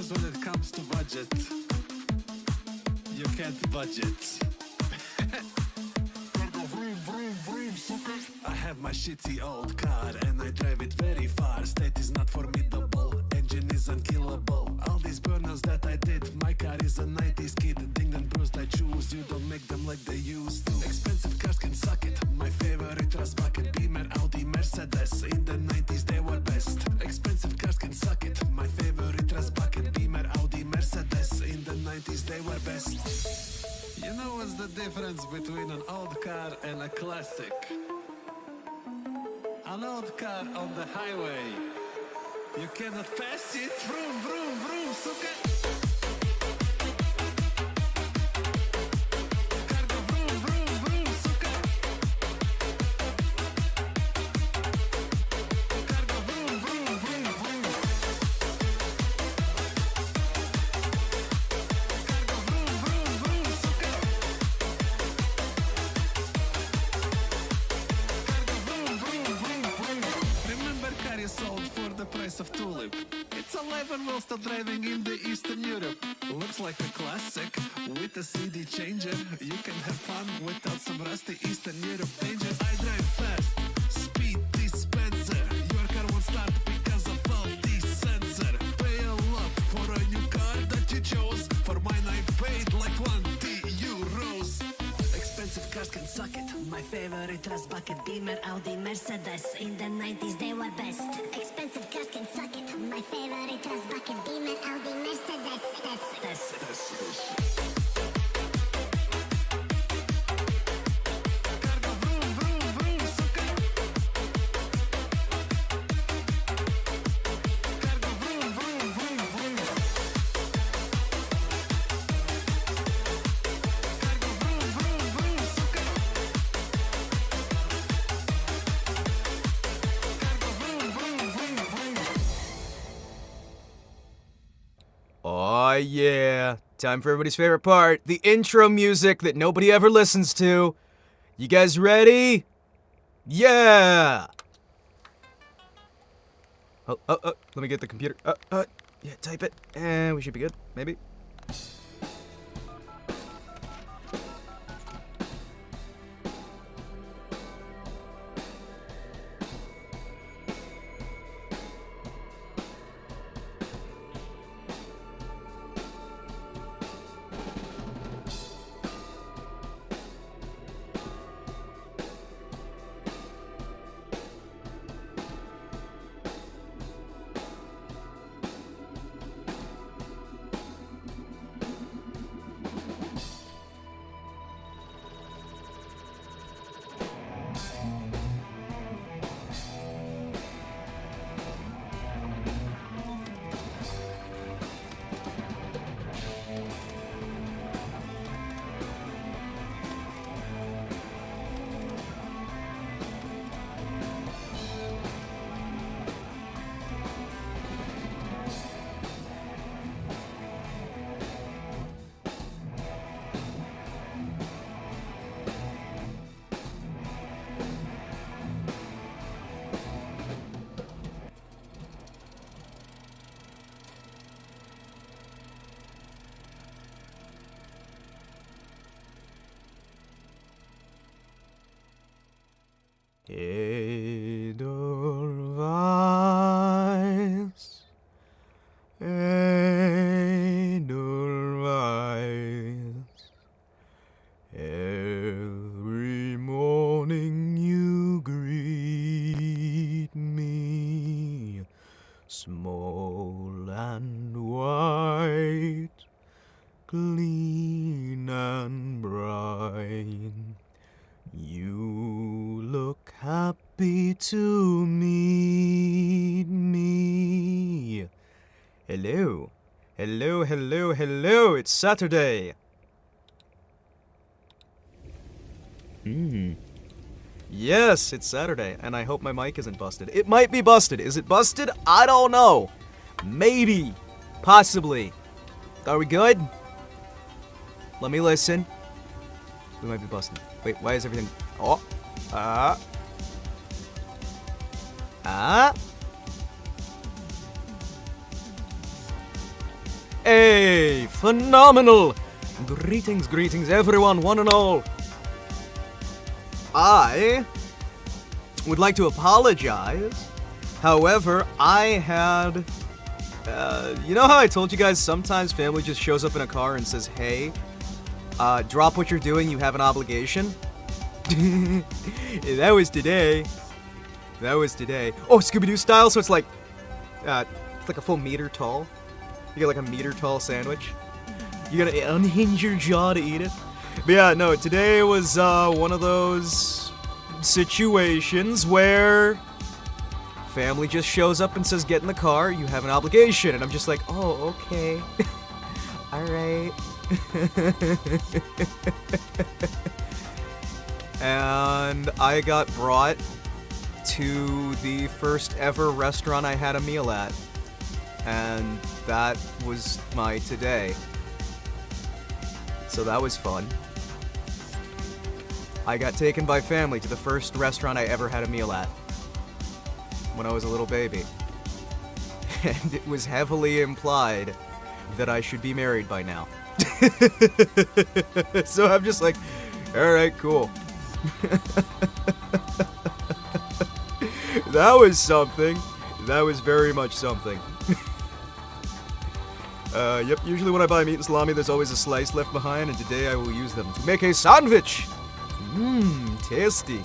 Cause when it comes to budget, you can't budget. I have my shitty old car and I drive it very far. State is not formidable, engine is unkillable. All these burnouts that I did, my car is a 90s kid. Dinged and bruised I choose, you don't make them like they used to. Expensive cars can suck it, my favorite Rust bucket. Beamer, Audi, Mercedes, in the 90s they were best. Expensive cars can suck it, my favorite Rust bucket. Beamer, Audi, Mercedes, in the 90s they were best. You know what's the difference between an old car and a classic? An old car on the highway, you cannot pass it. Vroom, vroom, vroom, suka. Cargo, vroom, vroom, vroom, suka. Cargo, vroom, vroom, vroom, vroom. Cargo, vroom, vroom, vroom, suka. Cargo, vroom, vroom, vroom, vroom. Remember car you sold for the price of tulip? It's 11 while still driving in the Eastern Europe. Looks like a classic with a CD changer. You can have fun without some rusty Eastern Europe danger. I drive fast, speed dispenser. Your car won't start because of faulty sensor. Pay a lot for a new car that you chose. For mine I paid like 20 euros. Expensive cars can suck it. My favorite Rust bucket, Beamer, Audi, Mercedes. In the 90s they were best. Expensive cars can suck it. My favorite Rust bucket, Beamer, Audi, Mercedes. Cargo, vroom, vroom, vroom, suka. Cargo, vroom, vroom, vroom, vroom. Cargo, vroom, vroom, vroom, suka. Cargo, vroom, vroom, vroom, vroom. Oh yeah, time for everybody's favorite part, the intro music that nobody ever listens to. You guys ready? Yeah! Oh, let me get the computer. Yeah, type it, and we should be good, maybe. Edelweiss, Edelweiss. Every morning you greet me, small and white, clean and bright. You look happy to meet me. Hello. Hello, hello, hello. It's Saturday. Yes, it's Saturday, and I hope my mic isn't busted. It might be busted. Is it busted? I don't know. Maybe. Possibly. Are we good? Let me listen. We might be busted. Wait, why is everything... Oh. Hey, phenomenal! Greetings, greetings, everyone, one and all. I would like to apologize. However, I had... you know how I told you guys sometimes family just shows up in a car and says, hey, drop what you're doing, you have an obligation? That was today. That was today. Oh, Scooby-Doo style, so it's like a full meter tall. You get like a meter tall sandwich. You gotta unhinge your jaw to eat it. But yeah, no, today was one of those situations where family just shows up and says, get in the car, you have an obligation. And I'm just like, oh, okay. Alright. And I got brought to the first ever restaurant I had a meal at. And that was my today. So that was fun. I got taken by family to the first restaurant I ever had a meal at. When I was a little baby. And it was heavily implied that I should be married by now. So I'm just like, alright, cool. That was something. That was very much something. Yep, usually when I buy meat and salami, there's always a slice left behind, and today I will use them to make a sandwich! Mmm, tasty.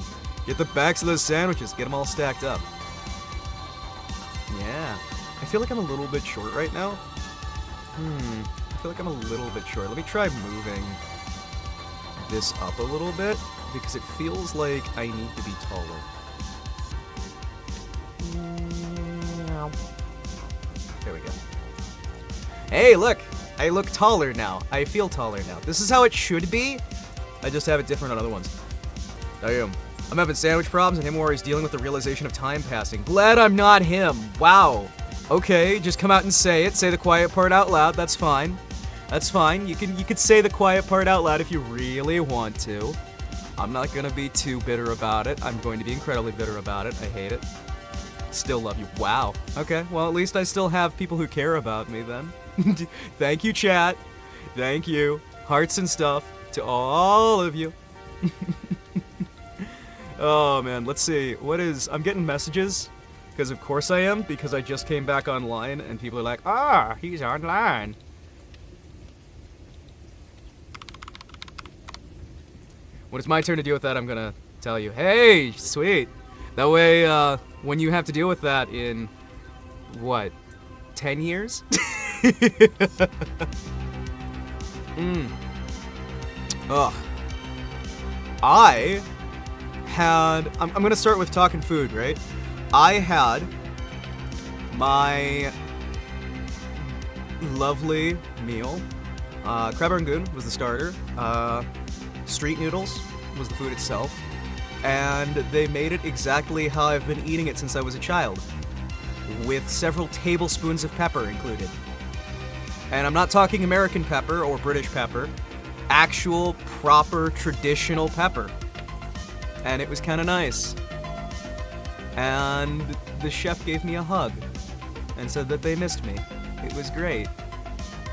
Get the backs of those sandwiches, get them all stacked up. Yeah. I feel like I'm a little bit short right now. I feel like I'm a little bit short. Let me try moving this up a little bit, because it feels like I need to be taller. There we go. Hey, look! I look taller now. I feel taller now. This is how it should be. I just have it different on other ones. Damn. I'm having sandwich problems, and Himawari's dealing with the realization of time passing. Glad I'm not him. Wow. Okay, just come out and say it. Say the quiet part out loud. That's fine. That's fine. You could say the quiet part out loud if you really want to. I'm not gonna be too bitter about it. I'm going to be incredibly bitter about it. I hate it. Still love you. Wow. Okay, well, at least I still have people who care about me then. Thank you, chat. Thank you. Hearts and stuff to all of you. Oh, man. Let's see. I'm getting messages. Because of course I am. Because I just came back online and people are like, ah, he's online. When it's my turn to deal with that, I'm gonna tell you, hey, sweet. That way, when you have to deal with that in, what, 10 years? Ugh. I'm gonna start with talking food, right? I had my lovely meal. Crab Rangoon was the starter. Street noodles was the food itself. And they made it exactly how I've been eating it since I was a child. With several tablespoons of pepper included. And I'm not talking American pepper or British pepper. Actual, proper, traditional pepper. And it was kind of nice. And the chef gave me a hug. And said that they missed me. It was great.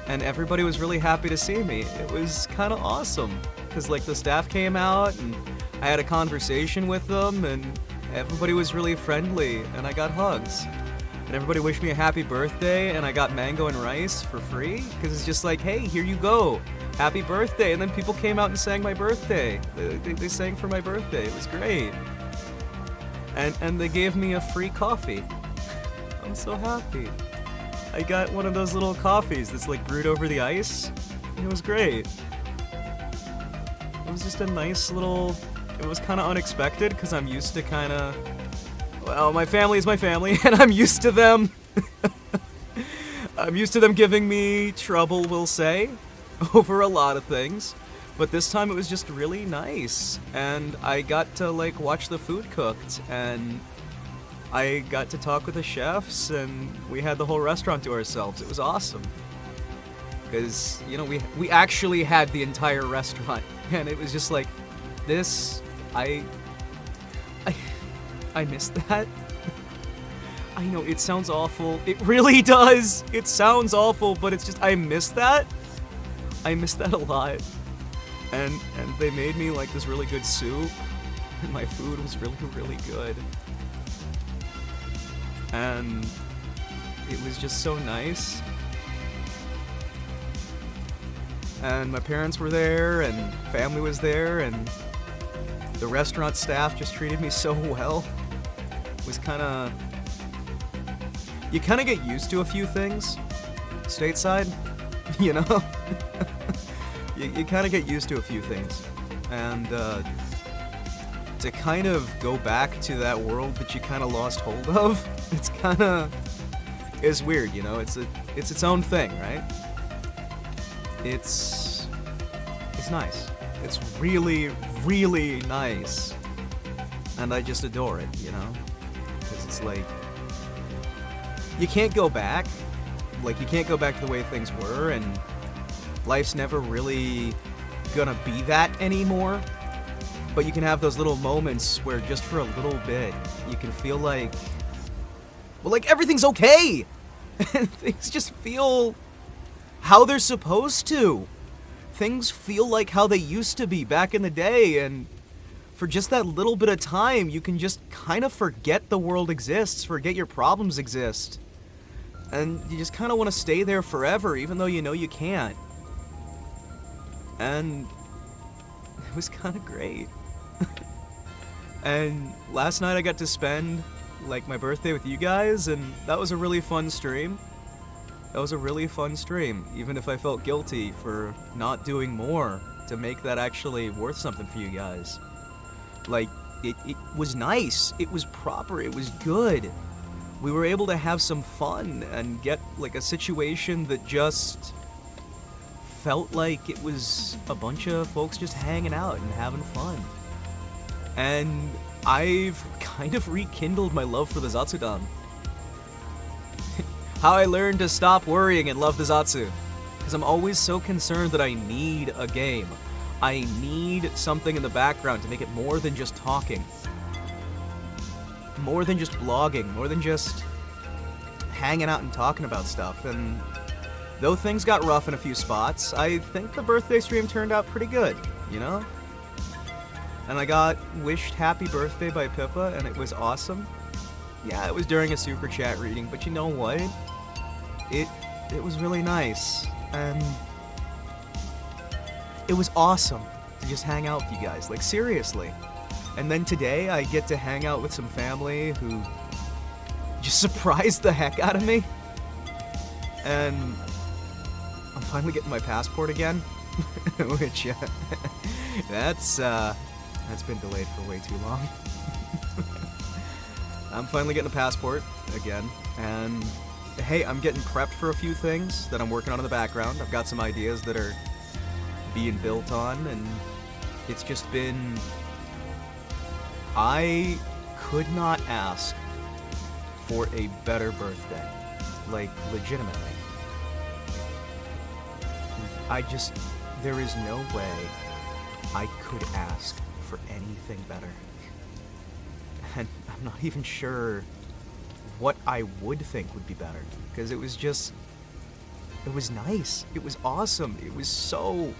And everybody was really happy to see me. It was kind of awesome. Because, like, the staff came out, and I had a conversation with them, and everybody was really friendly, and I got hugs. And everybody wished me a happy birthday, and I got mango and rice for free, because it's just like, hey, here you go, happy birthday. And then people came out and sang my birthday. They sang for my birthday. It was great. And they gave me a free coffee. I'm so happy. I got one of those little coffees that's like brewed over the ice. It was great. It was just a nice little... It was kind of unexpected, because I'm used to kind of... Well, my family is my family, and I'm used to them... I'm used to them giving me trouble, we'll say, over a lot of things. But this time it was just really nice. And I got to, like, watch the food cooked, and I got to talk with the chefs, and we had the whole restaurant to ourselves. It was awesome. Because, you know, we actually had the entire restaurant. And it was just like, this, I missed that. I know, it sounds awful. It really does. It sounds awful, but it's just, I miss that. I miss that a lot. And they made me like this really good soup, and my food was really, really good. And it was just so nice. And my parents were there, and family was there, and the restaurant staff just treated me so well. It was kinda... You kinda get used to a few things stateside, you know? you kinda get used to a few things. And to kind of go back to that world that you kinda lost hold of, it's kinda... It's weird, you know? It's its own thing, right? It's nice. It's really, really nice. And I just adore it, you know? Because it's like... You can't go back. Like, you can't go back to the way things were, and life's never really gonna be that anymore. But you can have those little moments where just for a little bit, you can feel like... Well, like, everything's okay! And things just feel how they're supposed to. Things feel like how they used to be back in the day, and for just that little bit of time, you can just kind of forget the world exists, forget your problems exist. And you just kind of want to stay there forever, even though you know you can't. And it was kind of great. And last night I got to spend, like, my birthday with you guys, and that was a really fun stream. That was a really fun stream, even if I felt guilty for not doing more to make that actually worth something for you guys. Like, it was nice, it was proper, it was good. We were able to have some fun and get, like, a situation that just felt like it was a bunch of folks just hanging out and having fun. And I've kind of rekindled my love for the Zatsudan. How I learned to stop worrying and love the Zatsu. Because I'm always so concerned that I need a game. I need something in the background to make it more than just talking. More than just blogging. More than just hanging out and talking about stuff. And though things got rough in a few spots, I think the birthday stream turned out pretty good, you know? And I got wished happy birthday by Pippa, and it was awesome. Yeah, it was during a super chat reading, but you know what? It was really nice, and it was awesome to just hang out with you guys, like, seriously. And then today I get to hang out with some family who just surprised the heck out of me. And I'm finally getting my passport again, which that's been delayed for way too long. I'm finally getting a passport again, and hey, I'm getting prepped for a few things that I'm working on in the background. I've got some ideas that are being built on, and it's just been... I could not ask for a better birthday. Like, legitimately. There is no way I could ask for anything better. And I'm not even sure what I would think would be better, because it was nice. It was awesome. It was so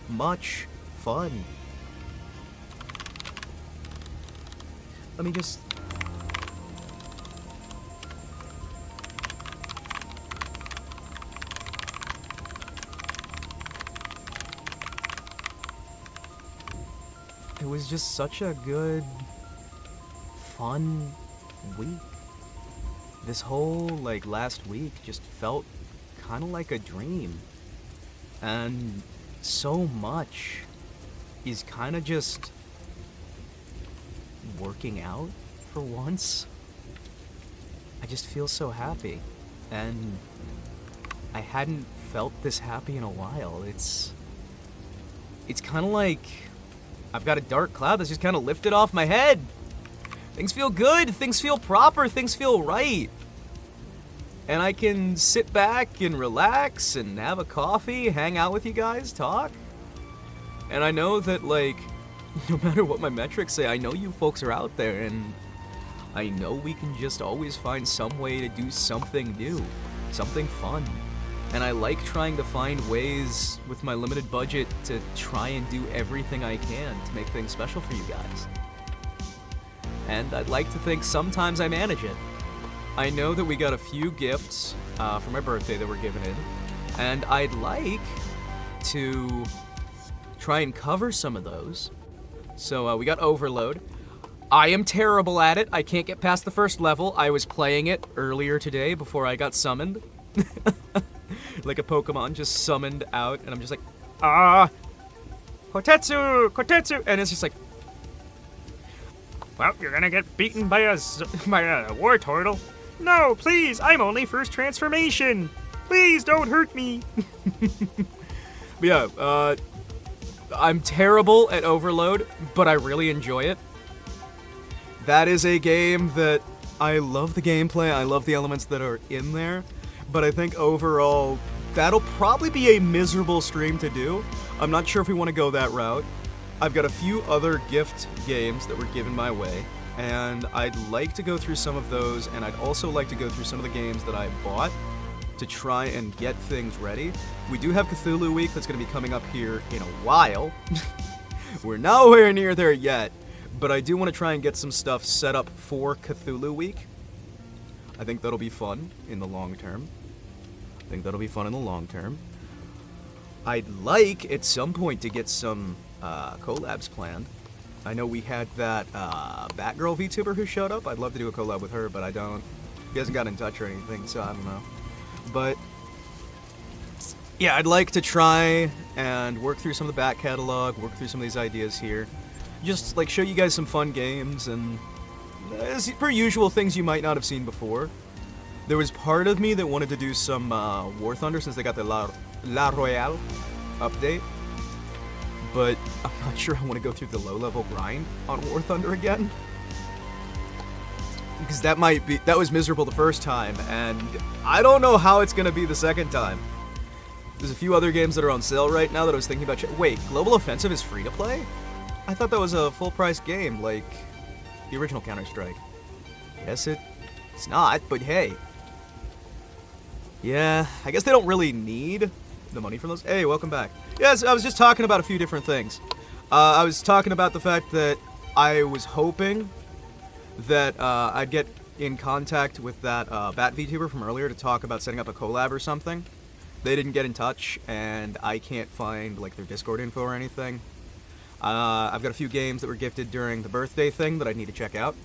much fun. Let me just... It was just such a good, fun week. This whole, like, last week just felt kind of like a dream. And so much is kind of just working out for once. I just feel so happy. And I hadn't felt this happy in a while. It's kind of like I've got a dark cloud that's just kind of lifted off my head. Things feel good, things feel proper, things feel right. And I can sit back and relax and have a coffee, hang out with you guys, talk. And I know that, like, no matter what my metrics say, I know you folks are out there, and I know we can just always find some way to do something new, something fun. And I like trying to find ways with my limited budget to try and do everything I can to make things special for you guys. And I'd like to think sometimes I manage it. I know that we got a few gifts for my birthday that were given in, and I'd like to try and cover some of those. So we got Overload. I am terrible at it. I can't get past the first level. I was playing it earlier today before I got summoned. Like a Pokemon just summoned out, and I'm just like, Kotetsu, Kotetsu, and it's just like, well, you're gonna get beaten by a war turtle. No, please, I'm only first transformation. Please don't hurt me. But yeah, I'm terrible at Overload, but I really enjoy it. That is a game that I love the gameplay, I love the elements that are in there, but I think overall, that'll probably be a miserable stream to do. I'm not sure if we want to go that route. I've got a few other gift games that were given my way, and I'd like to go through some of those, and I'd also like to go through some of the games that I bought to try and get things ready. We do have Cthulhu Week that's going to be coming up here in a while. We're nowhere near there yet, but I do want to try and get some stuff set up for Cthulhu Week. I think that'll be fun in the long term. I'd like, at some point, to get some collabs planned. I know we had that Batgirl VTuber who showed up. I'd love to do a collab with her, but I don't. He hasn't got in touch or anything, so I don't know. But yeah, I'd like to try and work through some of the back catalog, work through some of these ideas here. Just, like, show you guys some fun games and, as per usual, things you might not have seen before. There was part of me that wanted to do some War Thunder since they got the La Royale update. But I'm not sure I want to go through the low-level grind on War Thunder again. Because that was miserable the first time, and I don't know how it's going to be the second time. There's a few other games that are on sale right now that I was thinking about. Wait, Global Offensive is free to play? I thought that was a full-price game, like the original Counter-Strike. Yes, it's not, but hey. Yeah, I guess they don't really need the money from those. Hey, welcome back. Yes, I was just talking about a few different things. I was talking about the fact that I was hoping that I'd get in contact with that Bat VTuber from earlier to talk about setting up a collab or something. They didn't get in touch, and I can't find like their Discord info or anything. I've got a few games that were gifted during the birthday thing that I need to check out.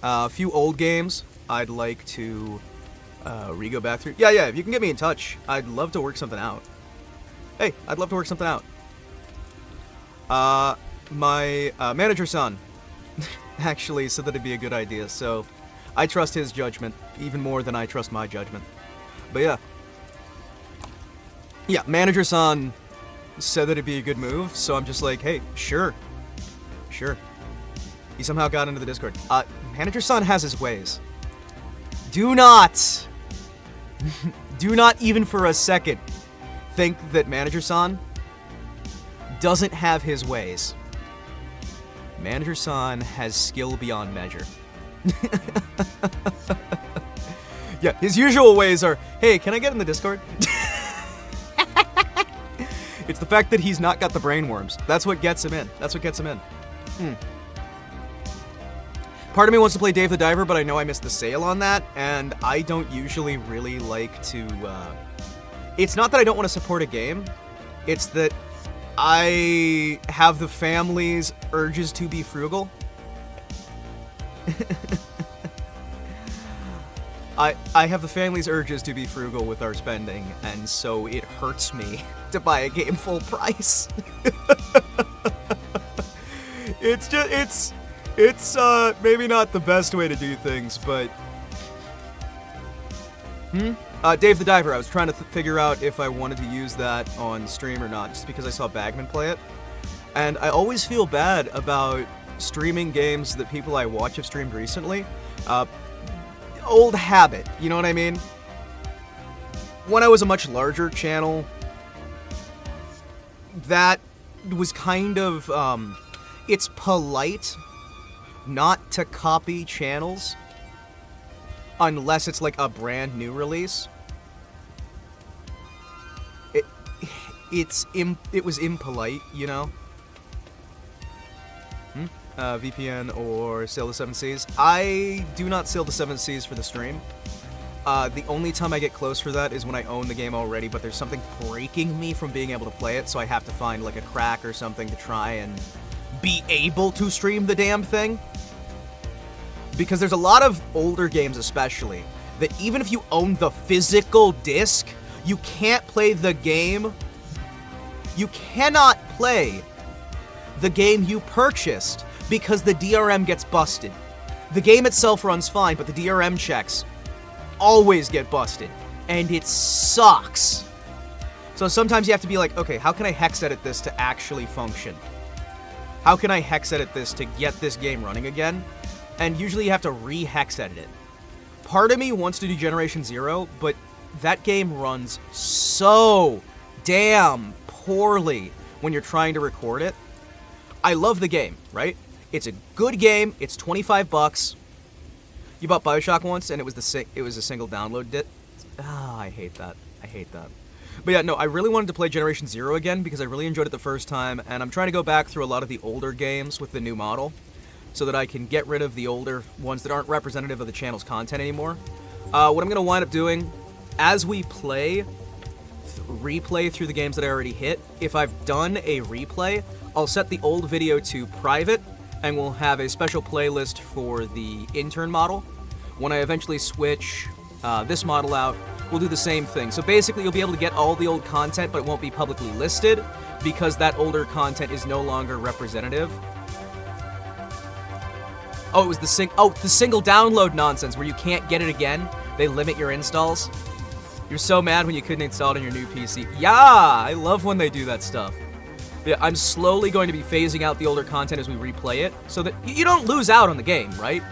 A few old games I'd like to re-go back through. Yeah, if you can get me in touch, I'd love to work something out. Hey, I'd love to work something out. My manager-san actually said that it'd be a good idea, so I trust his judgment even more than I trust my judgment. But yeah. Yeah, manager-san said that it'd be a good move, so I'm just like, hey, sure. He somehow got into the Discord. Manager-san has his ways. Do not even for a second think that Manager-san doesn't have his ways. Manager-san has skill beyond measure. Yeah, his usual ways are, hey, can I get in the Discord? It's the fact that he's not got the brainworms. That's what gets him in. Part of me wants to play Dave the Diver, but I know I missed the sale on that, and I don't usually really like to, It's not that I don't want to support a game, it's that I have the family's urges to be frugal. I have the family's urges to be frugal with our spending, and so it hurts me to buy a game full price. It's maybe not the best way to do things, but... Dave the Diver, I was trying to figure out if I wanted to use that on stream or not, just because I saw Bagman play it. And I always feel bad about streaming games that people I watch have streamed recently. Old habit, you know what I mean? When I was a much larger channel, that was kind of, it's polite not to copy channels unless it's like a brand new release. It was impolite, you know? VPN or sail the 7 seas. I do not sail the 7 seas for the stream. The only time I get close for that is when I own the game already, but there's something breaking me from being able to play it, so I have to find like a crack or something to try and be able to stream the damn thing. Because there's a lot of older games especially, that even if you own the physical disc, you can't play the game. You cannot play the game you purchased because the DRM gets busted. The game itself runs fine, but the DRM checks always get busted, and it sucks. So sometimes you have to be like, okay, how can I hex edit this to actually function? How can I hex edit this to get this game running again? And usually you have to re-hex edit it. Part of me wants to do Generation Zero, but that game runs so damn poorly when you're trying to record it. I love the game, right? It's a good game. It's $25. You bought BioShock once, and it was a single download. I hate that. I hate that. But yeah, no, I really wanted to play Generation Zero again because I really enjoyed it the first time, and I'm trying to go back through a lot of the older games with the new model so that I can get rid of the older ones that aren't representative of the channel's content anymore. What I'm going to wind up doing, as we play, replay through the games that I already hit, if I've done a replay, I'll set the old video to private, and we'll have a special playlist for the intern model. When I eventually switch this model out, we'll do the same thing. So basically, you'll be able to get all the old content, but it won't be publicly listed, because that older content is no longer representative. Oh, it was the single download nonsense where you can't get it again. They limit your installs. You're so mad when you couldn't install it on your new PC. Yeah, I love when they do that stuff. Yeah, I'm slowly going to be phasing out the older content as we replay it, so that you don't lose out on the game, right?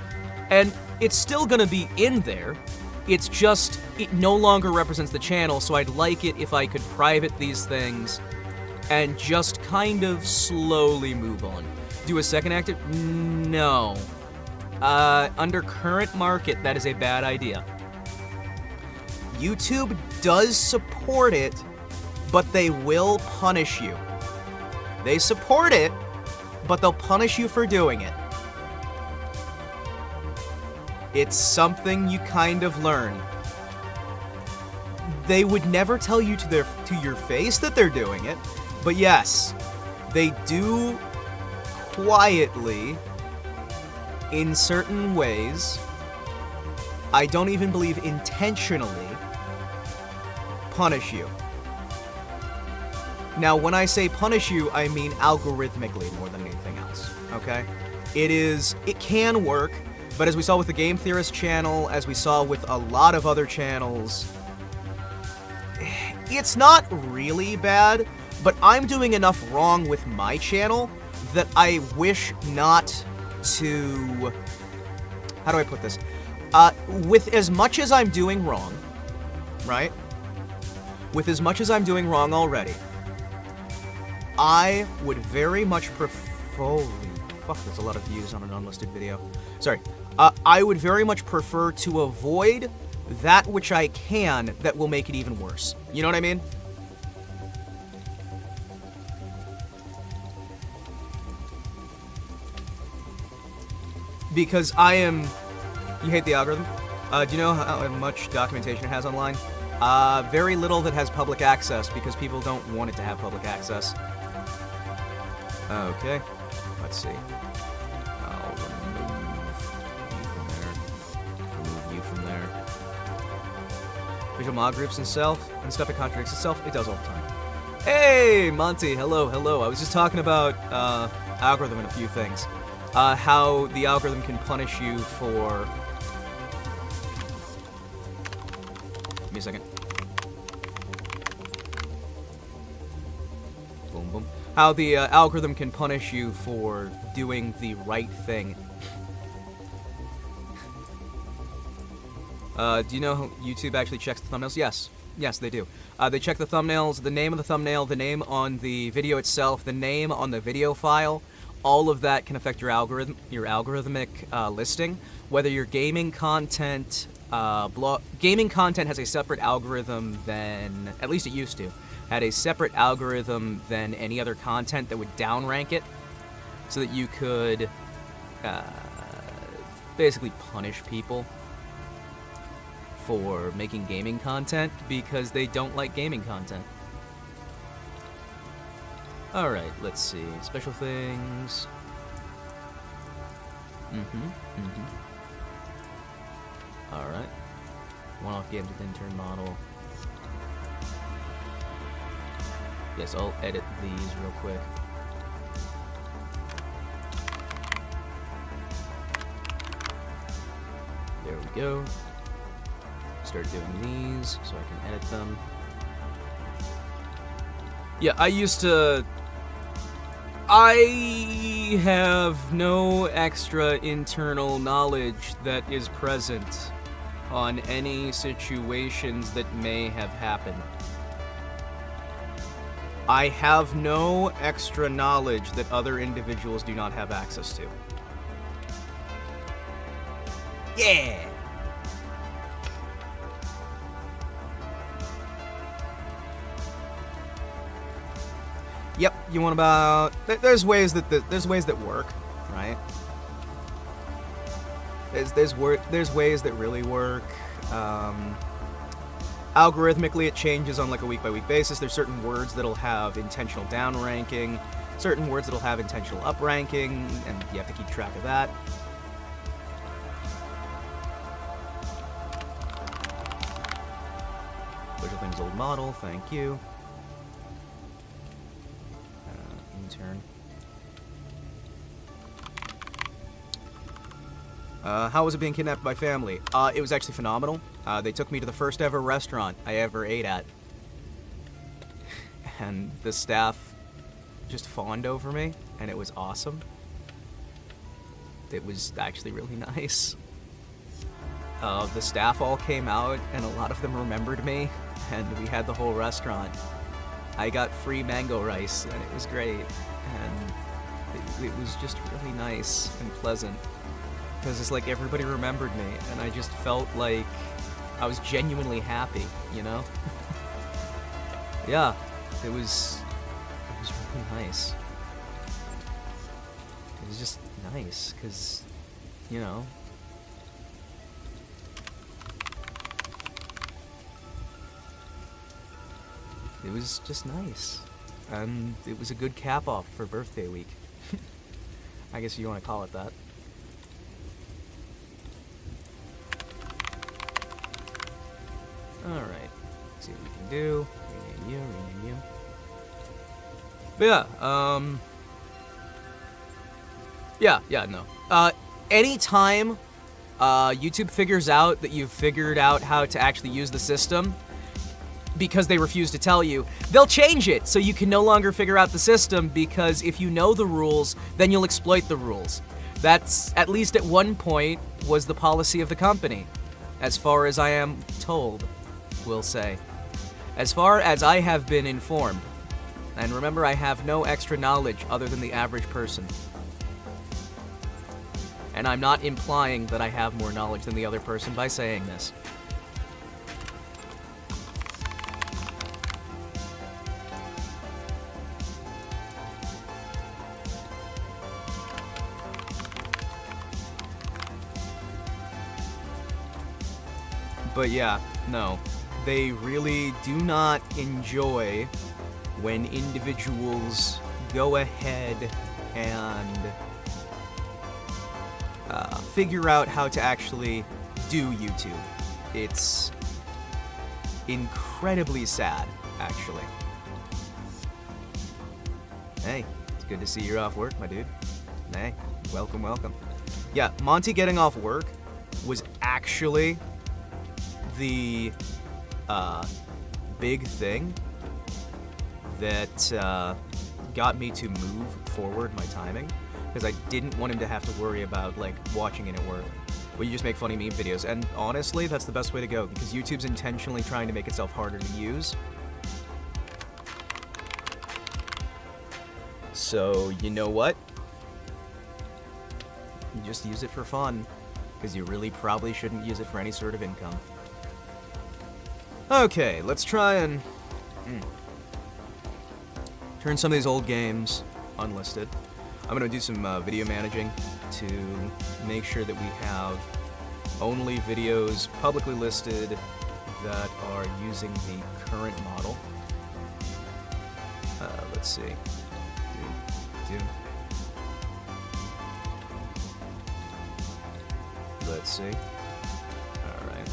And it's still gonna be in there. It's just, it no longer represents the channel, so I'd like it if I could private these things and just kind of slowly move on. Do a second active? No. Under current market, that is a bad idea. YouTube does support it, but they will punish you. They support it, but they'll punish you for doing it. It's something you kind of learn. They would never tell you to your face that they're doing it, but yes, they do quietly, in certain ways, I don't even believe intentionally, punish you. Now, when I say punish you, I mean algorithmically more than anything else, okay? It can work, but as we saw with the Game Theorist channel, as we saw with a lot of other channels, it's not really bad, but I'm doing enough wrong with my channel that I wish not to... How do I put this? With as much as I'm doing wrong, right? With as much as I'm doing wrong already, I would very much prefer... Holy fuck, there's a lot of views on an unlisted video. Sorry. I would very much prefer to avoid that which I can that will make it even worse. You know what I mean? Because I am... You hate the algorithm? Do you know how much documentation it has online? Very little that has public access, because people don't want it to have public access. Okay, let's see. I'll remove you from there. Visual mod groups and stuff that contradicts itself. It does all the time. Hey, Monty, hello, hello. I was just talking about algorithm and a few things. How the algorithm can punish you for... Give me a second. Boom, boom. How the algorithm can punish you for doing the right thing. Do you know how YouTube actually checks the thumbnails? Yes. Yes, they do. They check the thumbnails, the name of the thumbnail, the name on the video itself, the name on the video file. all of that can affect your algorithmic listing. Whether your gaming content, gaming content has a separate algorithm than, at least it used to, had a separate algorithm than any other content that would downrank it, so that you could basically punish people for making gaming content because they don't like gaming content. Alright, let's see. Special things. Alright. One-off games with intern model. Yes, I'll edit these real quick. There we go. Start doing these so I can edit them. Yeah, I have no extra internal knowledge that is present on any situations that may have happened. I have no extra knowledge that other individuals do not have access to. Yeah! Yep, you want about... There's ways that work, right? There's ways that really work. Algorithmically, it changes on like a week-by-week basis. There's certain words that'll have intentional downranking, certain words that'll have intentional upranking, and you have to keep track of that. Special things old model, thank you. Intern. How was it being kidnapped by family? It was actually phenomenal. They took me to the first ever restaurant I ever ate at. And the staff just fawned over me, and it was awesome. It was actually really nice. The staff all came out, and a lot of them remembered me, and we had the whole restaurant. I got free mango rice, and it was great. And it was just really nice and pleasant. Because it's like everybody remembered me, and I just felt like I was genuinely happy, you know? Yeah, it was really nice. It was just nice, because, you know... It was just nice. And it was a good cap-off for birthday week. I guess you want to call it that. Alright. See what we can do. Rename you. But yeah. No. Anytime YouTube figures out that you've figured out how to actually use the system, because they refuse to tell you, they'll change it so you can no longer figure out the system, because if you know the rules, then you'll exploit the rules. That's, at least at one point, was the policy of the company, as far as I am told, we'll say. As far as I have been informed. And remember, I have no extra knowledge other than the average person. And I'm not implying that I have more knowledge than the other person by saying this. But yeah, no. They really do not enjoy when individuals go ahead and figure out how to actually do YouTube. It's incredibly sad, actually. Hey, it's good to see you're off work, my dude. Hey, welcome. Yeah, Monty getting off work was actually the big thing that got me to move forward my timing, because I didn't want him to have to worry about like watching it at work. But you just make funny meme videos, and honestly, that's the best way to go, because YouTube's intentionally trying to make itself harder to use. So, you know what? just use it for fun, because you really probably shouldn't use it for any sort of income. Okay, let's try and turn some of these old games unlisted. I'm gonna do some video managing to make sure that we have only videos publicly listed that are using the current model. Let's see. Let's see. Alright.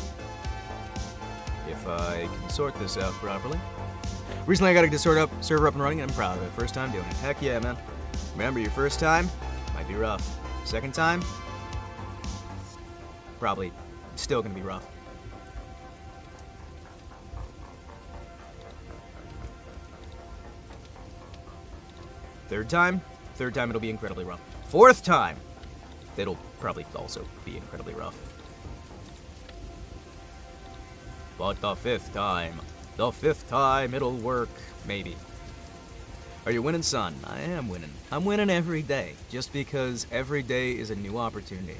If I can sort this out properly. Recently I got a server up and running and I'm proud of it. First time doing it. Heck yeah, man. Remember, your first time might be rough. Second time, probably still gonna be rough. Third time it'll be incredibly rough. Fourth time, it'll probably also be incredibly rough. But the fifth time it'll work, maybe. Are you winning, son? I am winning. I'm winning every day, just because every day is a new opportunity.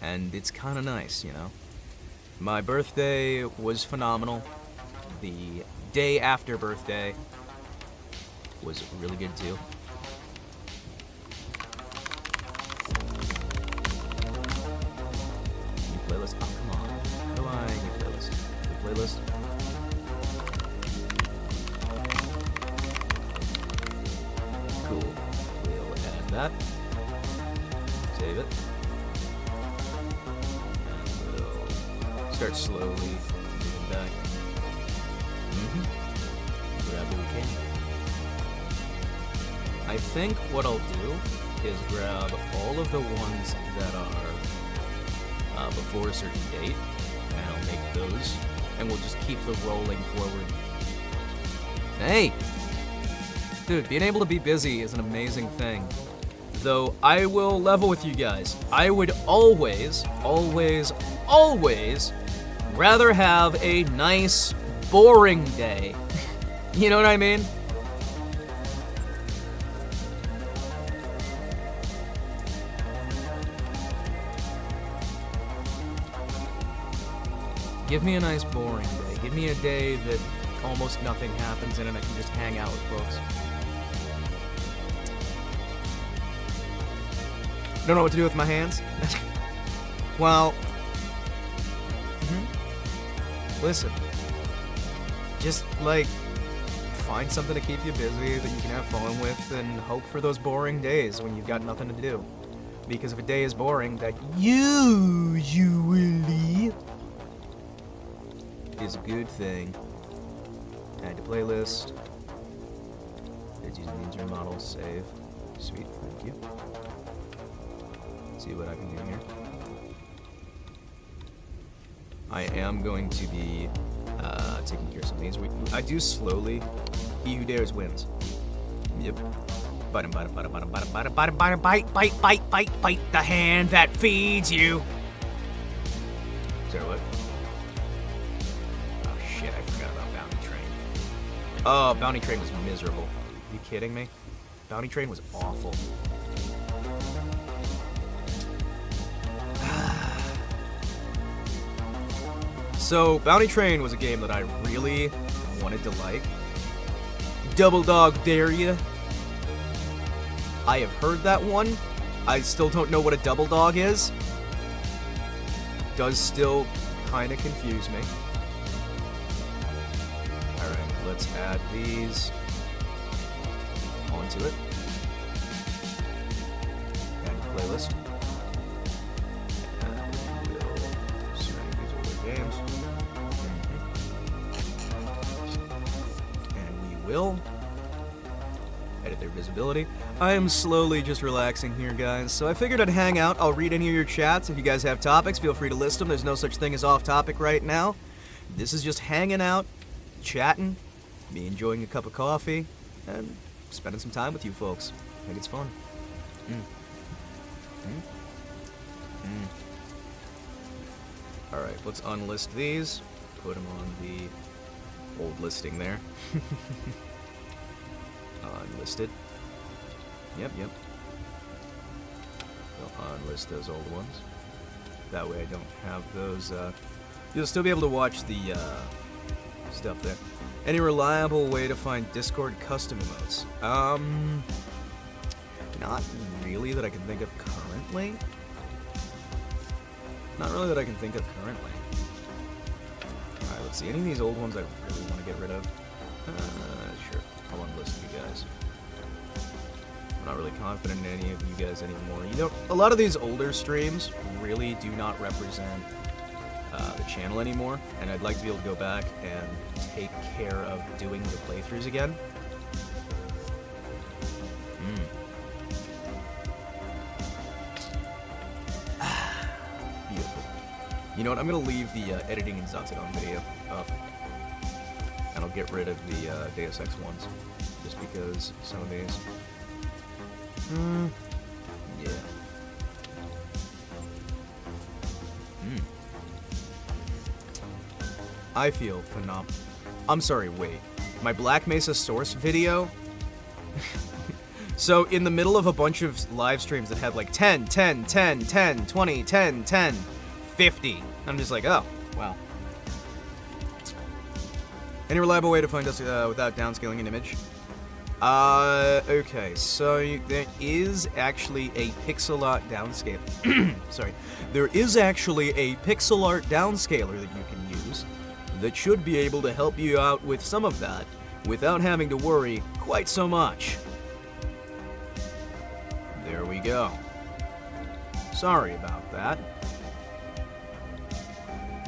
And it's kind of nice, you know? My birthday was phenomenal. The day after birthday was really good too. New playlist? Oh, come on. How do I new playlist? New playlist? Cool. We'll add that. Save it. And we'll start slowly moving back. Grab what we can. I think what I'll do is grab all of the ones that are before a certain date, and I'll make those, and we'll just keep the rolling forward. Hey! Dude, being able to be busy is an amazing thing. Though, I will level with you guys. I would always, always, always rather have a nice, boring day. You know what I mean? Give me a nice boring day. Give me a day that almost nothing happens in and I can just hang out with folks. Don't know what to do with my hands? Well, listen. Just, like, find something to keep you busy that you can have fun with and hope for those boring days when you've got nothing to do. Because if a day is boring, that usually is a good thing. Add to playlist. It's using the interim model. Save. Sweet, thank you. Let's see what I can do here. I am going to be taking care of some of these. I do slowly. He who dares wins. Yep. Bite, bite, bite, bite, bite, bite, bite, bite, bite, bite, bite, bite, bite the hand that feeds you. Sorry, what? Oh shit, I forgot about Bounty Train. Oh, Bounty Train was miserable. Are you kidding me? Bounty Train was awful. So, Bounty Train was a game that I really wanted to like. Double Dog Dare Ya. I have heard that one. I still don't know what a double dog is. Does still kind of confuse me. Alright, let's add these onto it. Add to playlist. And we'll select these older games. And we will edit their visibility. I am slowly just relaxing here, guys, so I figured I'd hang out. I'll read any of your chats. If you guys have topics, feel free to list them. There's no such thing as off topic right now. This is just hanging out, chatting, me enjoying a cup of coffee, and spending some time with you folks. I think it's fun. Alright, let's unlist these. Put them on the old listing there. Unlisted. Yep. unlist those old ones. That way I don't have those, you'll still be able to watch the, stuff there. Any reliable way to find Discord custom emotes? Not really that I can think of currently. Not really that I can think of currently. Alright, let's see. Any of these old ones I really want to get rid of? Sure. I'll unlist you guys. I'm not really confident in any of you guys anymore. You know, a lot of these older streams really do not represent the channel anymore, and I'd like to be able to go back and take care of doing the playthroughs again. Beautiful. You know what, I'm gonna leave the editing and Zatsudan video up, and I'll get rid of the Deus Ex ones, just because some of these... yeah. I feel phenomenal. I'm sorry, wait. My Black Mesa source video? So, in the middle of a bunch of live streams that had like 10, 10, 10, 10, 20, 10, 10, 50. I'm just like, oh, wow. Any reliable way to find us without downscaling an image? Okay, so there is actually a pixel art downscale. Sorry. There is actually a pixel art downscaler that you can use that should be able to help you out with some of that without having to worry quite so much. There we go. Sorry about that.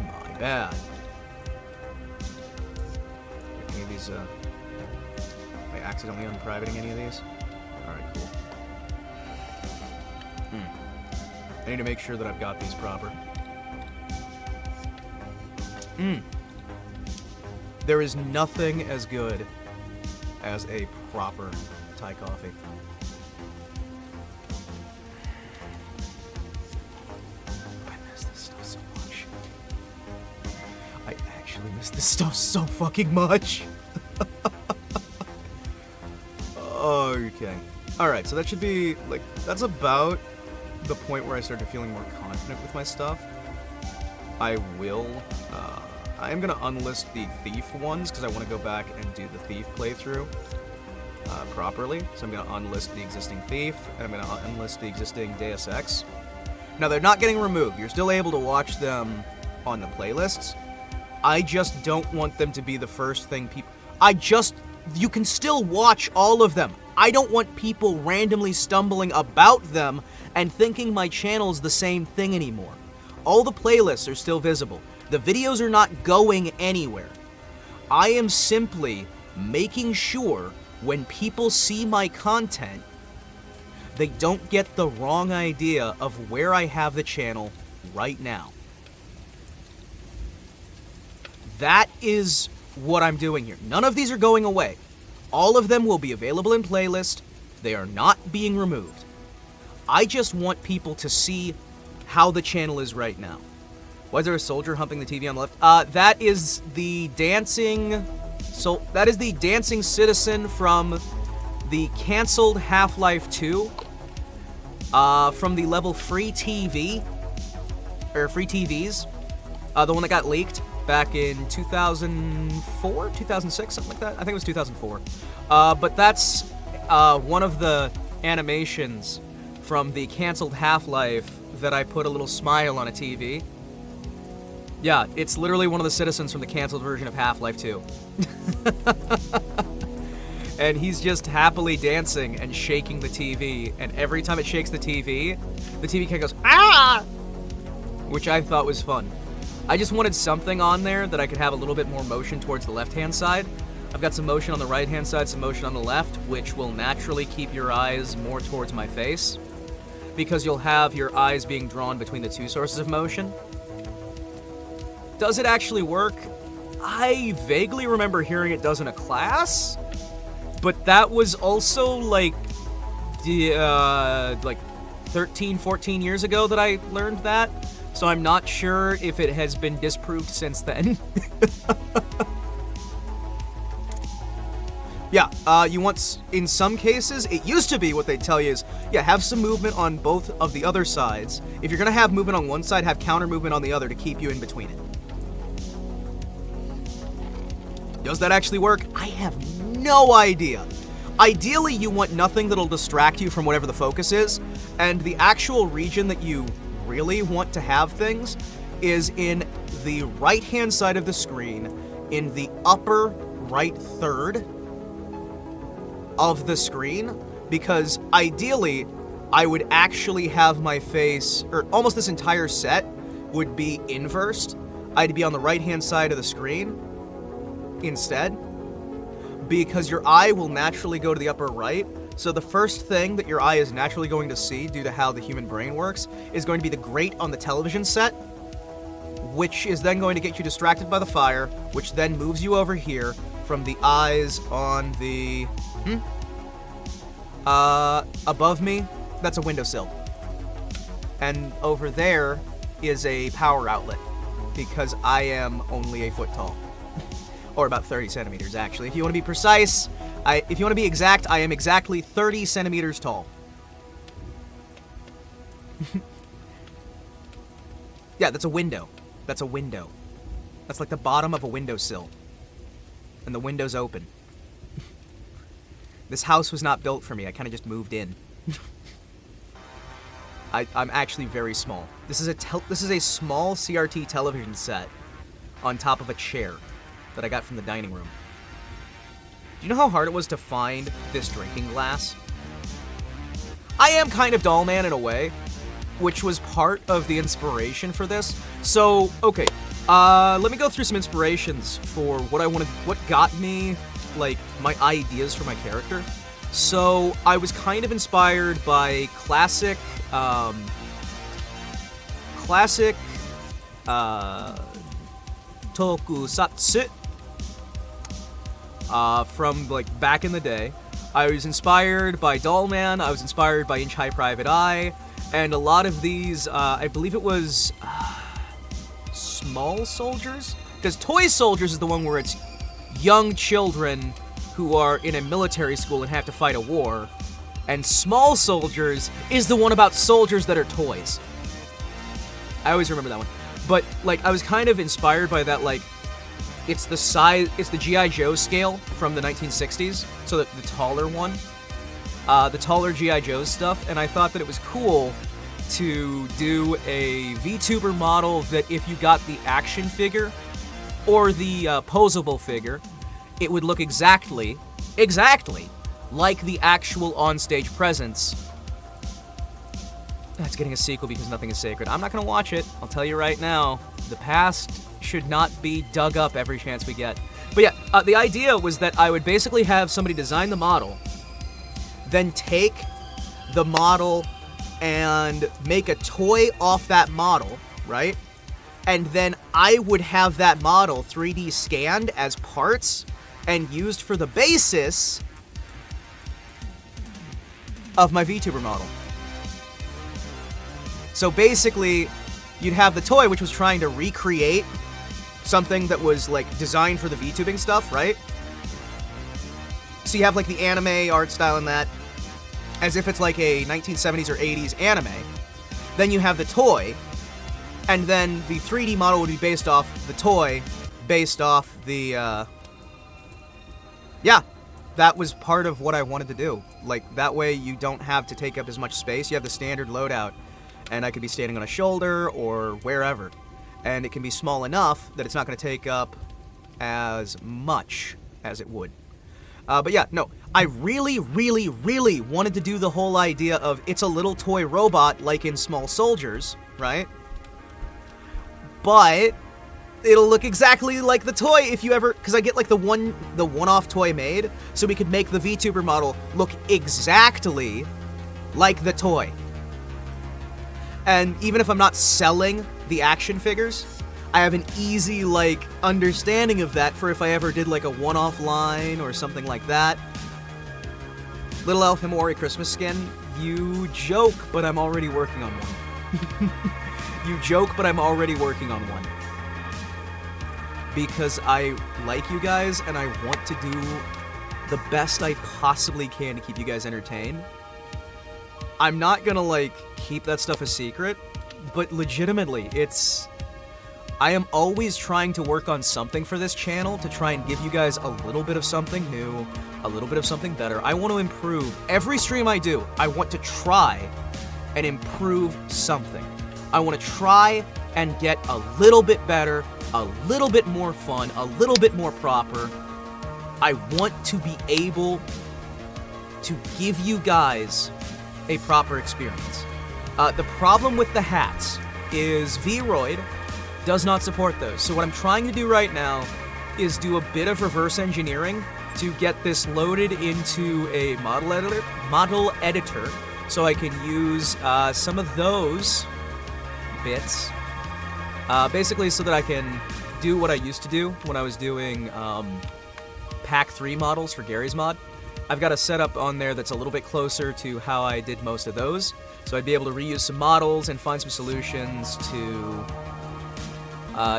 My bad. Any of these, am I accidentally unprivating any of these? Alright, cool. I need to make sure that I've got these proper. There is nothing as good as a proper Thai coffee. I miss this stuff so much. I actually miss this stuff so fucking much. Okay. Alright, so that should be, like, that's about the point where I started feeling more confident with my stuff. I am going to unlist the Thief ones, because I want to go back and do the Thief playthrough properly. So I'm going to unlist the existing Thief, and I'm going to unlist the existing Deus Ex. Now, they're not getting removed. You're still able to watch them on the playlists. I just don't want them to be the first thing people... You can still watch all of them. I don't want people randomly stumbling about them and thinking my channel's the same thing anymore. All the playlists are still visible. The videos are not going anywhere. I am simply making sure when people see my content, they don't get the wrong idea of where I have the channel right now. That is what I'm doing here. None of these are going away. All of them will be available in playlist. They are not being removed. I just want people to see how the channel is right now. Why is there a soldier humping the TV on the left? That is the dancing... that is the dancing citizen from the canceled Half-Life 2. From the level Free TV. Or Free TVs. The one that got leaked back in 2004? 2006? Something like that? I think it was 2004. But that's one of the animations from the canceled Half-Life that I put a little smile on a TV. Yeah, it's literally one of the citizens from the canceled version of Half-Life 2. And he's just happily dancing and shaking the TV, and every time it shakes the TV kind of goes, ah! Which I thought was fun. I just wanted something on there that I could have a little bit more motion towards the left-hand side. I've got some motion on the right-hand side, some motion on the left, which will naturally keep your eyes more towards my face, because you'll have your eyes being drawn between the two sources of motion. Does it actually work? I vaguely remember hearing it does in a class, but that was also like 13, 14 years ago that I learned that, so I'm not sure if it has been disproved since then. Yeah, you want, in some cases, it used to be what they tell you is, yeah, have some movement on both of the other sides. If you're gonna have movement on one side, have counter movement on the other to keep you in between it. Does that actually work? I have no idea. Ideally, you want nothing that'll distract you from whatever the focus is, and the actual region that you really want to have things is in the right-hand side of the screen, in the upper right third of the screen, because ideally, I would actually have my face, or almost this entire set would be inversed. I'd be on the right-hand side of the screen instead, because your eye will naturally go to the upper right. So the first thing that your eye is naturally going to see, due to how the human brain works, is going to be the grate on the television set, which is then going to get you distracted by the fire, which then moves you over here from the eyes on the... above me, that's a windowsill. And over there is a power outlet, because I am only a foot tall. Or about 30 centimeters, actually. If you want to be precise, if you want to be exact, I am exactly 30 centimeters tall. Yeah, that's a window. That's a window. That's like the bottom of a windowsill. And the window's open. This house was not built for me. I kind of just moved in. I'm actually very small. This is a small CRT television set on top of a chair that I got from the dining room. Do you know how hard it was to find this drinking glass? I am kind of doll man in a way, which was part of the inspiration for this. So, okay, let me go through some inspirations for what got me, like, my ideas for my character. So, I was kind of inspired by classic Tokusatsu, from, like, back in the day. I was inspired by Dollman, I was inspired by Inch High Private Eye, and a lot of these, I believe it was, Small Soldiers? Because Toy Soldiers is the one where it's young children who are in a military school and have to fight a war, and Small Soldiers is the one about soldiers that are toys. I always remember that one. But, like, I was kind of inspired by that, like, it's the G.I. Joe scale from the 1960s, so the taller one. The taller G.I. Joe stuff, and I thought that it was cool to do a VTuber model that if you got the action figure, or the posable figure, it would look exactly like the actual onstage presence. That's getting a sequel because nothing is sacred. I'm not gonna watch it, I'll tell you right now. The past should not be dug up every chance we get. But yeah, the idea was that I would basically have somebody design the model, then take the model and make a toy off that model, right? And then I would have that model 3D scanned as parts and used for the basis of my VTuber model. So basically, you'd have the toy, which was trying to recreate something that was, like, designed for the VTubing stuff, right? So you have, like, the anime art style in that, as if it's like a 1970s or 80s anime. Then you have the toy, and then the 3D model would be based off the toy, based off the, yeah, that was part of what I wanted to do. Like, that way you don't have to take up as much space. You have the standard loadout, and I could be standing on a shoulder or wherever. And it can be small enough that it's not going to take up as much as it would. But yeah, no, I really, really, really wanted to do the whole idea of it's a little toy robot like in Small Soldiers, right? But it'll look exactly like the toy if you ever, because I get like the one-off toy made, so we could make the VTuber model look exactly like the toy. And even if I'm not selling the action figures, I have an easy, like, understanding of that for if I ever did, like, a one-off line or something like that. Little Elf Himawari Christmas skin, you joke, but I'm already working on one. You joke, but I'm already working on one. Because I like you guys, and I want to do the best I possibly can to keep you guys entertained. I'm not gonna, like, keep that stuff a secret, but legitimately, I am always trying to work on something for this channel to try and give you guys a little bit of something new, a little bit of something better. I want to improve. Every stream I do, I want to try and improve something. I want to try and get a little bit better, a little bit more fun, a little bit more proper. I want to be able to give you guys a proper experience. The problem with the hats is Vroid does not support those. So what I'm trying to do right now is do a bit of reverse engineering to get this loaded into a model editor so I can use some of those bits, basically so that I can do what I used to do when I was doing Pack 3 models for Gary's mod. I've got a setup on there that's a little bit closer to how I did most of those, so I'd be able to reuse some models and find some solutions to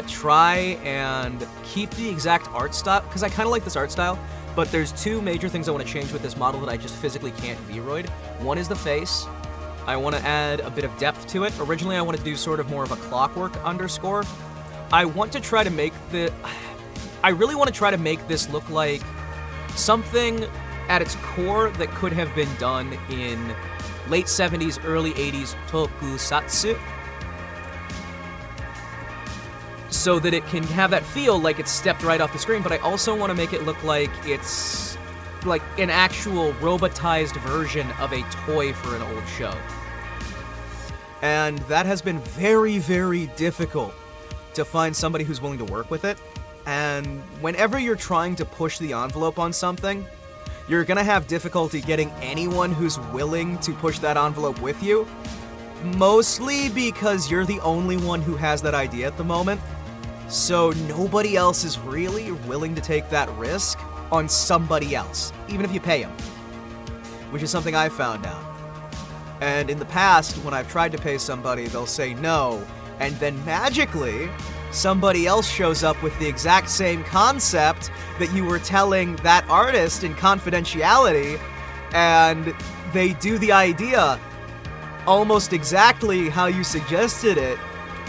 try and keep the exact art style, because I kind of like this art style, but there's two major things I want to change with this model that I just physically can't Vroid. One is the face. I want to add a bit of depth to it. Originally, I want to do sort of more of a clockwork underscore. I want to try to make I really want to try to make this look like something at its core that could have been done in late 70s, early 80s Tokusatsu, so that it can have that feel like it's stepped right off the screen, but I also want to make it look like it's like an actual robotized version of a toy for an old show. And that has been very, very difficult to find somebody who's willing to work with it. And whenever you're trying to push the envelope on something, you're gonna have difficulty getting anyone who's willing to push that envelope with you, mostly because you're the only one who has that idea at the moment. So nobody else is really willing to take that risk on somebody else, even if you pay them, which is something I found out. And in the past, when I've tried to pay somebody, they'll say no, and then magically, somebody else shows up with the exact same concept that you were telling that artist in confidentiality, and they do the idea almost exactly how you suggested it,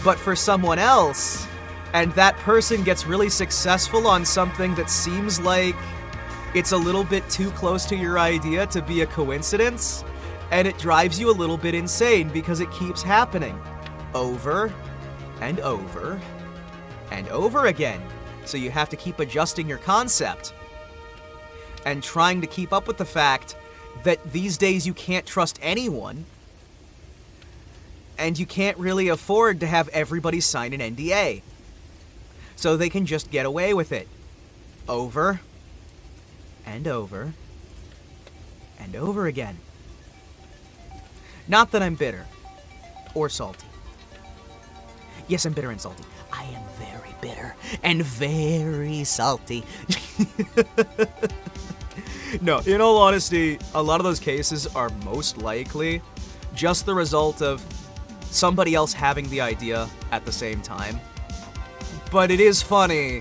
but for someone else, and that person gets really successful on something that seems like it's a little bit too close to your idea to be a coincidence, and it drives you a little bit insane because it keeps happening over and over and over again. So you have to keep adjusting your concept and trying to keep up with the fact that these days you can't trust anyone, and you can't really afford to have everybody sign an NDA. So they can just get away with it over and over and over again. Not that I'm bitter or salty. Yes, I'm bitter and salty. I am very bitter and very salty. No, in all honesty, a lot of those cases are most likely just the result of somebody else having the idea at the same time. But it is funny,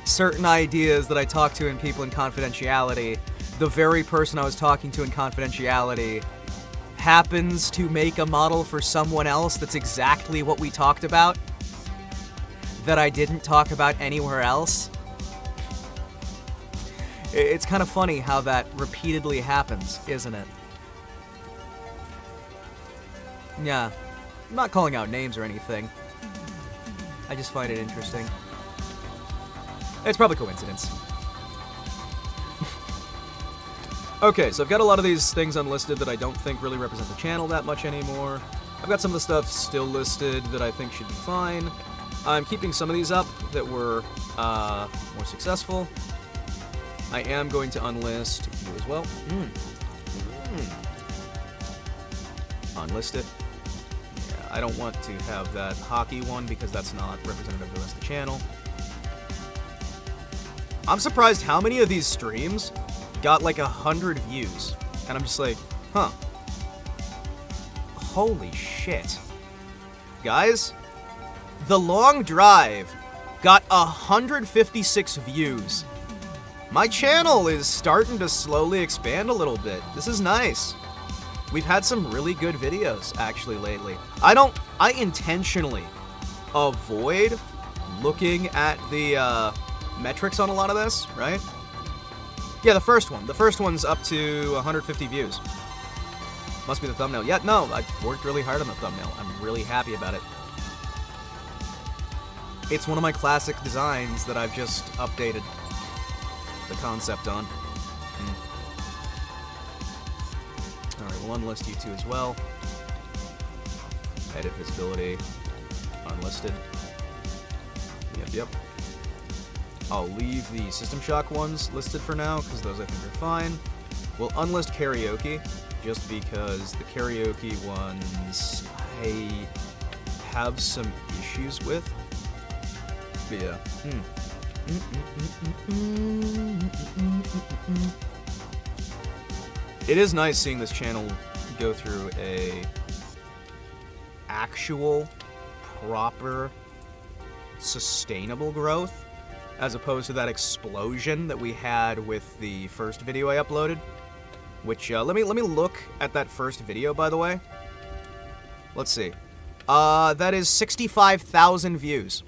certain ideas that I talk to in people in confidentiality, the very person I was talking to in confidentiality happens to make a model for someone else that's exactly what we talked about, that I didn't talk about anywhere else. It's kind of funny how that repeatedly happens, isn't it? Yeah, I'm not calling out names or anything. I just find it interesting. It's probably coincidence. Okay, so I've got a lot of these things unlisted that I don't think really represent the channel that much anymore. I've got some of the stuff still listed that I think should be fine. I'm keeping some of these up that were more successful. I am going to unlist you as well. Unlist it. Yeah, I don't want to have that hockey one because that's not representative of the rest of the channel. I'm surprised how many of these streams got like 100 views. And I'm just like, huh. Holy shit. Guys, The Long Drive got 156 views. My channel is starting to slowly expand a little bit. This is nice. We've had some really good videos, actually, lately. I intentionally avoid looking at the metrics on a lot of this, right? Yeah, the first one. The first one's up to 150 views. Must be the thumbnail. Yeah, no, I worked really hard on the thumbnail. I'm really happy about it. It's one of my classic designs that I've just updated the concept on. Alright, we'll unlist you two as well. Edit visibility. Unlisted. Yep. I'll leave the System Shock ones listed for now, because those I think are fine. We'll unlist karaoke, just because the karaoke ones I have some issues with. But yeah. It is nice seeing this channel go through a actual, proper, sustainable growth, as opposed to that explosion that we had with the first video I uploaded. Which, let me look at that first video, by the way. Let's see. That is 65,000 views.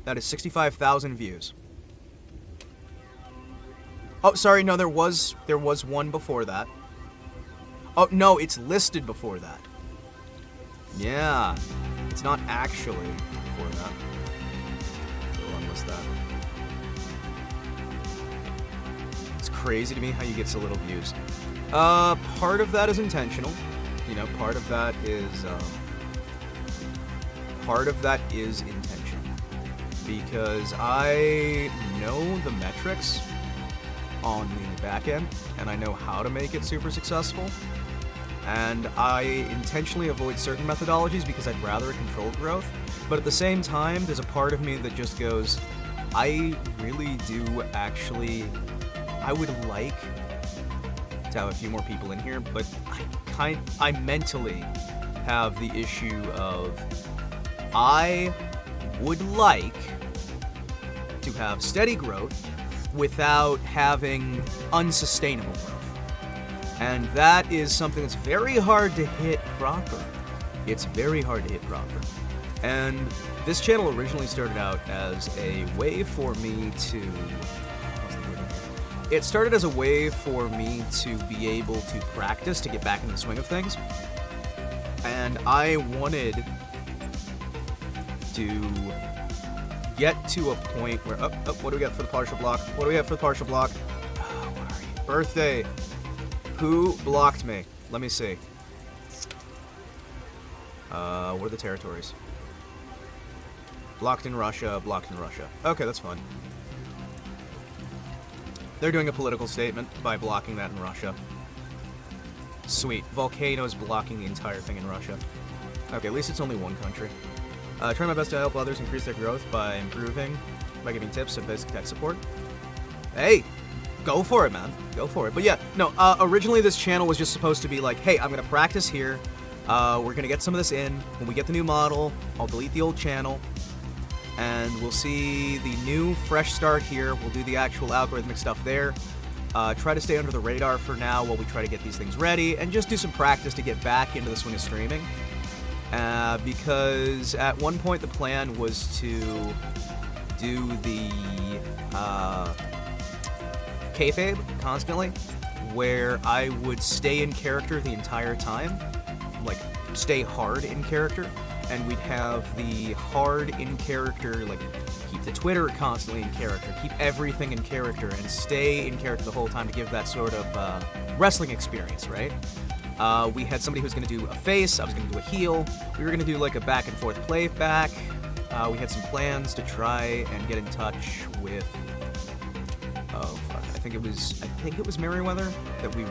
That is 65,000 views. Oh, sorry, no, there was one before that. Oh, no, it's listed before that. Yeah, it's not actually before that. We'll unlist that. It's crazy to me how you get so little views. Part of that is intentional. You know, part of that is intentional. Because I know the metrics on the back end, and I know how to make it super successful. And I intentionally avoid certain methodologies because I'd rather control growth. But at the same time, there's a part of me that just goes, I really do actually, I would like to have a few more people in here, but I mentally have the issue of, I would like to have steady growth without having unsustainable growth. And that is something that's very hard to hit proper. It's very hard to hit proper. And this channel originally started out as a way for me to... It started as a way for me to be able to practice, to get back in the swing of things. And I wanted to get to a point where... Oh, what do we got for the partial block? What do we have for the partial block? Oh, where are you? Birthday. Who blocked me? Let me see. What are the territories? Blocked in Russia, blocked in Russia. Okay, that's fine. They're doing a political statement by blocking that in Russia. Sweet. Volcanoes blocking the entire thing in Russia. Okay, at least it's only one country. Try my best to help others increase their growth by improving, by giving tips and basic tech support. Hey! Go for it, man. Go for it. But yeah, no, originally this channel was just supposed to be like, hey, I'm going to practice here. We're going to get some of this in. When we get the new model, I'll delete the old channel. And we'll see the new, fresh start here. We'll do the actual algorithmic stuff there. Try to stay under the radar for now while we try to get these things ready. And just do some practice to get back into the swing of streaming. Because at one point the plan was to do the... kayfabe constantly, where I would stay in character the entire time, like stay hard in character, and we'd have the hard in character, like keep the Twitter constantly in character, keep everything in character, and stay in character the whole time to give that sort of wrestling experience, right? We had somebody who was going to do a face, I was going to do a heel, we were going to do like a back and forth playback. We had some plans to try and get in touch with I think it was Merriweather that one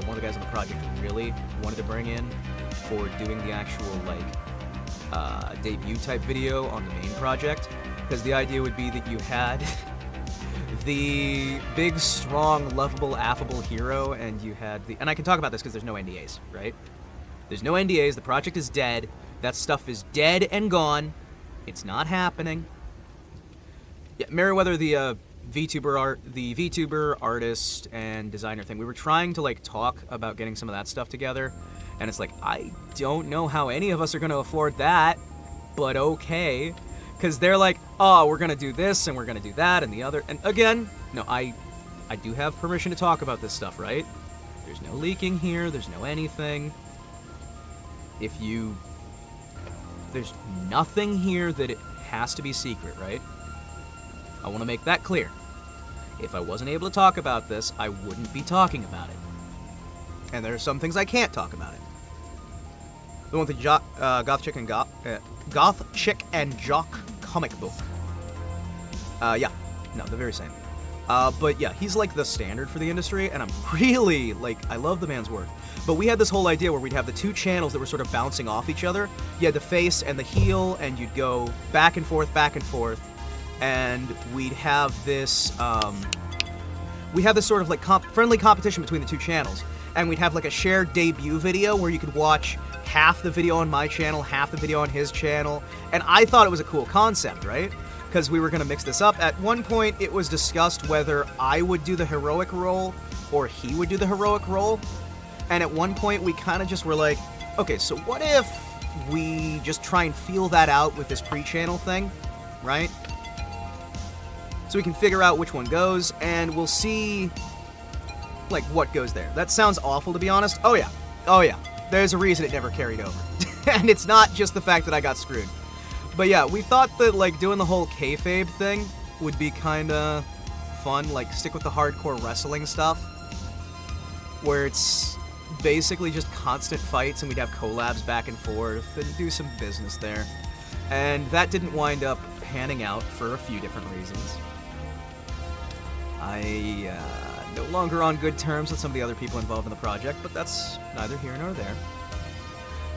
of the guys on the project really wanted to bring in for doing the actual like debut type video on the main project, because the idea would be that you had the big, strong, lovable, affable hero, and you had the... And I can talk about this because there's no NDAs, right? There's no NDAs, the project is dead, that stuff is dead and gone, it's not happening. Yeah, Meriwether, the VTuber artist and designer thing. We were trying to like talk about getting some of that stuff together, and it's like I don't know how any of us are going to afford that, but okay, because they're like, oh, we're going to do this and we're going to do that and the other. And again, no, I do have permission to talk about this stuff, right? There's no leaking here. There's no anything. There's nothing here that it has to be secret, right? I want to make that clear. If I wasn't able to talk about this, I wouldn't be talking about it. And there are some things I can't talk about it. The one with the Goth Chick and Jock comic book. Yeah. No, the very same. But yeah, he's like the standard for the industry, and I'm really, like, I love the man's work. But we had this whole idea where we'd have the two channels that were sort of bouncing off each other. You had the face and the heel, and you'd go back and forth, and we'd have this, sort of like friendly competition between the two channels. And we'd have like a shared debut video where you could watch half the video on my channel, half the video on his channel. And I thought it was a cool concept, right? Because we were going to mix this up. At one point, it was discussed whether I would do the heroic role or he would do the heroic role. And at one point, we kind of just were like, okay, so what if we just try and feel that out with this pre-channel thing, right? So we can figure out which one goes, and we'll see, like, what goes there. That sounds awful, to be honest. Oh, yeah. There's a reason it never carried over. And it's not just the fact that I got screwed. But yeah, we thought that, like, doing the whole kayfabe thing would be kinda fun. Like, stick with the hardcore wrestling stuff, where it's basically just constant fights, and we'd have collabs back and forth, and do some business there. And that didn't wind up panning out for a few different reasons. I no longer on good terms with some of the other people involved in the project, but that's neither here nor there.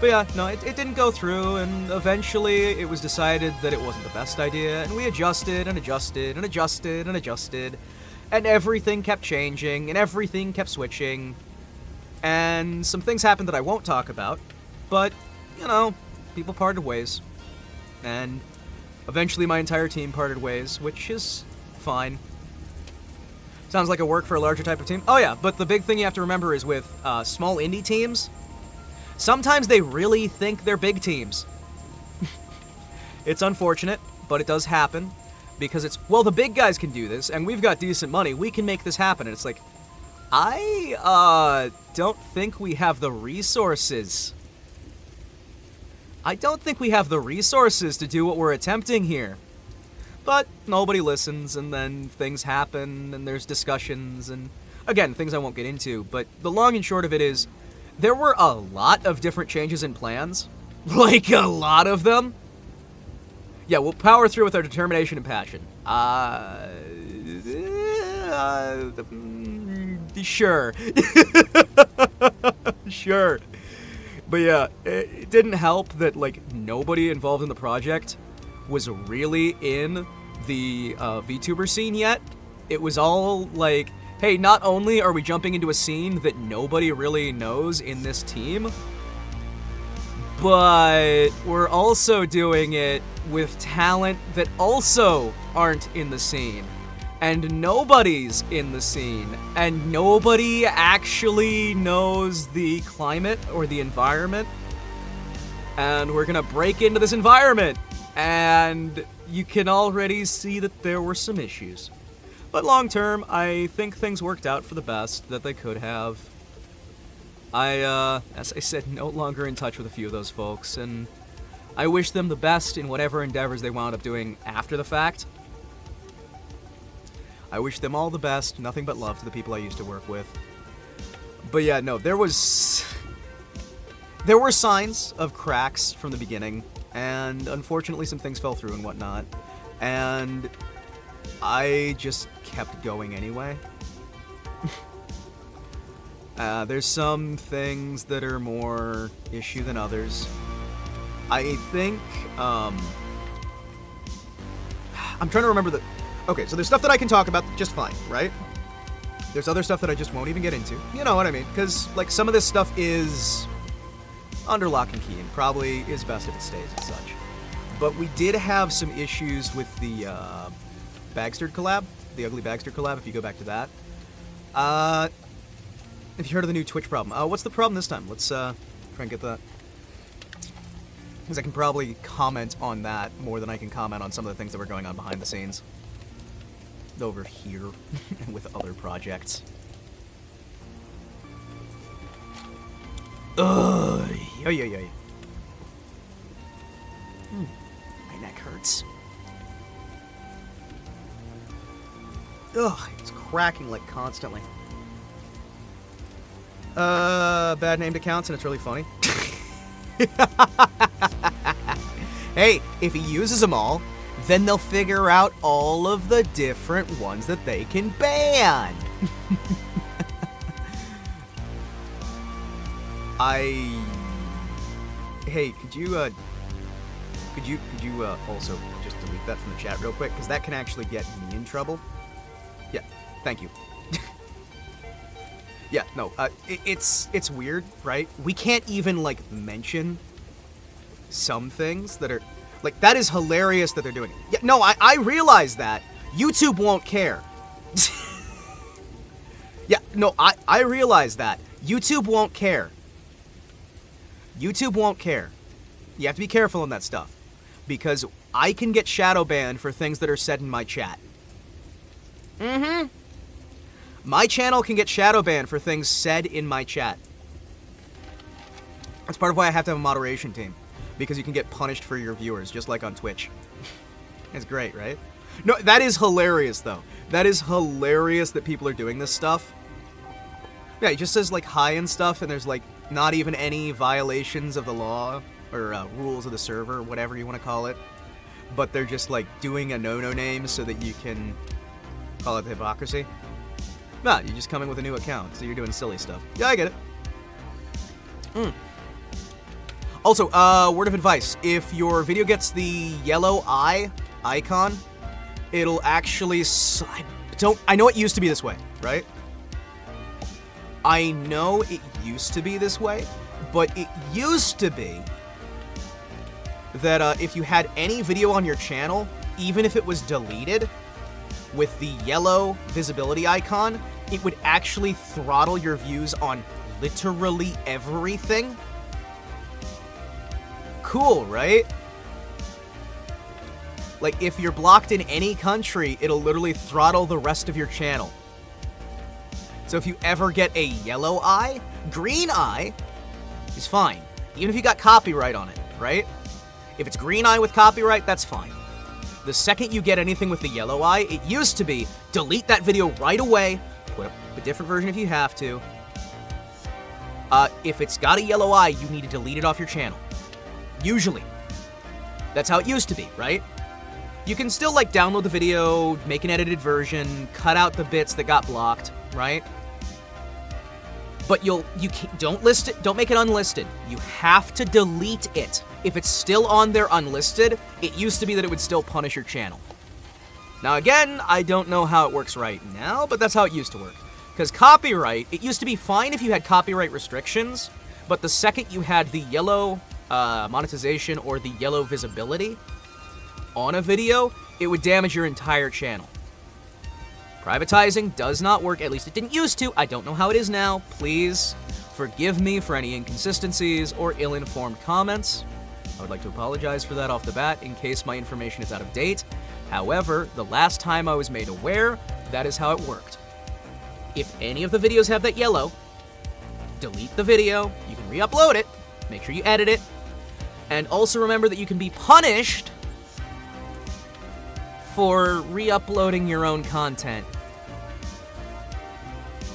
But yeah, no, it didn't go through, and eventually it was decided that it wasn't the best idea, and we adjusted and adjusted and adjusted and adjusted, and everything kept changing, and everything kept switching, and some things happened that I won't talk about, but, you know, people parted ways, and eventually my entire team parted ways, which is fine. Sounds like a work for a larger type of team. Oh yeah, but the big thing you have to remember is with small indie teams, sometimes they really think they're big teams. It's unfortunate, but it does happen, because it's, well, the big guys can do this, and we've got decent money, we can make this happen, and it's like, I don't think we have the resources. I don't think we have the resources to do what we're attempting here. But nobody listens, and then things happen, and there's discussions, and again, things I won't get into, but the long and short of it is, there were a lot of different changes in plans. Like, a lot of them. Yeah, we'll power through with our determination and passion. Sure. Sure. But yeah, it didn't help that, like, nobody involved in the project was really in the VTuber scene yet. It was all like, hey, not only are we jumping into a scene that nobody really knows in this team, but we're also doing it with talent that also aren't in the scene. And nobody's in the scene. And nobody actually knows the climate or the environment. And we're gonna break into this environment. And you can already see that there were some issues. But long term, I think things worked out for the best that they could have. As I said, no longer in touch with a few of those folks, and I wish them the best in whatever endeavors they wound up doing after the fact. I wish them all the best, nothing but love to the people I used to work with. But yeah, no, there were signs of cracks from the beginning, and unfortunately some things fell through and whatnot, and I just kept going anyway. There's some things that are more issue than others. I think, I'm trying to remember the... Okay, so there's stuff that I can talk about just fine, right? There's other stuff that I just won't even get into. You know what I mean? Because, like, some of this stuff is under lock and key, and probably is best if it stays as such. But we did have some issues with the Bagster collab, the Ugly Bagster collab, if you go back to that. Have you heard of the new Twitch problem? What's the problem this time? Let's try and get that. Because I can probably comment on that more than I can comment on some of the things that were going on behind the scenes. Over here, with other projects. Ugh, yo. My neck hurts. Ugh, it's cracking like constantly. Bad named accounts and it's really funny. Hey, if he uses them all, then they'll figure out all of the different ones that they can ban. Hey, could you also just delete that from the chat real quick? Because that can actually get me in trouble. Yeah, thank you. Yeah, no, it's weird, right? We can't even, like, mention some things that are... Like, that is hilarious that they're doing it. Yeah, no, I realize that. YouTube won't care. Yeah, no, I realize that. YouTube won't care. YouTube won't care. You have to be careful on that stuff. Because I can get shadow banned for things that are said in my chat. Mm-hmm. My channel can get shadow banned for things said in my chat. That's part of why I have to have a moderation team. Because you can get punished for your viewers, just like on Twitch. It's great, right? No, that is hilarious, though. That is hilarious that people are doing this stuff. Yeah, it just says, like, hi and stuff, and there's, like, not even any violations of the law, or rules of the server, whatever you want to call it. But they're just, like, doing a no-no name so that you can call it hypocrisy. Nah, you're just coming with a new account, so you're doing silly stuff. Yeah, I get it. Also, word of advice. If your video gets the yellow eye icon, it'll actually... I know it used to be this way, right? I know it used to be this way, but it used to be that if you had any video on your channel, even if it was deleted, with the yellow visibility icon, it would actually throttle your views on literally everything. Cool, right? Like, if you're blocked in any country, it'll literally throttle the rest of your channel. So if you ever get a yellow eye, green eye is fine. Even if you got copyright on it, right? If it's green eye with copyright, that's fine. The second you get anything with the yellow eye, it used to be, delete that video right away, put up a different version if you have to. If it's got a yellow eye, you need to delete it off your channel. Usually. That's how it used to be, right? You can still, like, download the video, make an edited version, cut out the bits that got blocked, right? But don't list it, don't make it unlisted. You have to delete it. If it's still on there unlisted, it used to be that it would still punish your channel. Now again, I don't know how it works right now, but that's how it used to work. Because copyright, it used to be fine if you had copyright restrictions, but the second you had the yellow monetization or the yellow visibility on a video, it would damage your entire channel. Privatizing does not work, at least it didn't used to. I don't know how it is now. Please forgive me for any inconsistencies or ill-informed comments. I would like to apologize for that off the bat in case my information is out of date. However, the last time I was made aware, that is how it worked. If any of the videos have that yellow, delete the video, you can re-upload it, make sure you edit it, and also remember that you can be punished for re-uploading your own content.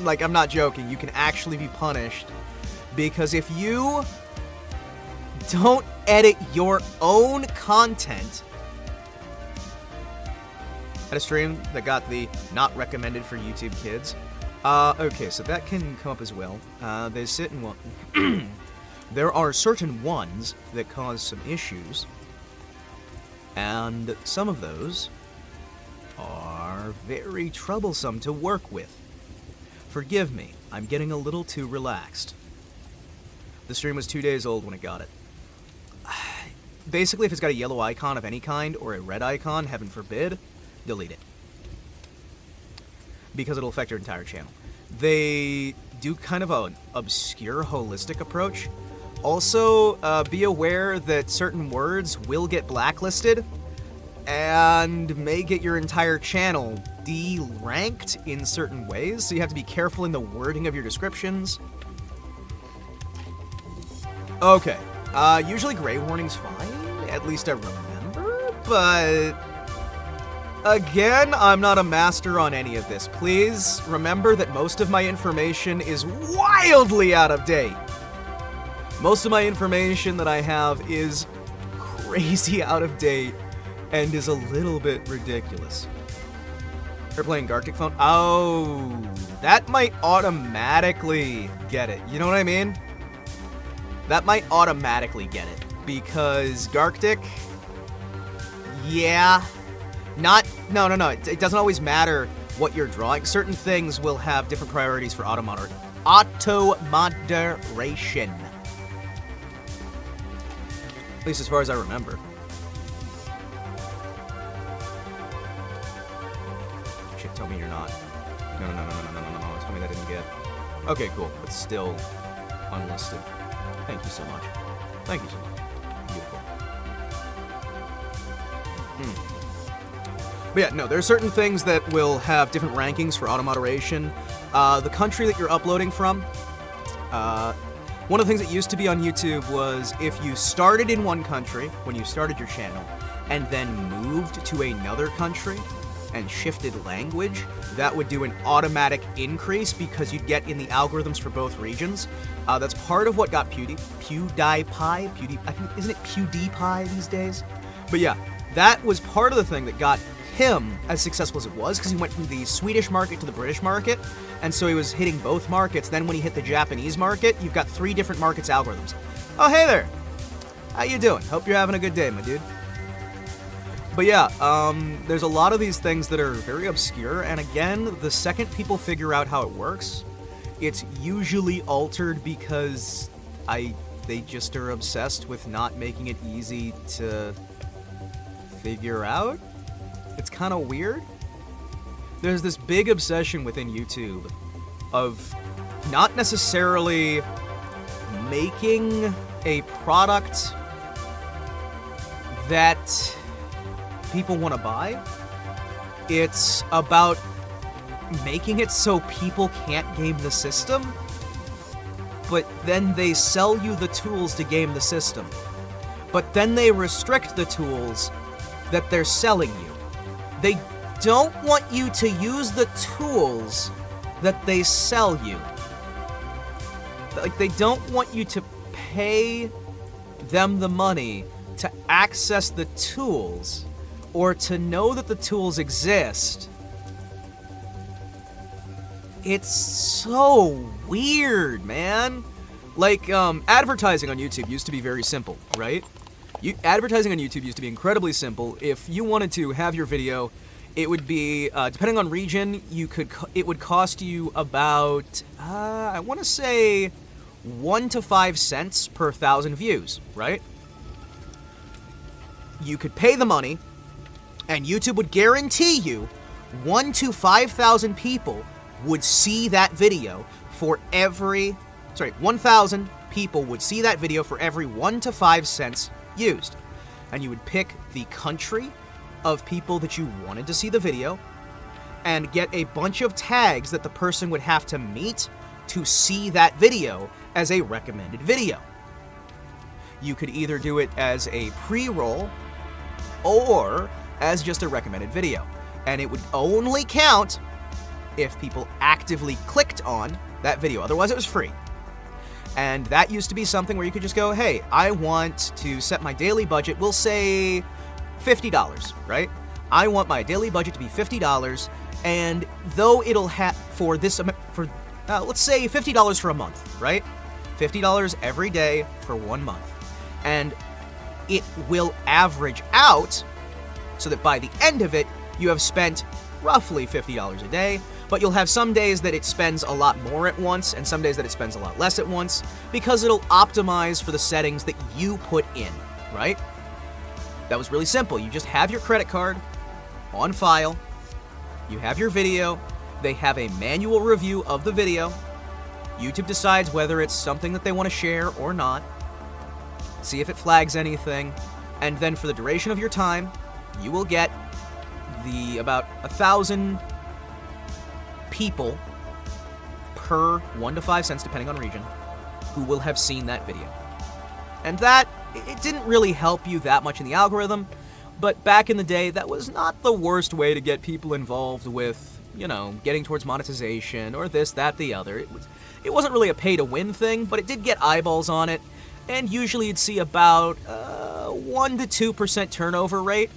Like, I'm not joking, you can actually be punished, because if you don't edit your own content... At a stream that got the not recommended for YouTube kids. Okay, so that can come up as well. There's certain one. There are certain ones that cause some issues, and some of those are very troublesome to work with. Forgive me, I'm getting a little too relaxed. The stream was 2 days old when it got it. Basically, if it's got a yellow icon of any kind, or a red icon, heaven forbid, delete it. because it'll affect your entire channel. They do kind of an obscure, holistic approach. Also, be aware that certain words will get blacklisted and may get your entire channel de-ranked in certain ways, so you have to be careful in the wording of your descriptions. Okay, usually gray warning's fine, at least I remember, but again, I'm not a master on any of this. Please remember that most of my information is wildly out of date. Most of my information that I have is crazy out of date and is a little bit ridiculous. They're playing Galactic phone. Oh, that might automatically get it. You know what I mean? That might automatically get it because Galactic, yeah, no. It doesn't always matter what you're drawing. Certain things will have different priorities for auto moderation. At least as far as I remember. Shit, tell me you're not. No. Tell me that didn't get. Okay, cool. But still unlisted. Thank you so much. Thank you so much. Beautiful. But yeah, no, there are certain things that will have different rankings for auto moderation. The country that you're uploading from, one of the things that used to be on YouTube was if you started in one country when you started your channel and then moved to another country and shifted language, that would do an automatic increase because you'd get in the algorithms for both regions. That's part of what got PewDiePie, I think, isn't it PewDiePie these days? But yeah, that was part of the thing that got him as successful as it was, because he went from the Swedish market to the British market, and so he was hitting both markets. Then when he hit the Japanese market, you've got 3 different markets algorithms. Oh, hey there! How you doing? Hope you're having a good day, my dude. But yeah, there's a lot of these things that are very obscure, and again, the second people figure out how it works, it's usually altered because they just are obsessed with not making it easy to figure out. It's kind of weird. There's this big obsession within YouTube of not necessarily making a product that people want to buy. It's about making it so people can't game the system, but then they sell you the tools to game the system. But then they restrict the tools that they're selling you. They don't want you to use the tools that they sell you. Like, they don't want you to pay them the money to access the tools or to know that the tools exist. It's so weird, man. Like, advertising on YouTube used to be very simple, right? Advertising on YouTube used to be incredibly simple. If you wanted to have your video, it would be, depending on region, it would cost you about, I want to say 1 to 5 cents per 1,000 views, right? You could pay the money, and YouTube would guarantee you 1 to 5,000 people would see that video for every, 1,000 people would see that video for every 1 to 5 cents used. And you would pick the country of people that you wanted to see the video and get a bunch of tags that the person would have to meet to see that video as a recommended video. You could either do it as a pre-roll or as just a recommended video. And it would only count if people actively clicked on that video. Otherwise, it was free. And that used to be something where you could just go, hey, I want to set my daily budget, we'll say $50, right? I want my daily budget to be $50, and though it'll have, let's say $50 for a month, right? $50 every day for 1 month. And it will average out so that by the end of it, you have spent roughly $50 a day, but you'll have some days that it spends a lot more at once and some days that it spends a lot less at once because it'll optimize for the settings that you put in, right? That was really simple. You just have your credit card on file, you have your video, They have a manual review of the video. YouTube decides whether it's something that they want to share or not. See if it flags anything. And then for the duration of your time, you will get about 1,000 people per 1 to 5 cents, depending on region, who will have seen that video. And that, it didn't really help you that much in the algorithm, but back in the day, that was not the worst way to get people involved with, you know, getting towards monetization or this, that, the other. It wasn't really a pay-to-win thing, but it did get eyeballs on it, and usually you'd see about 1 to 2% turnover rate.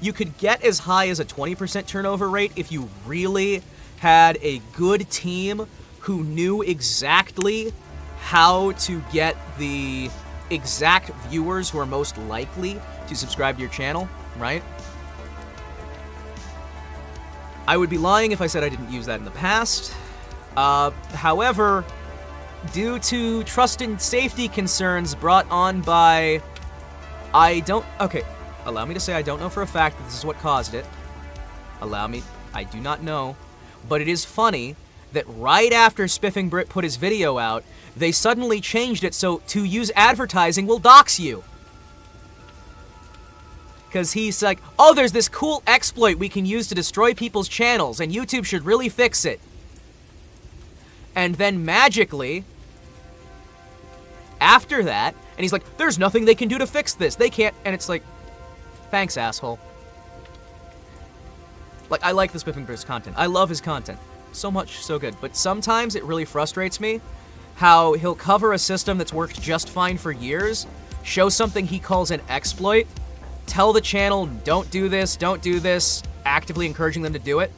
You could get as high as a 20% turnover rate if you really had a good team who knew exactly how to get the exact viewers who are most likely to subscribe to your channel, right? I would be lying if I said I didn't use that in the past. However, due to trust and safety concerns brought on by... Okay, allow me to say I don't know for a fact that this is what caused it. I do not know. But it is funny that right after Spiffing Brit put his video out, they suddenly changed it so to use advertising will dox you. Because he's like, oh, there's this cool exploit we can use to destroy people's channels, and YouTube should really fix it. And then magically, after that, and he's like, there's nothing they can do to fix this. They can't, and it's like, thanks, asshole. Like, I like the Spiffing Brit's content. I love his content. So much, so good. But sometimes it really frustrates me how he'll cover a system that's worked just fine for years, show something he calls an exploit, tell the channel, don't do this, actively encouraging them to do it.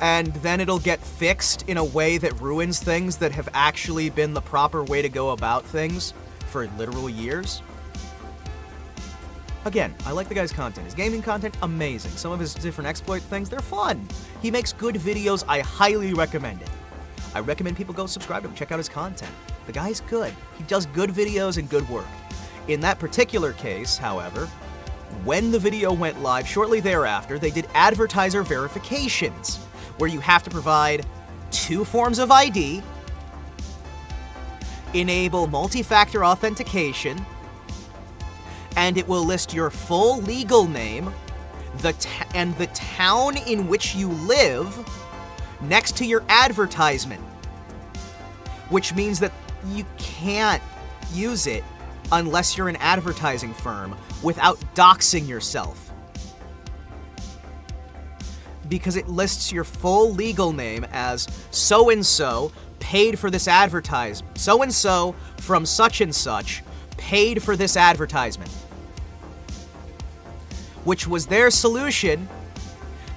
And then it'll get fixed in a way that ruins things that have actually been the proper way to go about things for literal years. Again, I like the guy's content. His gaming content, amazing. Some of his different exploit things, they're fun. He makes good videos. I highly recommend it. I recommend people go subscribe to him, check out his content. The guy's good. He does good videos and good work. In that particular case, however, when the video went live shortly thereafter, they did advertiser verifications, where you have to provide 2 forms of ID, enable multi-factor authentication, and it will list your full legal name, and the town in which you live next to your advertisement. Which means that you can't use it unless you're an advertising firm without doxing yourself. Because it lists your full legal name as so-and-so paid for this advertisement. So-and-so from such and such paid for this advertisement. Which was their solution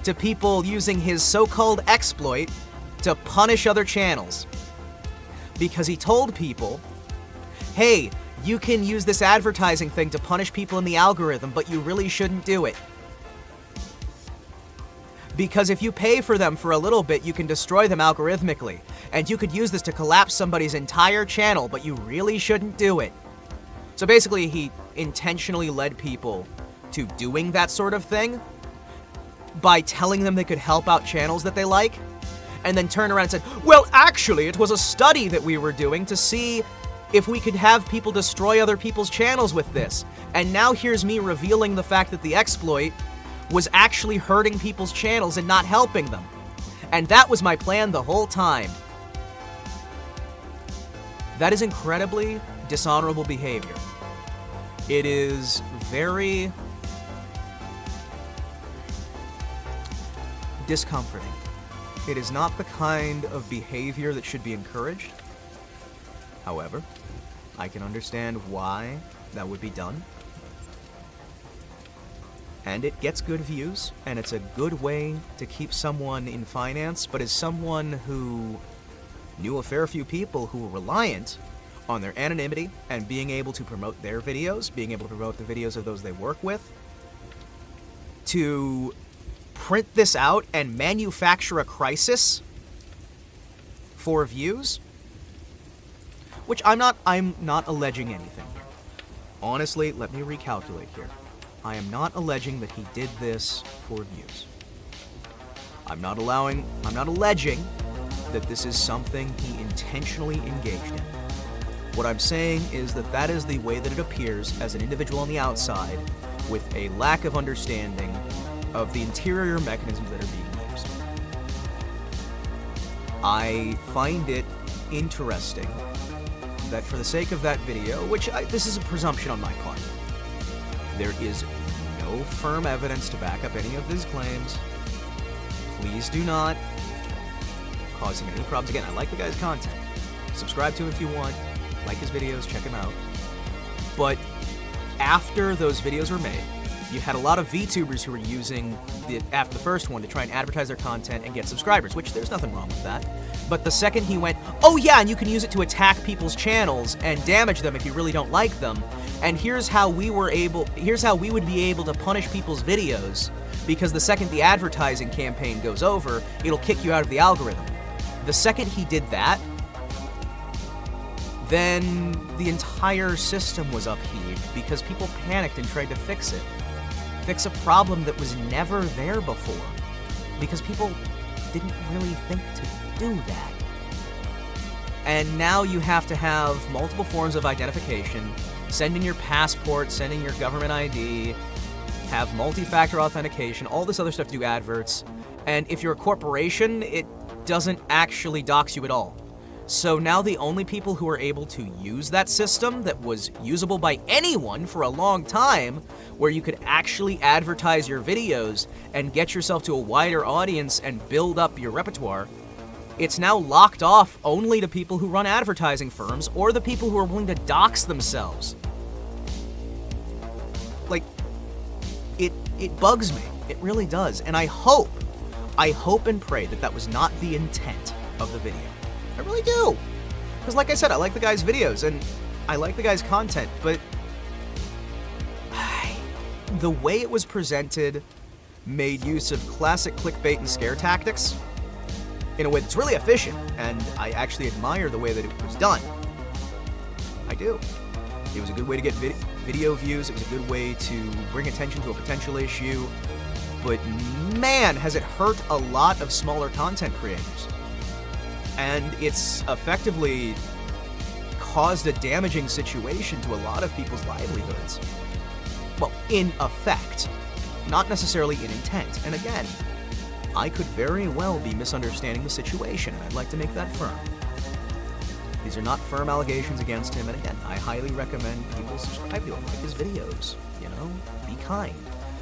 to people using his so-called exploit to punish other channels. Because he told people, hey, you can use this advertising thing to punish people in the algorithm, but you really shouldn't do it. Because if you pay for them for a little bit, you can destroy them algorithmically. And you could use this to collapse somebody's entire channel, but you really shouldn't do it. So basically, he intentionally led people to doing that sort of thing by telling them they could help out channels that they like, and then turn around and said, well, actually, it was a study that we were doing to see if we could have people destroy other people's channels with this. And now here's me revealing the fact that the exploit was actually hurting people's channels and not helping them. And that was my plan the whole time. That is incredibly dishonorable behavior. It is very discomforting. It is not the kind of behavior that should be encouraged. However, I can understand why that would be done. And it gets good views, and it's a good way to keep someone in finance, but as someone who knew a fair few people who were reliant on their anonymity and being able to promote their videos, being able to promote the videos of those they work with, to print this out and manufacture a crisis for views, which I'm not alleging anything here. Honestly, let me recalculate here. I am not alleging that he did this for views. I'm not alleging that this is something he intentionally engaged in. What I'm saying is that that is the way that it appears as an individual on the outside with a lack of understanding of the interior mechanisms that are being used. I find it interesting that for the sake of that video, this is a presumption on my part, there is no firm evidence to back up any of these claims. Please do not cause him any problems. Again, I like the guy's content. Subscribe to him if you want. Like his videos, check him out. But after those videos were made, you had a lot of VTubers who were using after the first one to try and advertise their content and get subscribers, which there's nothing wrong with that. But the second he went, oh yeah, and you can use it to attack people's channels and damage them if you really don't like them, and here's how we would be able to punish people's videos, because the second the advertising campaign goes over, it'll kick you out of the algorithm. The second he did that, then the entire system was upheaved because people panicked and tried to fix it. Fix a problem that was never there before, because people didn't really think to do that. And now you have to have multiple forms of identification, send in your passport, send in your government ID, have multi-factor authentication, all this other stuff to do adverts, and if you're a corporation, it doesn't actually dox you at all. So now the only people who are able to use that system that was usable by anyone for a long time, where you could actually advertise your videos and get yourself to a wider audience and build up your repertoire, it's now locked off only to people who run advertising firms or the people who are willing to dox themselves. Like, it bugs me. It really does. And I hope and pray that that was not the intent of the video. I really do. Because like I said, I like the guy's videos, and I like the guy's content, but the way it was presented made use of classic clickbait and scare tactics in a way that's really efficient, and I actually admire the way that it was done. I do. It was a good way to get video views, it was a good way to bring attention to a potential issue, but man, has it hurt a lot of smaller content creators. And it's effectively caused a damaging situation to a lot of people's livelihoods. Well, in effect, not necessarily in intent. And again, I could very well be misunderstanding the situation, and I'd like to make that firm. These are not firm allegations against him, and again, I highly recommend people subscribe to him, like his videos, you know? Be kind.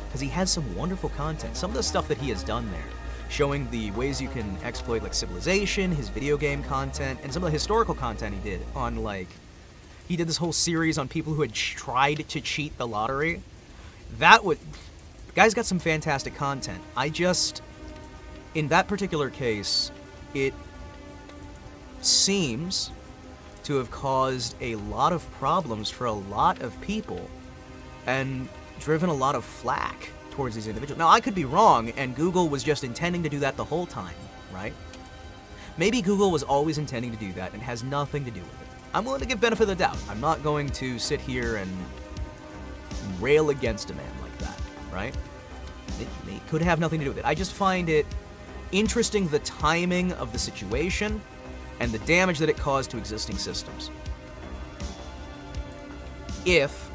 Because he has some wonderful content. Some of the stuff that he has done there, showing the ways you can exploit, like, civilization, his video game content, and some of the historical content he did on, like, he did this whole series on people who had tried to cheat the lottery. The guy's got some fantastic content. In that particular case, it seems to have caused a lot of problems for a lot of people and driven a lot of flack towards these individuals. Now, I could be wrong, and Google was just intending to do that the whole time, right? Maybe Google was always intending to do that and has nothing to do with it. I'm willing to give benefit of the doubt. I'm not going to sit here and rail against a man like that, right? It could have nothing to do with it. I just find it interesting, the timing of the situation and the damage that it caused to existing systems. If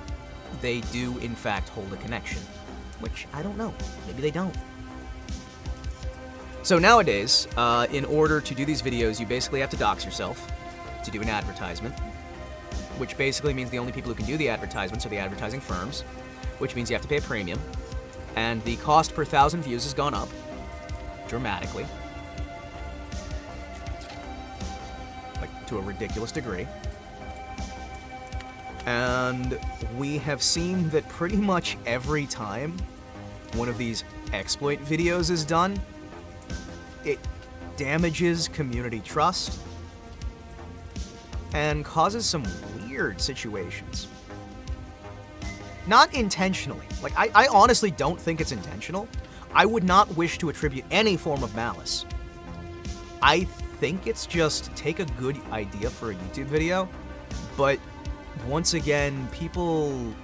they do, in fact, hold a connection. Which, I don't know. Maybe they don't. So nowadays, in order to do these videos, you basically have to dox yourself to do an advertisement, which basically means the only people who can do the advertisements are the advertising firms, which means you have to pay a premium, and the cost per 1,000 views has gone up dramatically, like to a ridiculous degree. And we have seen that pretty much every time one of these exploit videos is done, it damages community trust and causes some weird situations. Not intentionally. Like, I honestly don't think it's intentional. I would not wish to attribute any form of malice. I think it's just take a good idea for a YouTube video, but once again, people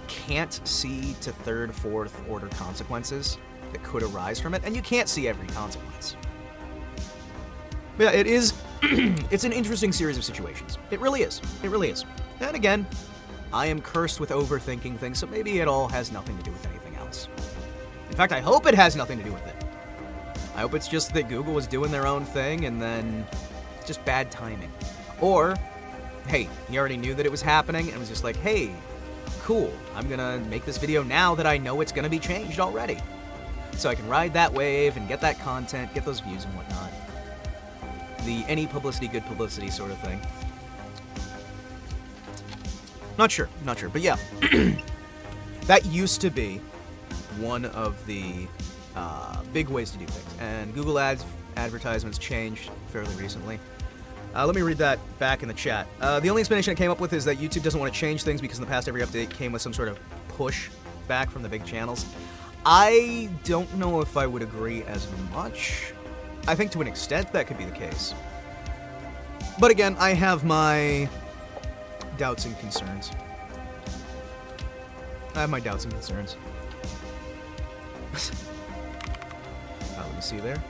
can't see to third, fourth order consequences that could arise from it, and you can't see every consequence. But yeah, it is, it's an interesting series of situations. It really is. It really is. And again, I am cursed with overthinking things, so maybe it all has nothing to do with anything else. In fact, I hope it has nothing to do with it. I hope it's just that Google was doing their own thing and then just bad timing. Or, hey, you already knew that it was happening and was just like, hey, cool, I'm gonna make this video now that I know it's gonna be changed already. So I can ride that wave and get that content, get those views and whatnot. The any publicity, good publicity sort of thing. Not sure, but yeah. That used to be one of the big ways to do things. And Google Ads advertisements changed fairly recently. Let me read that back in the chat. The only explanation I came up with is that YouTube doesn't want to change things because in the past every update came with some sort of push back from the big channels. I don't know if I would agree as much. I think to an extent that could be the case. But again, I have my doubts and concerns. Let me see there.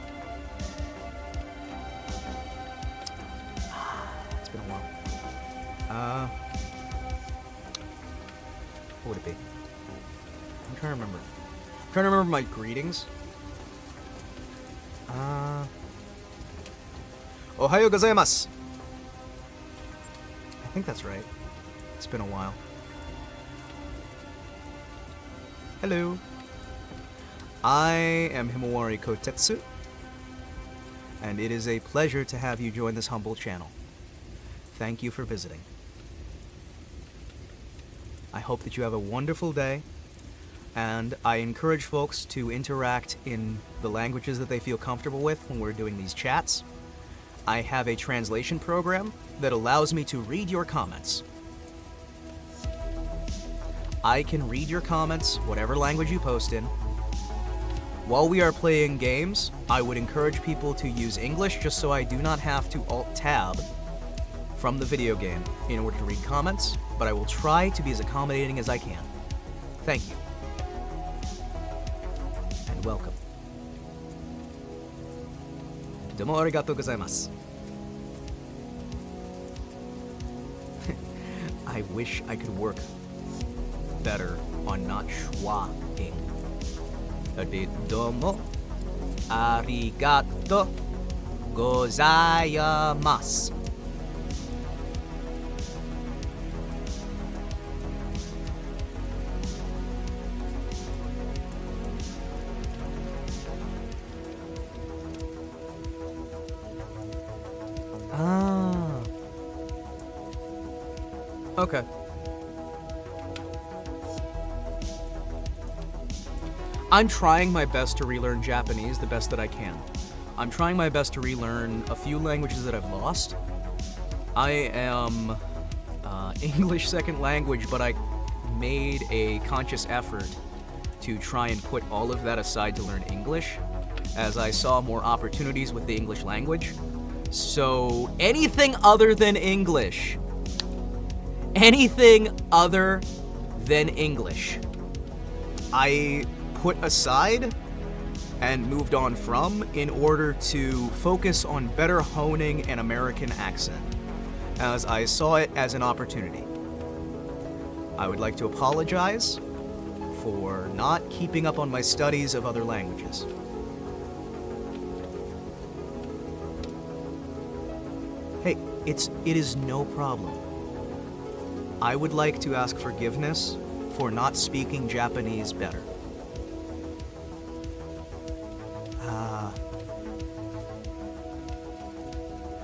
It's been a while. What would it be? I'm trying to remember. I'm trying to remember my greetings. Ohayo gozaimasu. I think that's right. It's been a while. Hello. I am Himawari Kotetsu, and it is a pleasure to have you join this humble channel. Thank you for visiting. I hope that you have a wonderful day, and I encourage folks to interact in the languages that they feel comfortable with when we're doing these chats. I have a translation program that allows me to read your comments. I can read your comments, whatever language you post in. While we are playing games, I would encourage people to use English just so I do not have to Alt-Tab from the video game in order to read comments, but I will try to be as accommodating as I can. Thank you. And welcome. Domo arigatou gozaimasu. I wish I could work better on not schwa-ing. That'd be domo arigatou gozaimasu. Okay. I'm trying my best to relearn Japanese the best that I can. I'm trying my best to relearn a few languages that I've lost. I am English second language, but I made a conscious effort to try and put all of that aside to learn English, as I saw more opportunities with the English language. So anything other than English, I put aside and moved on from in order to focus on better honing an American accent, as I saw it as an opportunity. I would like to apologize for not keeping up on my studies of other languages. Hey, it is no problem. I would like to ask forgiveness for not speaking Japanese better.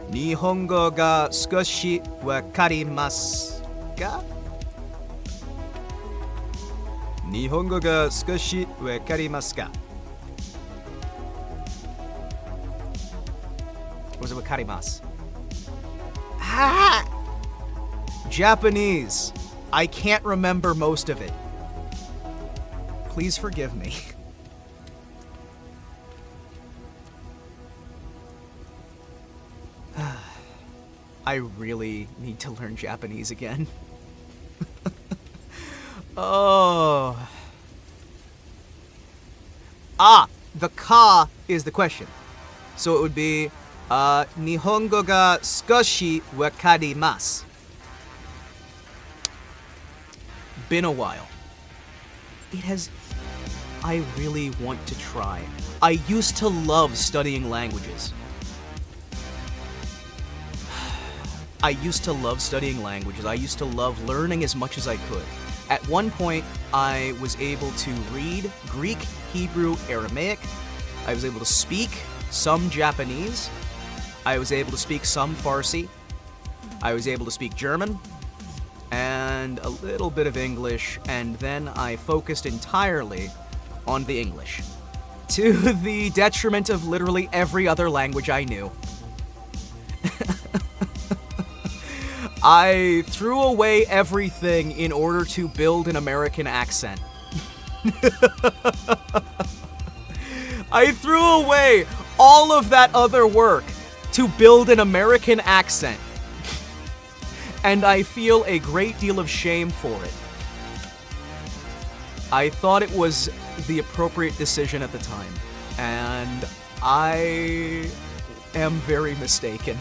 Nihongo ga skoshi wakarimasu ka? Nihongo ga skoshi wakarimasu ka? Or was it wakarimasu? Japanese. I can't remember most of it. Please forgive me. I really need to learn Japanese again. Oh. the ka is the question. So it would be, Nihongo ga skoshi wakarimasu. Been a while. I really want to try. I used to love studying languages. I used to love learning as much as I could. At one point, I was able to read Greek, Hebrew, Aramaic. I was able to speak some Japanese. I was able to speak some Farsi. I was able to speak German. And a little bit of English. And then I focused entirely on the English, to the detriment of literally every other language I knew. I threw away everything in order to build an American accent. I threw away all of that other work to build an American accent. And I feel a great deal of shame for it. I thought it was the appropriate decision at the time, and I am very mistaken.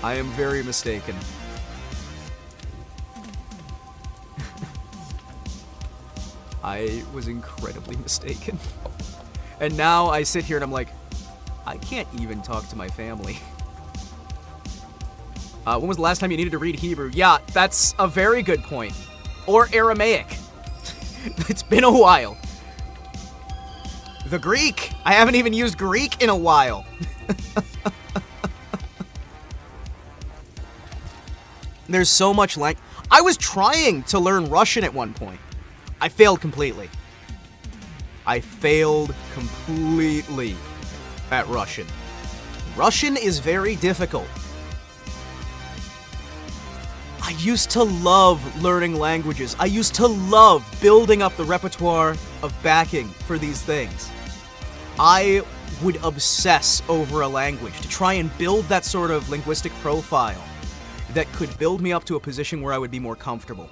I am very mistaken. I was incredibly mistaken. And now I sit here and I'm like, I can't even talk to my family. When was the last time you needed to read Hebrew? Yeah, that's a very good point. Or Aramaic. It's been a while. The Greek. I haven't even used Greek in a while. There's so much I was trying to learn Russian at one point. I failed completely. I failed completely at Russian. Russian is very difficult. I used to love learning languages. I used to love building up the repertoire of backing for these things. I would obsess over a language to try and build that sort of linguistic profile that could build me up to a position where I would be more comfortable.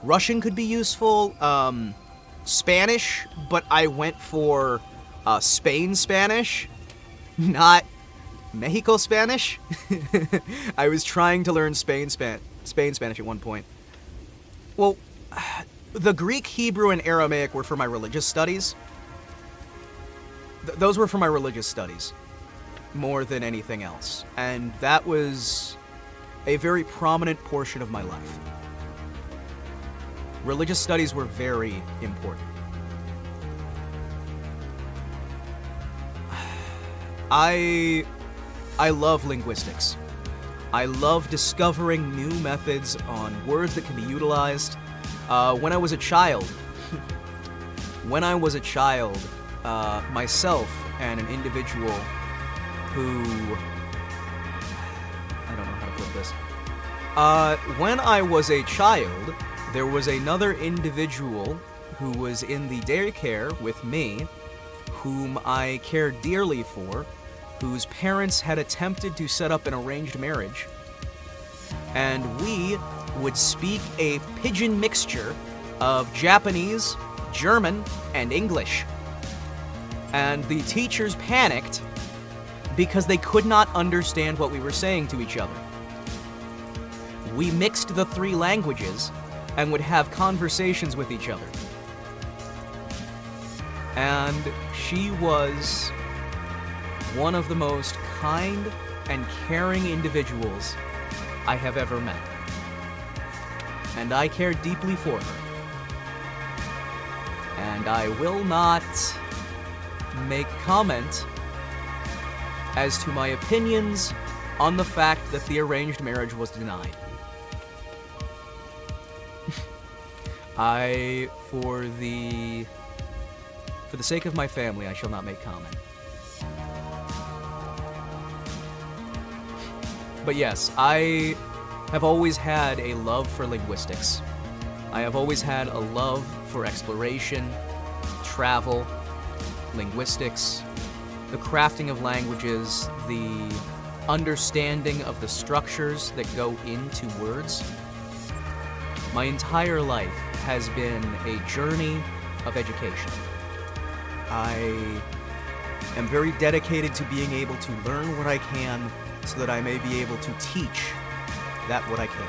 Russian could be useful, Spanish, but I went for Spain Spanish, not Mexico Spanish. I was trying to learn Spain Spanish at one point. Well, the Greek, Hebrew, and Aramaic were for my religious studies. Those were for my religious studies more than anything else. And that was a very prominent portion of my life. Religious studies were very important. I love linguistics. I love discovering new methods on words that can be utilized. When I was a child, myself and an individual who... I don't know how to put this. When I was a child, there was another individual who was in the daycare with me, whom I cared dearly for, whose parents had attempted to set up an arranged marriage, and we would speak a pidgin mixture of Japanese, German, and English. And the teachers panicked because they could not understand what we were saying to each other. We mixed the three languages and would have conversations with each other. And she was one of the most kind and caring individuals I have ever met. And I care deeply for her. And I will not make comment as to my opinions on the fact that the arranged marriage was denied. For the sake of my family, I shall not make comment. But yes, I have always had a love for linguistics. I have always had a love for exploration, travel, linguistics, the crafting of languages, the understanding of the structures that go into words. My entire life has been a journey of education. I am very dedicated to being able to learn what I can so that I may be able to teach that what I can.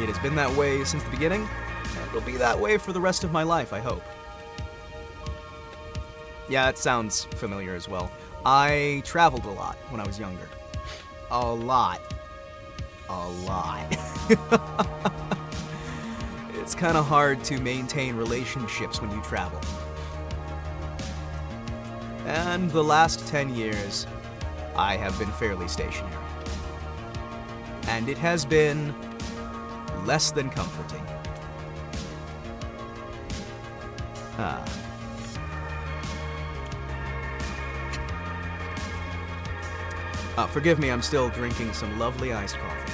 It has been that way since the beginning, and it'll be that way for the rest of my life, I hope. Yeah, it sounds familiar as well. I traveled a lot when I was younger. A lot. A lot. It's kind of hard to maintain relationships when you travel. And the last 10 years, I have been fairly stationary. And it has been less than comforting. Forgive me, I'm still drinking some lovely iced coffee.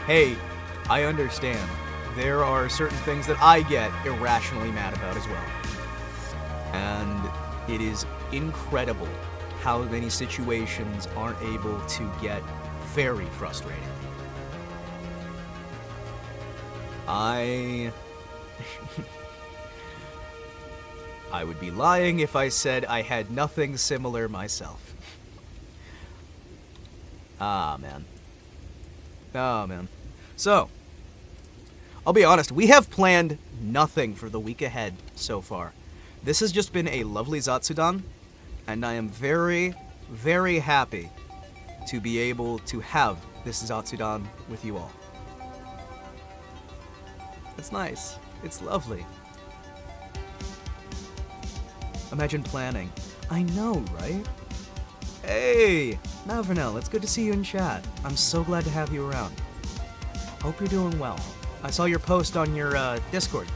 Hey, I understand. There are certain things that I get irrationally mad about as well. And it is incredible how many situations aren't able to get very frustrating. I would be lying if I said I had nothing similar myself. Man. Oh, man. So, I'll be honest, we have planned nothing for the week ahead so far. This has just been a lovely Zatsudan, and I am very, very happy to be able to have this Zatsudan with you all. It's nice. It's lovely. Imagine planning. I know, right? Hey, Mavernell, it's good to see you in chat. I'm so glad to have you around. Hope you're doing well. I saw your post on your Discord.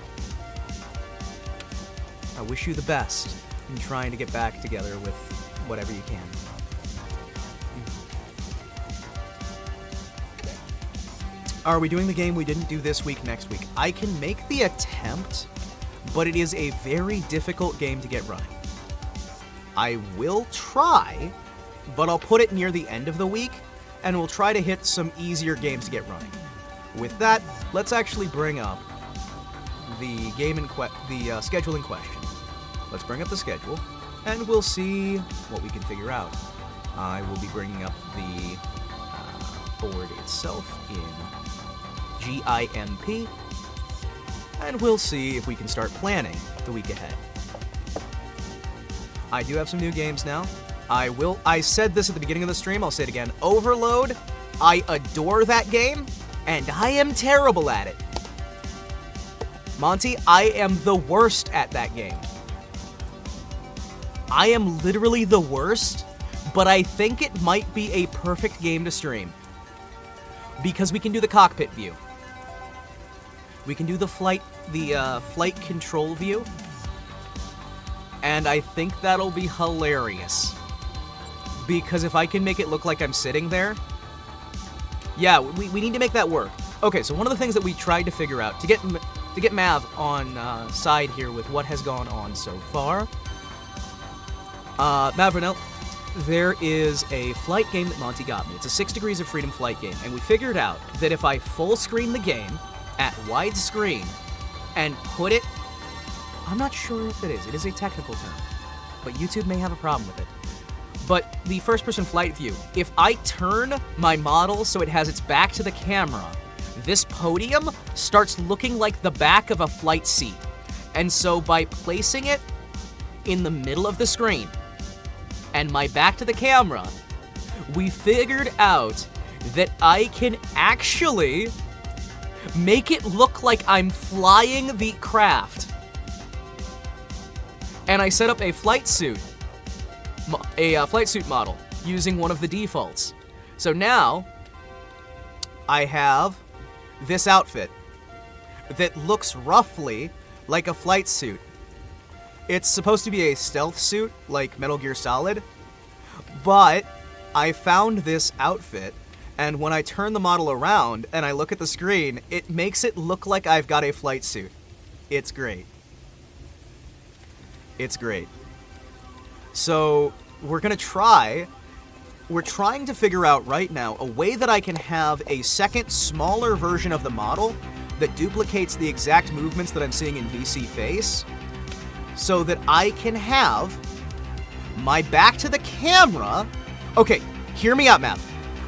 I wish you the best in trying to get back together with whatever you can. Are we doing the game we didn't do this week next week? I can make the attempt, but it is a very difficult game to get running. I will try, but I'll put it near the end of the week, and we'll try to hit some easier games to get running. With that, let's actually bring up the schedule in question. Let's bring up the schedule, and we'll see what we can figure out. I will be bringing up the board itself in GIMP, and we'll see if we can start planning the week ahead. I do have some new games now. I said this at the beginning of the stream, I'll say it again. Overload, I adore that game, and I am terrible at it. Monty, I am the worst at that game. I am literally the worst, but I think it might be a perfect game to stream. Because we can do the cockpit view. We can do the flight control view. And I think that'll be hilarious. Because if I can make it look like I'm sitting there... Yeah, we need to make that work. Okay, so one of the things that we tried to figure out, to get Mav on side here with what has gone on so far... Mavernell, there is a flight game that Monty got me. It's a 6 Degrees of Freedom flight game, and we figured out that if I full screen the game at widescreen and put it... I'm not sure if it is a technical term, but YouTube may have a problem with it. But the first-person flight view, if I turn my model so it has its back to the camera, this podium starts looking like the back of a flight seat. And so by placing it in the middle of the screen and my back to the camera, we figured out that I can actually make it look like I'm flying the craft. And I set up a flight suit model using one of the defaults. So now I have this outfit that looks roughly like a flight suit. It's supposed to be a stealth suit like Metal Gear Solid, but I found this outfit, and when I turn the model around and I look at the screen, it makes it look like I've got a flight suit. It's great. It's great. So we're trying to figure out right now a way that I can have a second, smaller version of the model that duplicates the exact movements that I'm seeing in VC Face, so that I can have my back to the camera. Okay, hear me out, Matt.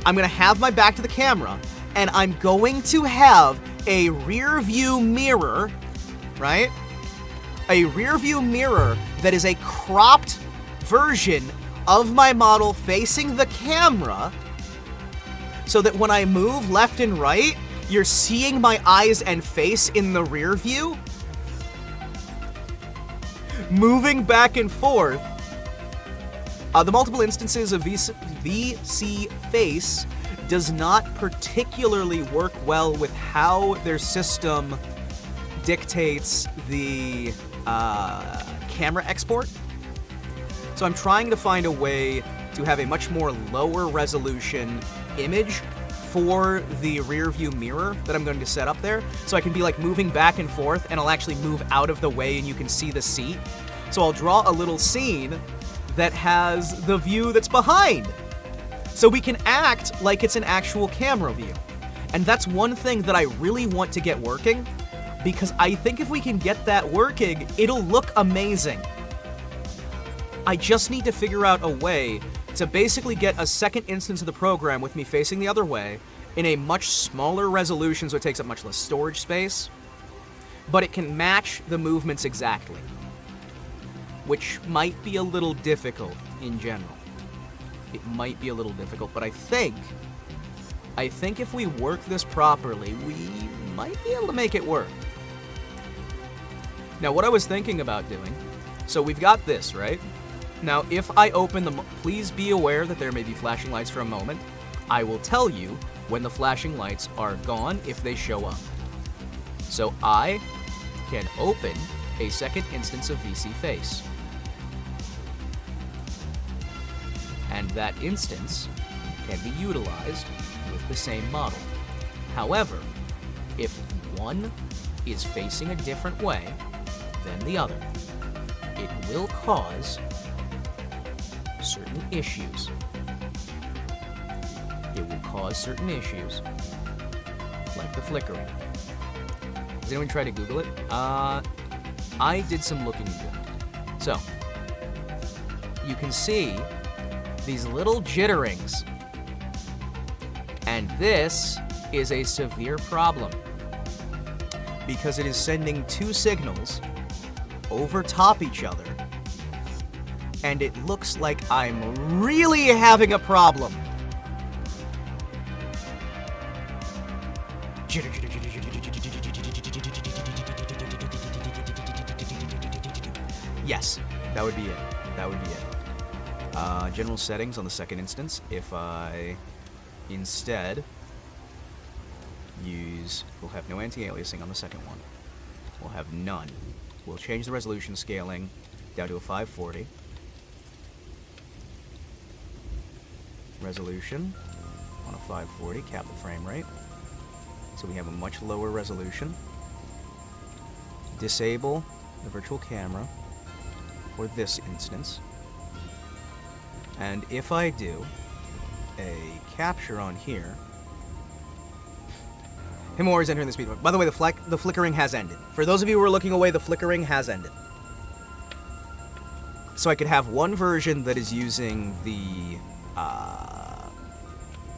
I'm gonna have my back to the camera, and I'm going to have a rear view mirror, right? A rear view mirror that is a cropped version of my model facing the camera, so that when I move left and right, you're seeing my eyes and face in the rear view, moving back and forth. The multiple instances of VC Face does not particularly work well with how their system dictates the camera export. So I'm trying to find a way to have a much more lower resolution image for the rear view mirror that I'm going to set up there, so I can be like moving back and forth, and I'll actually move out of the way and you can see the seat. So I'll draw a little scene that has the view that's behind, so we can act like it's an actual camera view. And that's one thing that I really want to get working, because I think if we can get that working, it'll look amazing. I just need to figure out a way to basically get a second instance of the program with me facing the other way in a much smaller resolution, so it takes up much less storage space, but it can match the movements exactly, which might be a little difficult in general. It might be a little difficult, but I think if we work this properly, we might be able to make it work. Now, what I was thinking about doing, so we've got this, right? Now, if I open them, please be aware that there may be flashing lights for a moment. I will tell you when the flashing lights are gone if they show up. So I can open a second instance of VC Face. And that instance can be utilized with the same model. However, if one is facing a different way than the other, it will cause certain issues. It will cause certain issues, like the flickering. Has anyone tried to Google it? I did some looking into it. So, you can see these little jitterings, and this is a severe problem because it is sending two signals over top each other, and it looks like I'm really having a problem. Yes, that would be it. That would be it. General settings on the second instance. If I instead use, we'll have no anti-aliasing on the second one. We'll have none. We'll change the resolution scaling down to a 540. Resolution on a 540, cap the frame rate. So we have a much lower resolution. Disable the virtual camera for this instance. And if I do a capture on here, Himawari's entering the speed mode. By the way, the flickering has ended. For those of you who are looking away, the flickering has ended. So I could have one version that is using the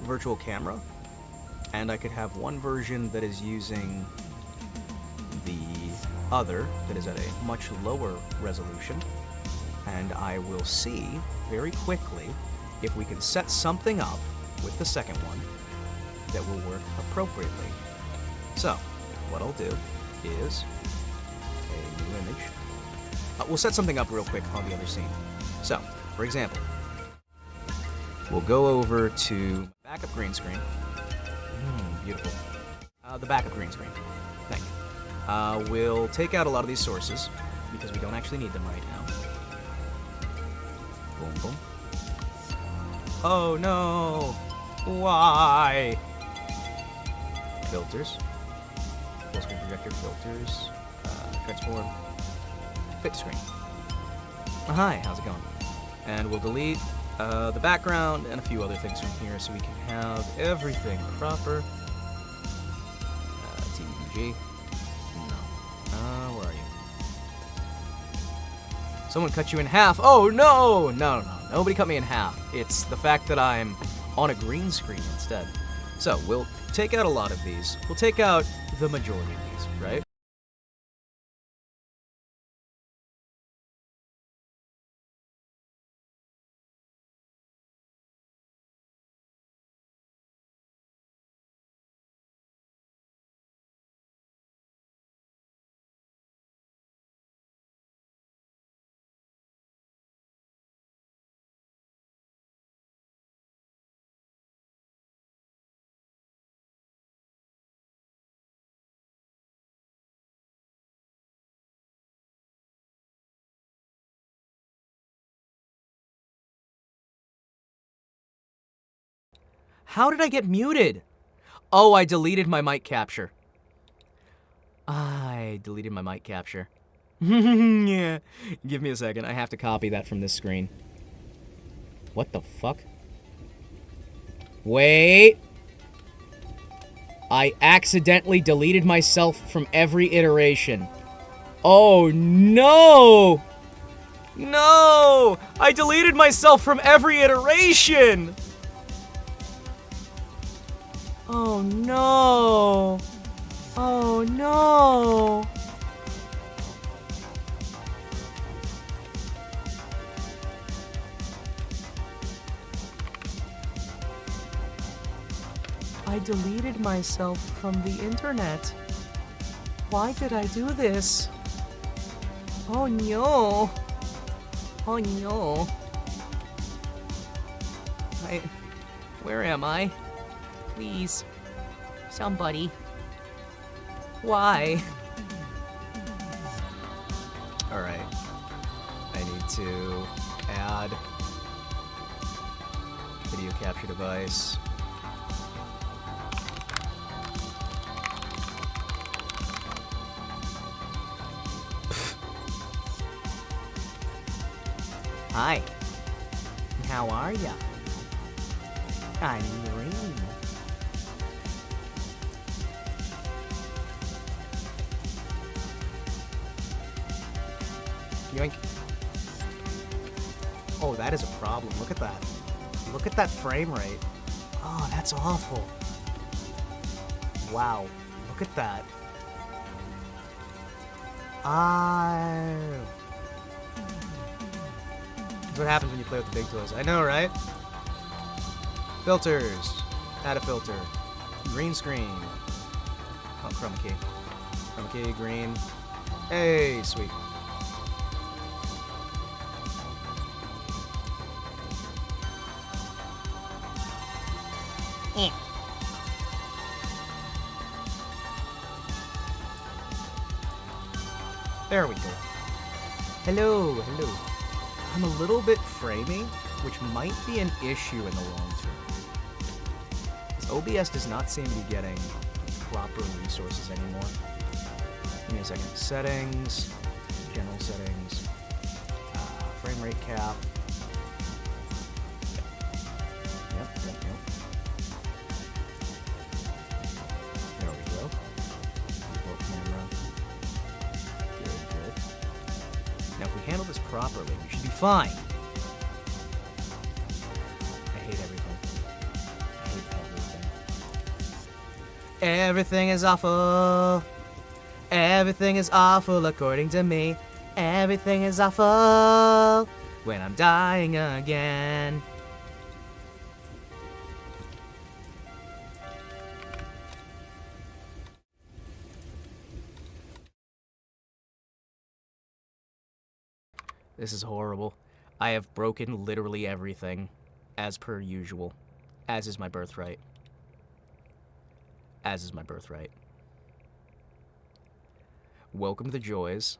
virtual camera, and I could have one version that is using the other that is at a much lower resolution, and I will see very quickly if we can set something up with the second one that will work appropriately. So, what I'll do is a new image. We'll set something up real quick on the other scene. So, for example, we'll go over to backup green screen. Beautiful. The backup green screen. Thank you. We'll take out a lot of these sources because we don't actually need them right now. Boom, boom. Oh no! Why? Filters. Full screen projector filters. Transform. Fit screen. Oh, hi, how's it going? And we'll delete the background and a few other things from here so we can have everything proper. TVG. No. Where are you? Someone cut you in half. Oh, no! No. Nobody cut me in half. It's the fact that I'm on a green screen instead. So, we'll take out a lot of these. We'll take out the majority of these, right? How did I get muted? Oh, I deleted my mic capture. Yeah. Give me a second. I have to copy that from this screen. What the fuck? Wait. I accidentally deleted myself from every iteration. Oh, no! No! I deleted myself from every iteration! Oh no! Oh no! I deleted myself from the internet. Why did I do this? Oh no! Oh no! Where am I? Please. Somebody. Why? Alright. I need to add video capture device. Hi. How are ya? I'm green. Yoink. Oh, that is a problem. Look at that. Look at that frame rate. Oh, that's awful. Wow. Look at that. That's what happens when you play with the big toys. I know, right? Filters. Add a filter. Green screen. Oh, chroma key. Chroma key, green. Hey, sweet. There we go. Hello. I'm a little bit framey, which might be an issue in the long term. Because OBS does not seem to be getting proper resources anymore. Give me a second. Settings, general settings, frame rate cap. Yep. There we go. Default camera. Good. Now if we handle this properly, we should be fine. I hate everything. Everything is awful. Everything is awful according to me. Everything is awful when I'm dying again. This is horrible. I have broken literally everything, as per usual. As is my birthright. Welcome to the joys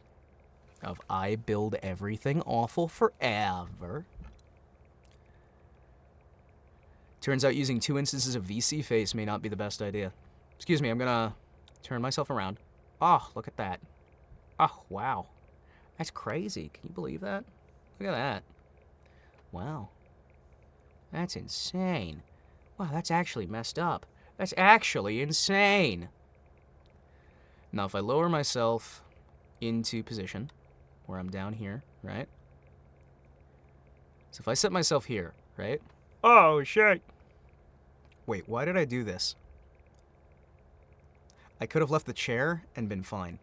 of I build everything awful forever. Turns out using 2 instances of VC face may not be the best idea. Excuse me, I'm gonna turn myself around. Oh, look at that. Oh, wow. That's crazy. Can you believe that? Look at that. Wow. That's insane. Wow, that's actually messed up. That's actually insane. Now, if I lower myself into position, where I'm down here, right? So if I set myself here, right? Oh, shit. Wait, why did I do this? I could have left the chair and been fine.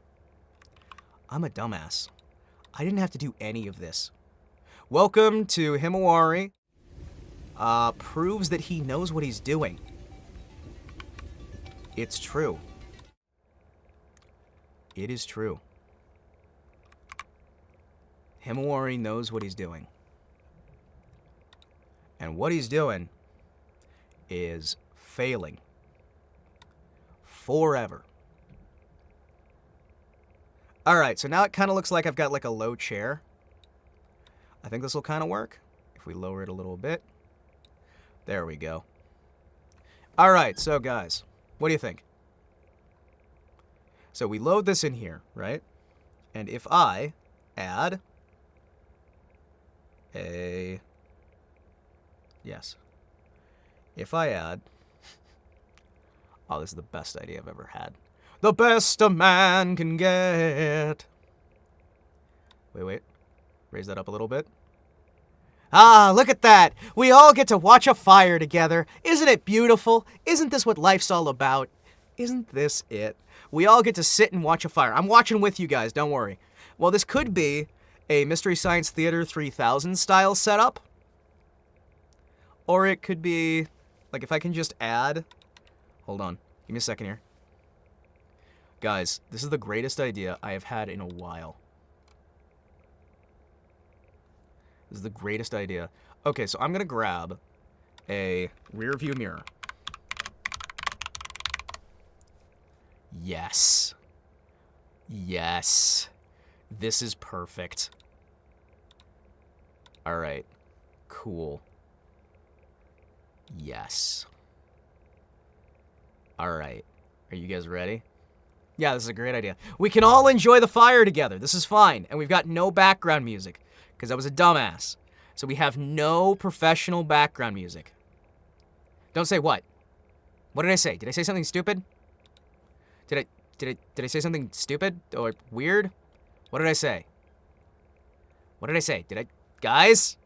I'm a dumbass. I didn't have to do any of this. Welcome to Himawari. Proves that he knows what he's doing. It's true. It is true. Himawari knows what he's doing. And what he's doing is failing. Forever. Alright, so now it kind of looks like I've got like a low chair. I think this will kind of work. If we lower it a little bit. There we go. Alright, so guys, what do you think? So we load this in here, right? And if I add a... Yes. If I add... Oh, this is the best idea I've ever had. The best a man can get. Wait. Raise that up a little bit. Ah, look at that. We all get to watch a fire together. Isn't it beautiful? Isn't this what life's all about? Isn't this it? We all get to sit and watch a fire. I'm watching with you guys, don't worry. Well, this could be a Mystery Science Theater 3000 style setup. Or it could be, like, if I can just add... Hold on. Give me a second here. Guys, this is the greatest idea I have had in a while. This is the greatest idea. Okay, so I'm going to grab a rear view mirror. Yes. Yes. This is perfect. Alright. Cool. Yes. Alright. Are you guys ready? Yeah, this is a great idea. We can all enjoy the fire together. This is fine. And we've got no background music. Because I was a dumbass. So we have no professional background music. Don't say what? What did I say? Did I say something stupid? Did I say something stupid or weird? What did I say? What did I say? Guys?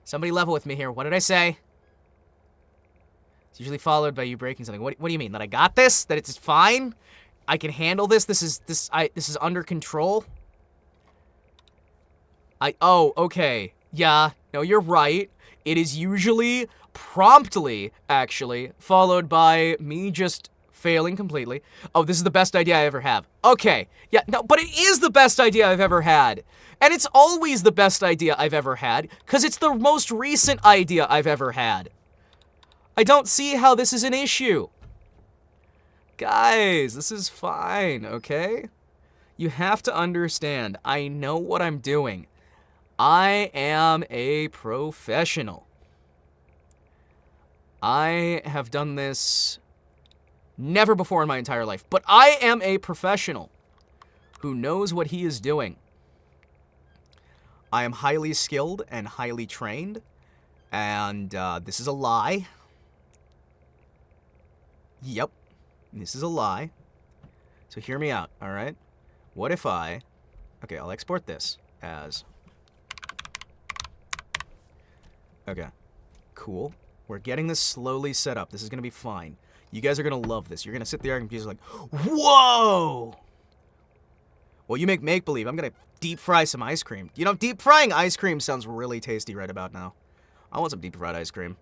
Somebody level with me here. What did I say? It's usually followed by you breaking something. What do you mean? That I got this? That it's fine? I can handle this? This is under control? Oh, okay. Yeah, no, you're right. It is usually, promptly, actually, followed by me just failing completely. Oh, this is the best idea I ever have. Okay, yeah, no, but it is the best idea I've ever had. And it's always the best idea I've ever had, because it's the most recent idea I've ever had. I don't see how this is an issue. Guys, this is fine, okay? You have to understand, I know what I'm doing. I am a professional. I have done this never before in my entire life, but I am a professional who knows what he is doing. I am highly skilled and highly trained, and this is a lie. Yep, this is a lie. So hear me out, all right? What if I... Okay, I'll export this as... Okay, cool. We're getting this slowly set up. This is going to be fine. You guys are going to love this. You're going to sit there and be like, whoa! Well, you make make-believe. I'm going to deep fry some ice cream. You know, deep frying ice cream sounds really tasty right about now. I want some deep fried ice cream.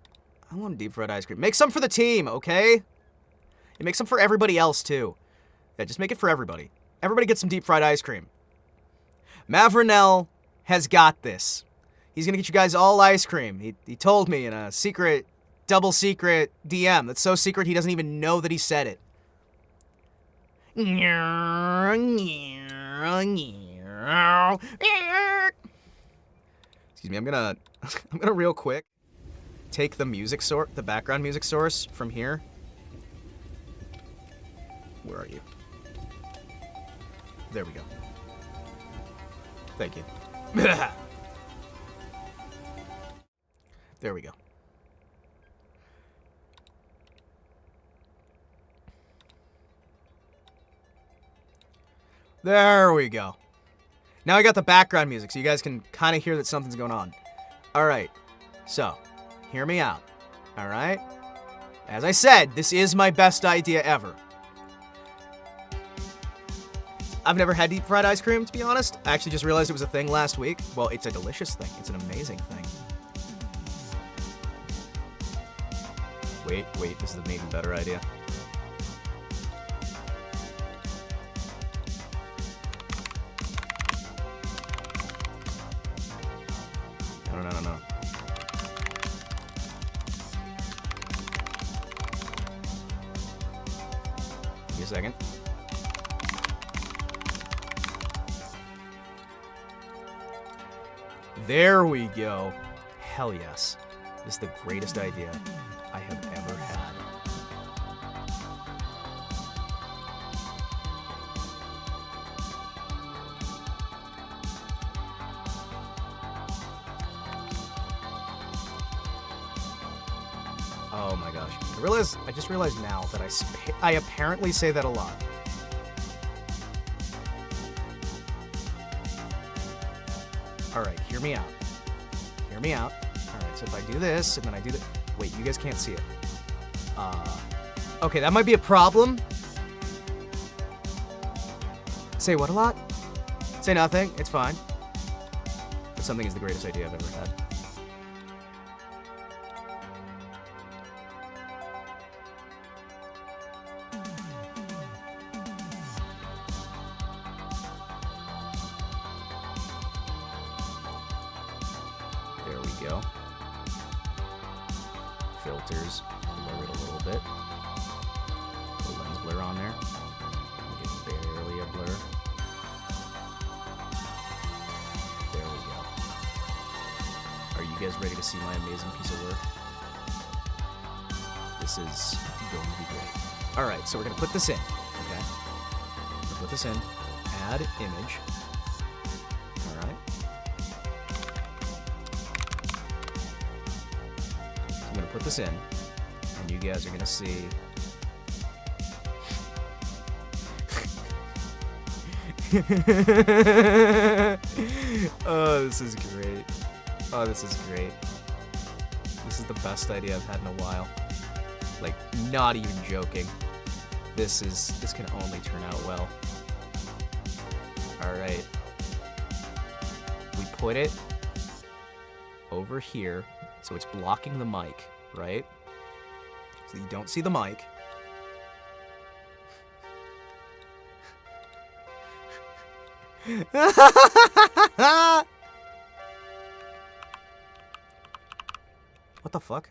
I want deep fried ice cream. Make some for the team, okay? And make some for everybody else, too. Yeah, just make it for everybody. Everybody get some deep fried ice cream. Mavrinell has got this. He's gonna get you guys all ice cream. He told me in a secret, double secret DM. That's so secret he doesn't even know that he said it. Excuse me, I'm gonna real quick take the music source, the background music source from here. Where are you? There we go. Thank you. There we go. There we go. Now I got the background music, so you guys can kind of hear that something's going on. Alright, so, hear me out. Alright? As I said, this is my best idea ever. I've never had deep fried ice cream, to be honest. I actually just realized it was a thing last week. Well, it's a delicious thing. It's an amazing thing. Wait, this is an even better idea. No. Give me a second. There we go. Hell yes. This is the greatest idea I have ever had. Oh my gosh. I just realized now that I apparently say that a lot. Alright, hear me out. Hear me out. Alright, so if I do this, and then I do that... Wait, you guys can't see it. Okay, that might be a problem. Say what a lot? Say nothing, it's fine. But something is the greatest idea I've ever had. There we go. Filters, blur it a little bit. Put lens blur on there. Make it barely a blur. There we go. Are you guys ready to see my amazing piece of work? This is going to be great. Alright, so we're going to put this in, okay? We'll put this in, add image. Alright. I'm going to put this in, and you guys are going to see... Oh, this is great. Oh, this is great. This is the best idea I've had in a while. Like, not even joking. This can only turn out well. Alright. We put it over here, so it's blocking the mic, right? So you don't see the mic. What the fuck?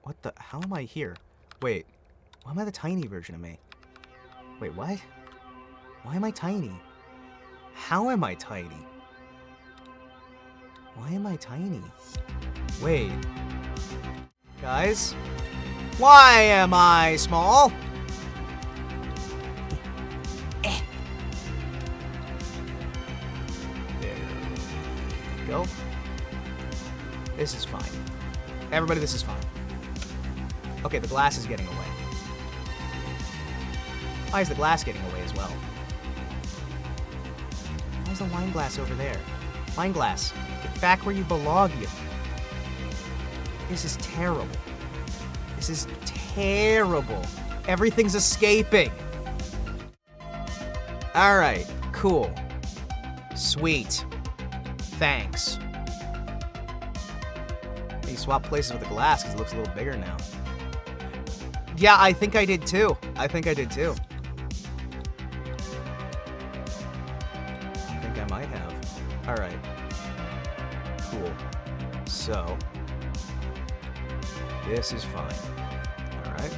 What the? How am I here? Wait. Why am I the tiny version of me? Wait, what? Why am I tiny? How am I tiny? Why am I tiny? Wait. Guys? Why am I small? There we go. This is fine. Everybody, this is fine. Okay, the glass is getting away. Why is the glass getting away as well? Why is the wine glass over there? Wine glass, get back where you belong, you. This is terrible. This is terrible. Everything's escaping. Alright, cool. Sweet. Thanks. You swap places with the glass because it looks a little bigger now. Yeah, I think I did too. I think I might have. Alright. Cool. So, this is fine. Alright.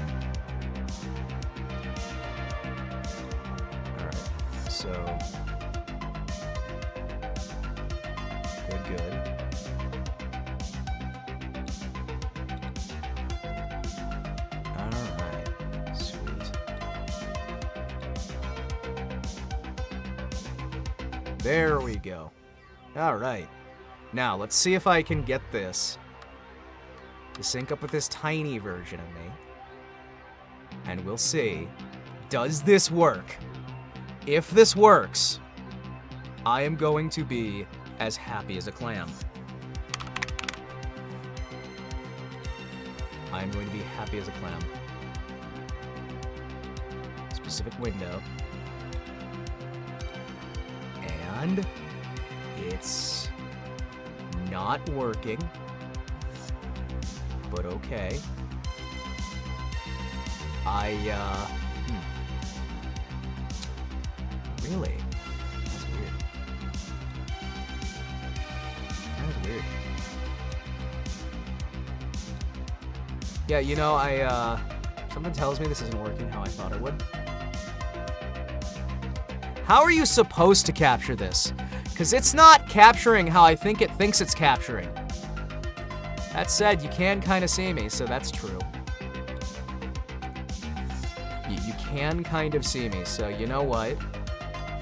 Alright. So, good. Alright. Sweet. There we go. Alright. Now, let's see if I can get this to sync up with this tiny version of me. And we'll see. Does this work? If this works, I am going to be as happy as a clam. I am going to be happy as a clam. Specific window. And it's not working, but okay. Really? That's weird. That is weird. Yeah, you know, something tells me this isn't working how I thought it would. How are you supposed to capture this? Because it's not capturing how I think it thinks it's capturing. That said, you can kind of see me, so that's true. You can kind of see me, so you know what?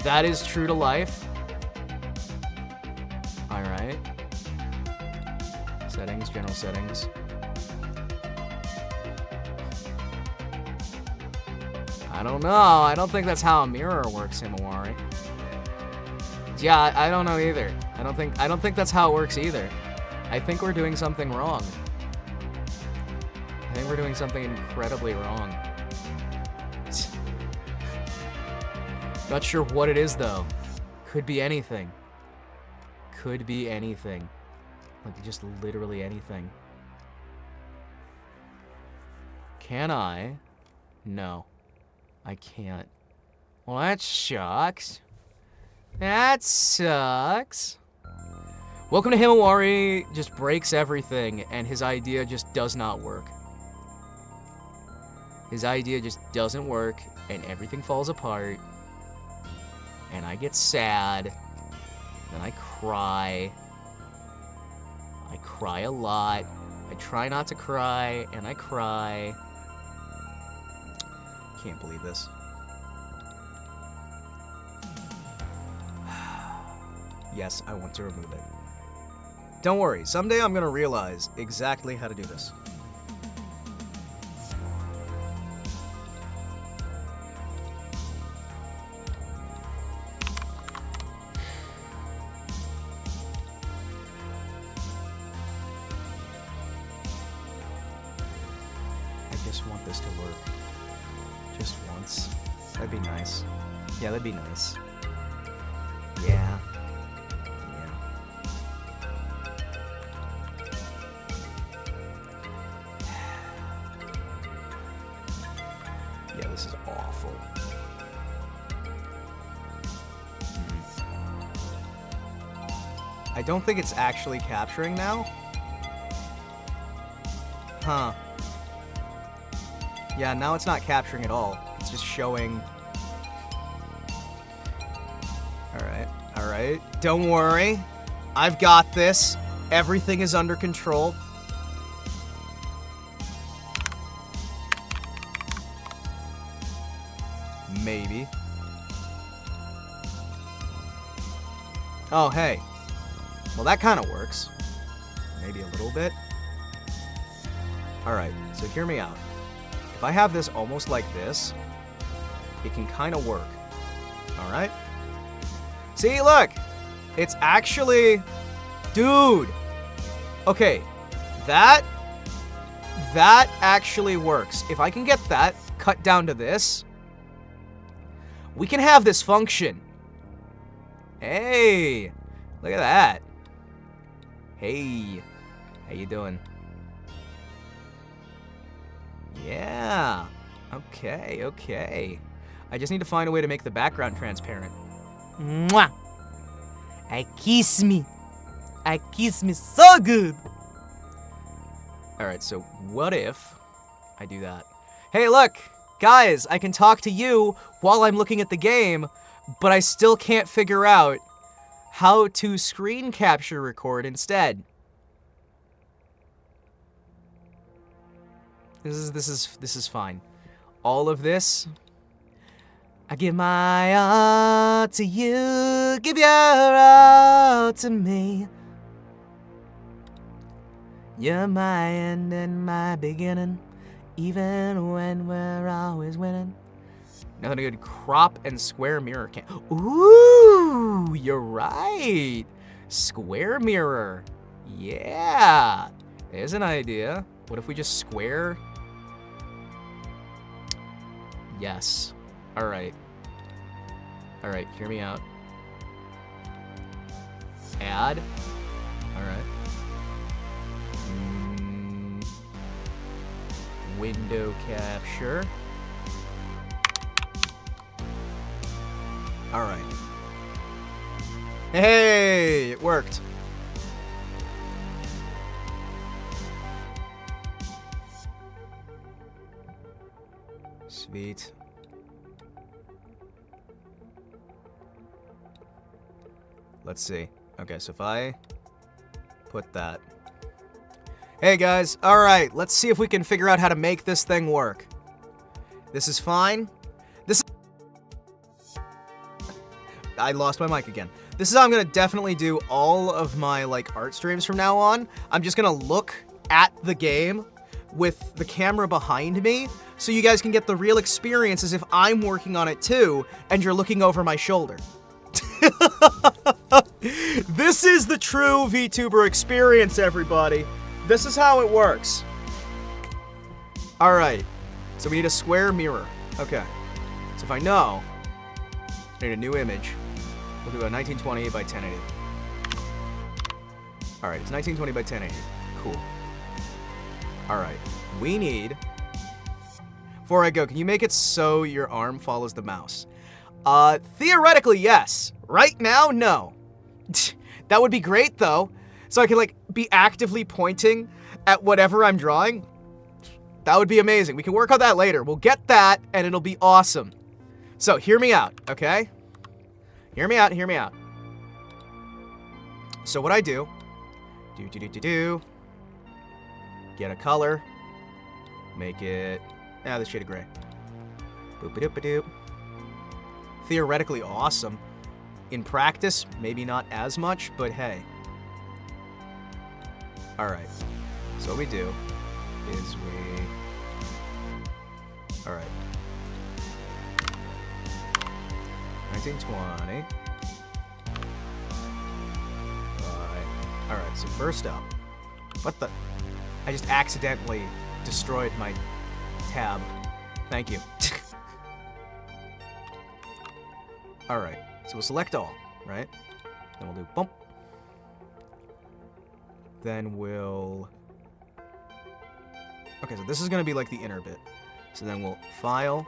That is true to life. Alright. Settings, general settings. I don't know. I don't think that's how a mirror works, Himawari. Yeah, I don't know either. I don't think that's how it works either. I think we're doing something wrong. I think we're doing something incredibly wrong. Not sure what it is though. Could be anything. Could be anything. Like just literally anything. Can I? No. I can't. Well, that sucks. That sucks. Welcome to Himawari just breaks everything, and his idea just does not work. His idea just doesn't work, and everything falls apart. And I get sad. And I cry. I cry a lot. I try not to cry, and I cry. Can't believe this. Yes, I want to remove it. Don't worry, someday I'm gonna realize exactly how to do this. I just want this to work. Just once. That'd be nice. Yeah, that'd be nice. Yeah. Yeah, this is awful. I don't think it's actually capturing now. Huh. Yeah, now it's not capturing at all. It's just showing... Alright, alright. Don't worry. I've got this. Everything is under control. Maybe. Oh, hey. Well, that kind of works. Maybe a little bit. Alright, so hear me out. If I have this almost like this, it can kind of work. Alright? See, look! It's actually... Dude! Okay, that actually works. If I can get that cut down to this, we can have this function. Hey! Look at that. Hey. How you doing? Yeah. Okay, okay. I just need to find a way to make the background transparent. Mwah! I kiss me. I kiss me so good. Alright, so what if I do that? Hey, look! Guys, I can talk to you while I'm looking at the game, but I still can't figure out how to screen capture record instead. This is fine. All of this, I give my all to you, give your all to me. You're my end and my beginning, even when we're always winning. Nothing good. Crop and square mirror can. Ooh, you're right. Square mirror. Yeah. There's an idea. What if we just square? Yes. All right. All right, hear me out. Add. All right. Window capture. All right. Hey, it worked. Sweet. Let's see. Okay, so if I put that. Hey guys, all right, let's see if we can figure out how to make this thing work. This is fine. I lost my mic again. This is how I'm gonna definitely do all of my like art streams from now on. I'm just gonna look at the game with the camera behind me so you guys can get the real experience as if I'm working on it too and you're looking over my shoulder. This is the true VTuber experience, everybody. This is how it works. All right, so we need a square mirror. Okay, so if I know, I need a new image. We'll do a 1920 by 1080. All right, it's 1920 by 1080. Cool. All right, we need, before I go, can you make it so your arm follows the mouse? Theoretically, yes. Right now, no. That would be great, though. So I can, like, be actively pointing at whatever I'm drawing. That would be amazing. We can work on that later. We'll get that, and it'll be awesome. So, hear me out, okay? Hear me out, hear me out. So what I do, get a color, make it, the shade of gray. Boop-a-doop-a-doop. Theoretically awesome. In practice, maybe not as much, but hey. Alright, so what we do is alright. 1920. Alright, so first up, what the? I just accidentally destroyed my tab. Thank you. Alright, so we'll select all, right? Then we'll do bump. Then we'll... Okay, so this is going to be like the inner bit. So then we'll file,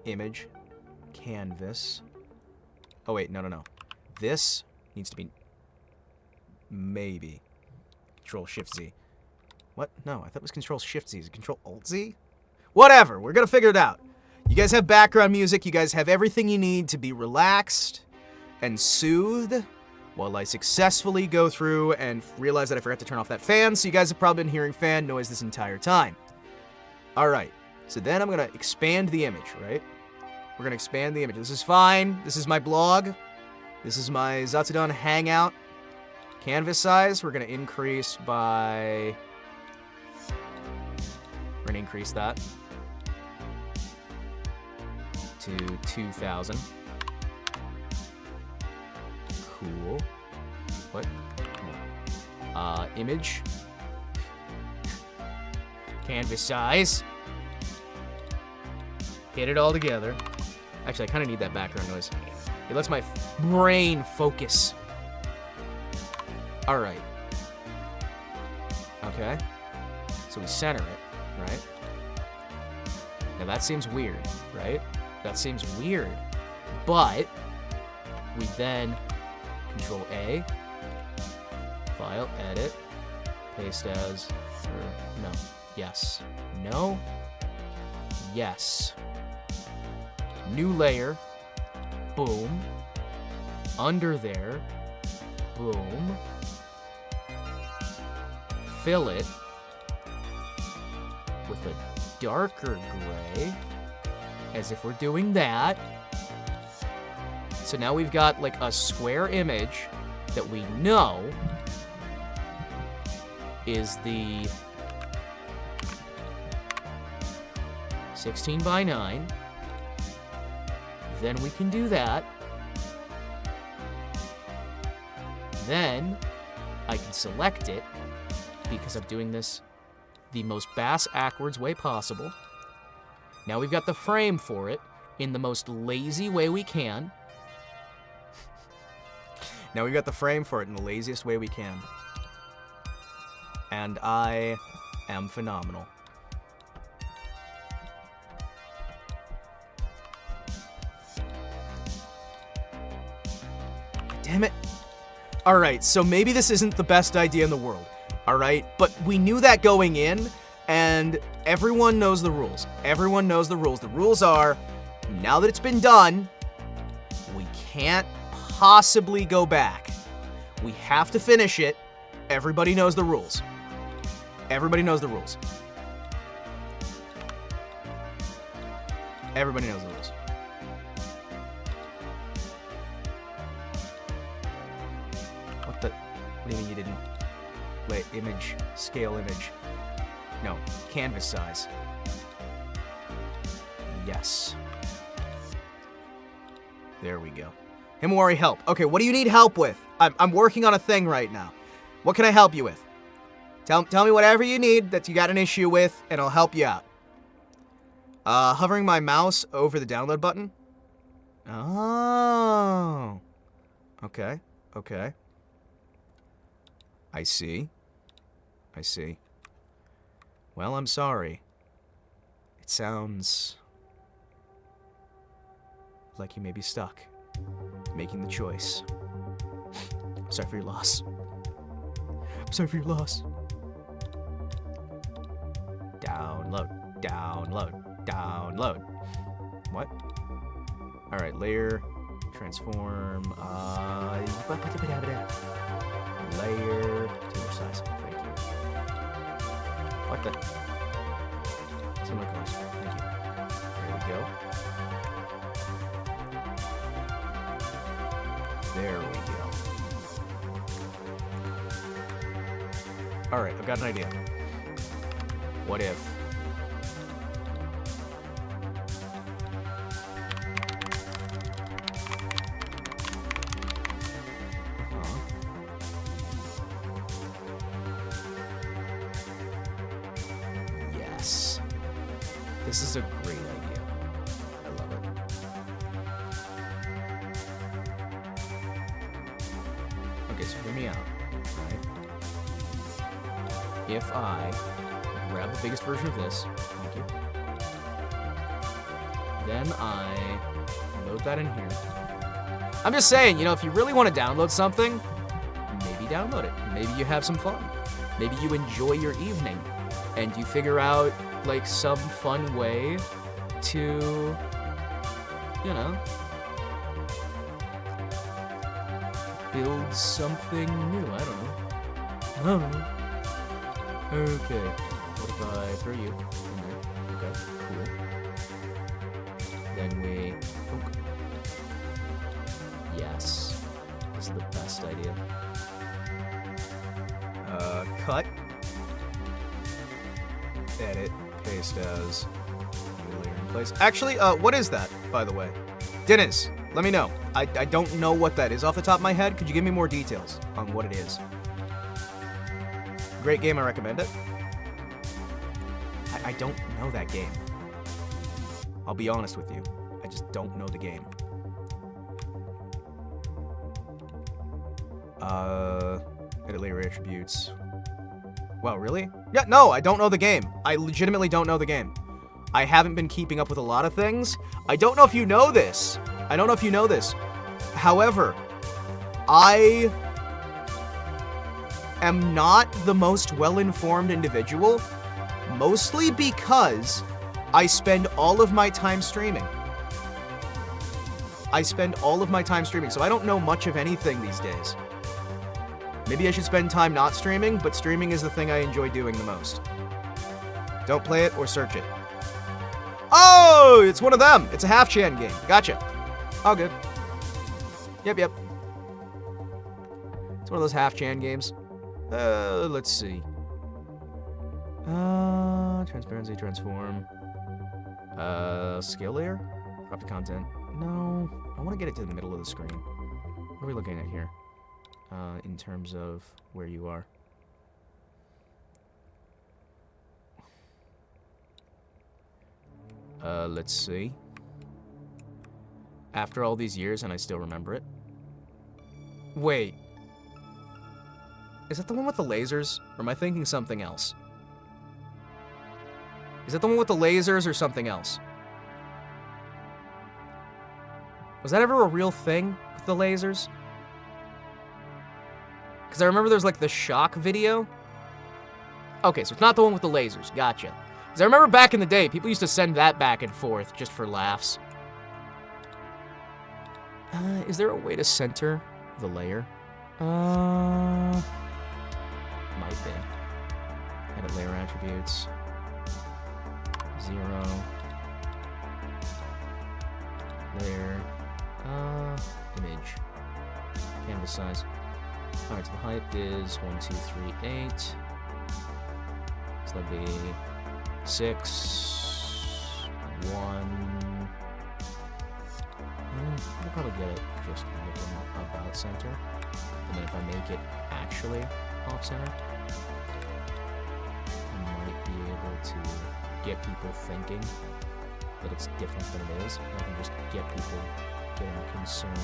image, canvas. Oh wait, no. This needs to be maybe Control-Shift-Z. What? No, I thought it was Control-Shift-Z. Is it Control-Alt-Z? Whatever, we're going to figure it out. You guys have background music. You guys have everything you need to be relaxed and soothed while I successfully go through and realize that I forgot to turn off that fan, so you guys have probably been hearing fan noise this entire time. All right, so then I'm going to expand the image, right? We're going to expand the image. This is fine. This is my blog. This is my Zatsudan Hangout. Canvas size, we're going to increase by... We're going to increase that to 2,000. Cool. What? Image. Canvas size. Hit it all together. Actually, I kind of need that background noise. It lets my brain focus. All right. Okay. So we center it, right? Now that seems weird, right? That seems weird. But we then Control A, file, edit, paste as, or no, yes, no, yes. New layer, boom, under there, boom, fill it with a darker gray, as if we're doing that. So now we've got like a square image that we know is the 16 by 9. Then we can do that. Then I can select it because I'm doing this the most bass-ackwards way possible. Now we've got the frame for it in the most lazy way we can. Now we've got the frame for it in the laziest way we can. And I am phenomenal. Damn it. Alright, so maybe this isn't the best idea in the world. Alright, but we knew that going in, and everyone knows the rules. Everyone knows the rules. The rules are, now that it's been done, we can't possibly go back. We have to finish it. Everybody knows the rules. Everybody knows the rules. Everybody knows the rules. What the? What do you mean you didn't? Wait, image, scale image. No, canvas size. Yes. There we go. Himawari, help. Okay, what do you need help with? I'm working on a thing right now. What can I help you with? Tell me whatever you need that you got an issue with, and I'll help you out. Hovering my mouse over the download button. Oh. Okay, okay. I see. I see. Well, I'm sorry. It sounds like you may be stuck, making the choice. I'm sorry for your loss. I'm sorry for your loss. Download, download, download. What? Alright, layer, transform, layer, container size, thank you. What the? Similar colors, thank you. There we go. There we go. Alright, I've got an idea. What if... Yes. This is a great idea. I love it. Okay, so hear me out. Right? If I grab the biggest version of this, thank you. Then I load that in here. I'm just saying, you know, if you really want to download something, maybe download it. Maybe you have some fun. Maybe you enjoy your evening and you figure out, like, some fun way to, you know, build something new. I don't know. Okay. What if I throw you in there? Okay, cool. Then we... Oh. Yes. This is the best idea. Cut. Edit. Paste as... New layer in place. Actually, what is that, by the way? Dennis, let me know. I don't know what that is off the top of my head. Could you give me more details on what it is? Great game, I recommend it. I don't know that game. I'll be honest with you. I just don't know the game. Edit layer attributes. Wow, really? Yeah, no, I don't know the game. I legitimately don't know the game. I haven't been keeping up with a lot of things. I don't know if you know this. I don't know if you know this. However, I am not the most well-informed individual, mostly because I spend all of my time streaming. I spend all of my time streaming, so I don't know much of anything these days. Maybe I should spend time not streaming, but streaming is the thing I enjoy doing the most. Don't play it or search it. Oh, it's one of them. It's a half-chan game. Gotcha. All good. Yep. It's one of those half-chan games. Let's see. Transparency, transform. Scale layer? Crop the content. No, I want to get it to the middle of the screen. What are we looking at here? In terms of where you are. Let's see. After all these years and I still remember it. Wait. Is that the one with the lasers? Or am I thinking something else? Is that the one with the lasers or something else? Was that ever a real thing with the lasers? Because I remember there's like the shock video. Okay, so it's not the one with the lasers. Gotcha. Because I remember back in the day, people used to send that back and forth just for laughs. Is there a way to center the layer? Might be. Edit layer attributes. 0. Layer. Image. Canvas size. Alright, so the height is 1, 2, 3, 8. So that'd be 6, 1. I'll probably get it just looking about center. And then if I make it actually off center, I might be able to get people thinking that it's different than it is. I can just get people getting concerned.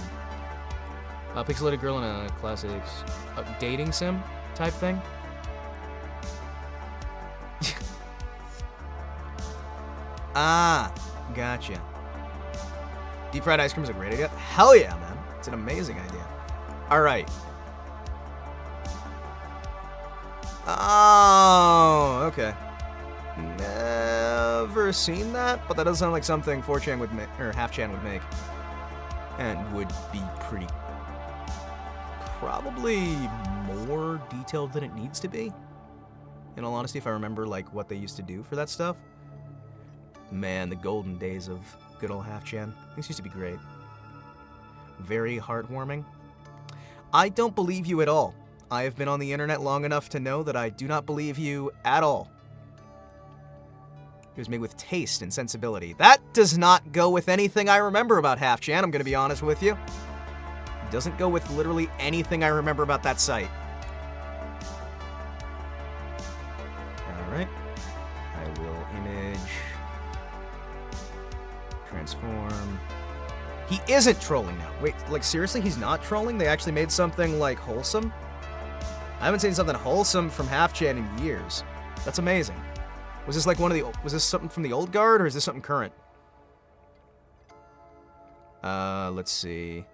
Pixelated girl in a classic dating sim type thing. Ah, gotcha. Deep fried ice cream is a great idea. Hell yeah, man. It's an amazing idea. All right. Oh, okay. Never seen that, but that does sound like something 4chan would make, or half-chan would make. And would be pretty... probably more detailed than it needs to be. In all honesty, if I remember, like, what they used to do for that stuff. Man, the golden days of good old half-chan. Things used to be great. Very heartwarming. I don't believe you at all. I have been on the internet long enough to know that I do not believe you at all. It was made with taste and sensibility. That does not go with anything I remember about half-chan, I'm gonna be honest with you. It doesn't go with literally anything I remember about that site. Alright. I will image... transform... He isn't trolling now. Wait, like seriously, he's not trolling? They actually made something, like, wholesome? I haven't seen something wholesome from half-chan in years. That's amazing. Was this like one of the... was this something from the old guard, or is this something current? Let's see.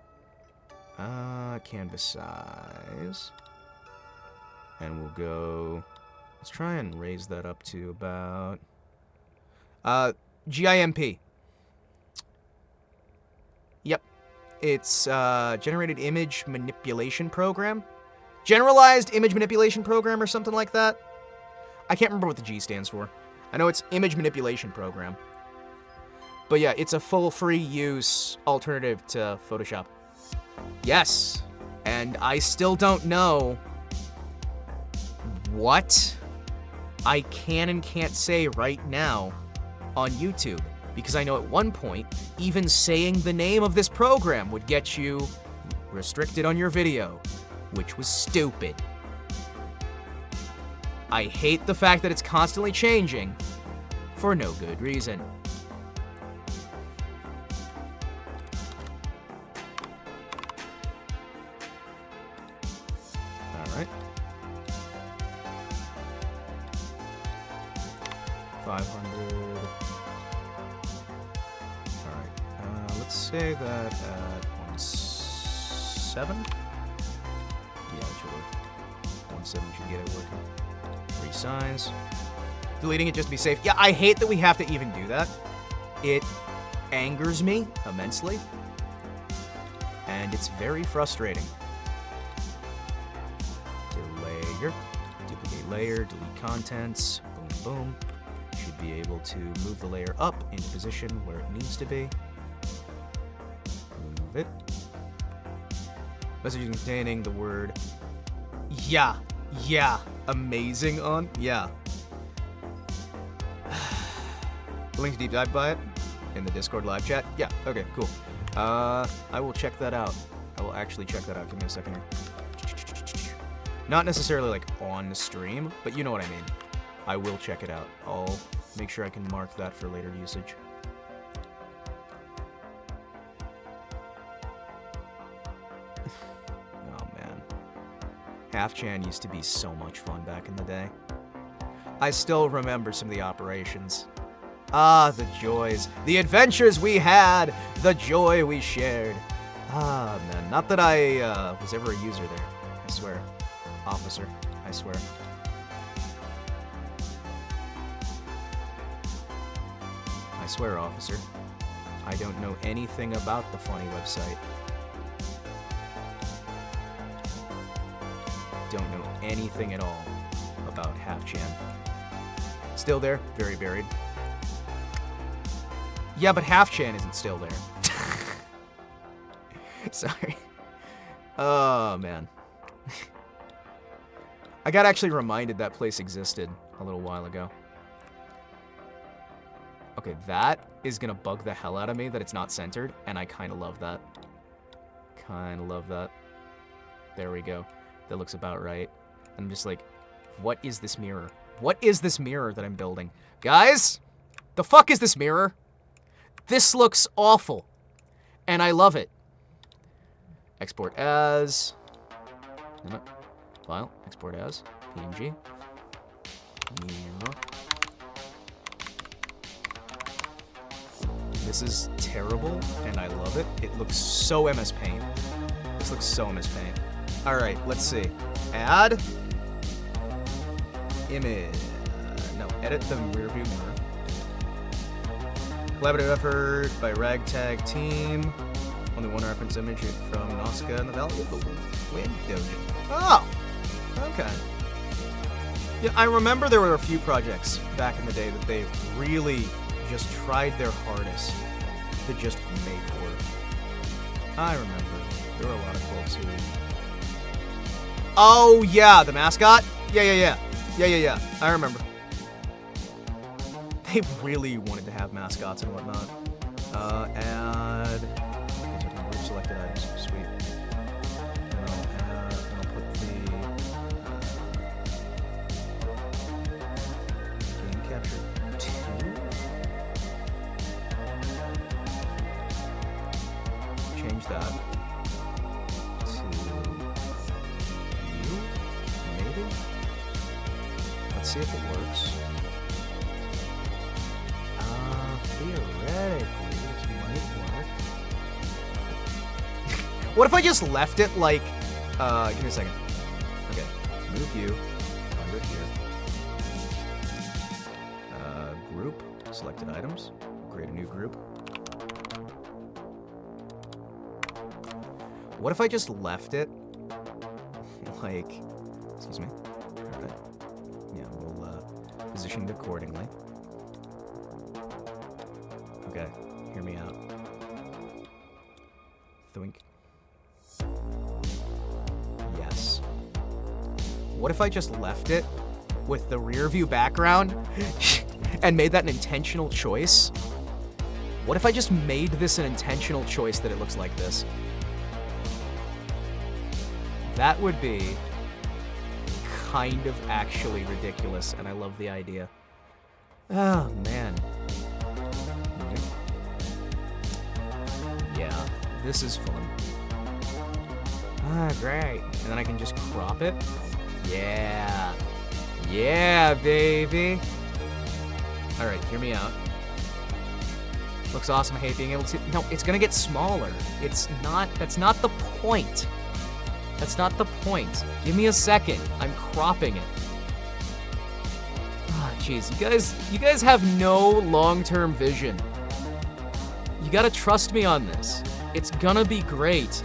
Canvas size. And we'll go... let's try and raise that up to about... GIMP. Yep. It's, Generated Image Manipulation Program. Generalized Image Manipulation Program or something like that. I can't remember what the G stands for. I know it's Image Manipulation Program. But yeah, it's a full free use alternative to Photoshop. Yes. And I still don't know what I can and can't say right now on YouTube. Because I know at one point, even saying the name of this program would get you restricted on your video, which was stupid. I hate the fact that it's constantly changing for no good reason. Alright. 500. Alright. Let's say that at 1.7. Yeah, it should work. 1.7 should get it working. Resize. Deleting it just to be safe. Yeah, I hate that we have to even do that. It angers me immensely. And it's very frustrating. Layer. Duplicate layer. Delete contents. Boom, boom. Should be able to move the layer up into position where it needs to be. Move it. Message containing the word yeah, amazing on, yeah. Link to deep dive by it in the Discord live chat. Yeah, okay, cool. I will check that out. I will actually check that out. Give me a second here. Not necessarily like on the stream, but you know what I mean. I will check it out. I'll make sure I can mark that for later usage. Oh man. Half-Chan used to be so much fun back in the day. I still remember some of the operations. Ah, the joys. The adventures we had. The joy we shared. Ah, man. Not that I was ever a user there. I swear. Officer. I swear. I swear, officer. I don't know anything about the funny website. Don't know anything at all about Half-Chan. Still there, very buried. Yeah, but Half-Chan isn't still there. Sorry. Oh, man. I got actually reminded that place existed a little while ago. Okay, that is gonna bug the hell out of me that it's not centered, and I kind of love that. Kind of love that. There we go. That looks about right. I'm just like, what is this mirror? What is this mirror that I'm building? Guys, the fuck is this mirror? This looks awful, and I love it. Export as. File. Export as. PNG. Mirror. This is terrible, and I love it. It looks so MS Paint. This looks so MS Paint. All right, let's see. Add. Image. No, edit the rear view mirror. Collaborative effort by Ragtag Team. Only one reference image from Nausicaa and the Valley of the Wind Dojo. Oh! Okay. Yeah, I remember there were a few projects back in the day that they really just tried their hardest to just make work. I remember. There were a lot of folks who... Oh, yeah, the mascot? Yeah. I remember. They really wanted to have mascots and whatnot. Add... Selected items. Sweet. And I'll put the... game capture 2? Change that to you, maybe? Let's see if it works. Theoretically, this might work. What if I just left it like, give me a second. Okay, move you, under here. Group, selected items, create a new group. What if I just left it like, excuse me, alright. Yeah, we'll position it accordingly. Okay, hear me out. Thwink. Yes. What if I just left it with the rear view background and made that an intentional choice? What if I just made this an intentional choice that it looks like this? That would be kind of actually ridiculous, and I love the idea. Oh, man. Yeah, this is fun. Ah, great. And then I can just crop it. Yeah. Yeah, baby. All right, hear me out. Looks awesome. I hate being able to... No, it's gonna get smaller. It's not... That's not the point. That's not the point. Give me a second. I'm cropping it. Ah, jeez. You guys have no long-term vision. You gotta trust me on this. It's gonna be great.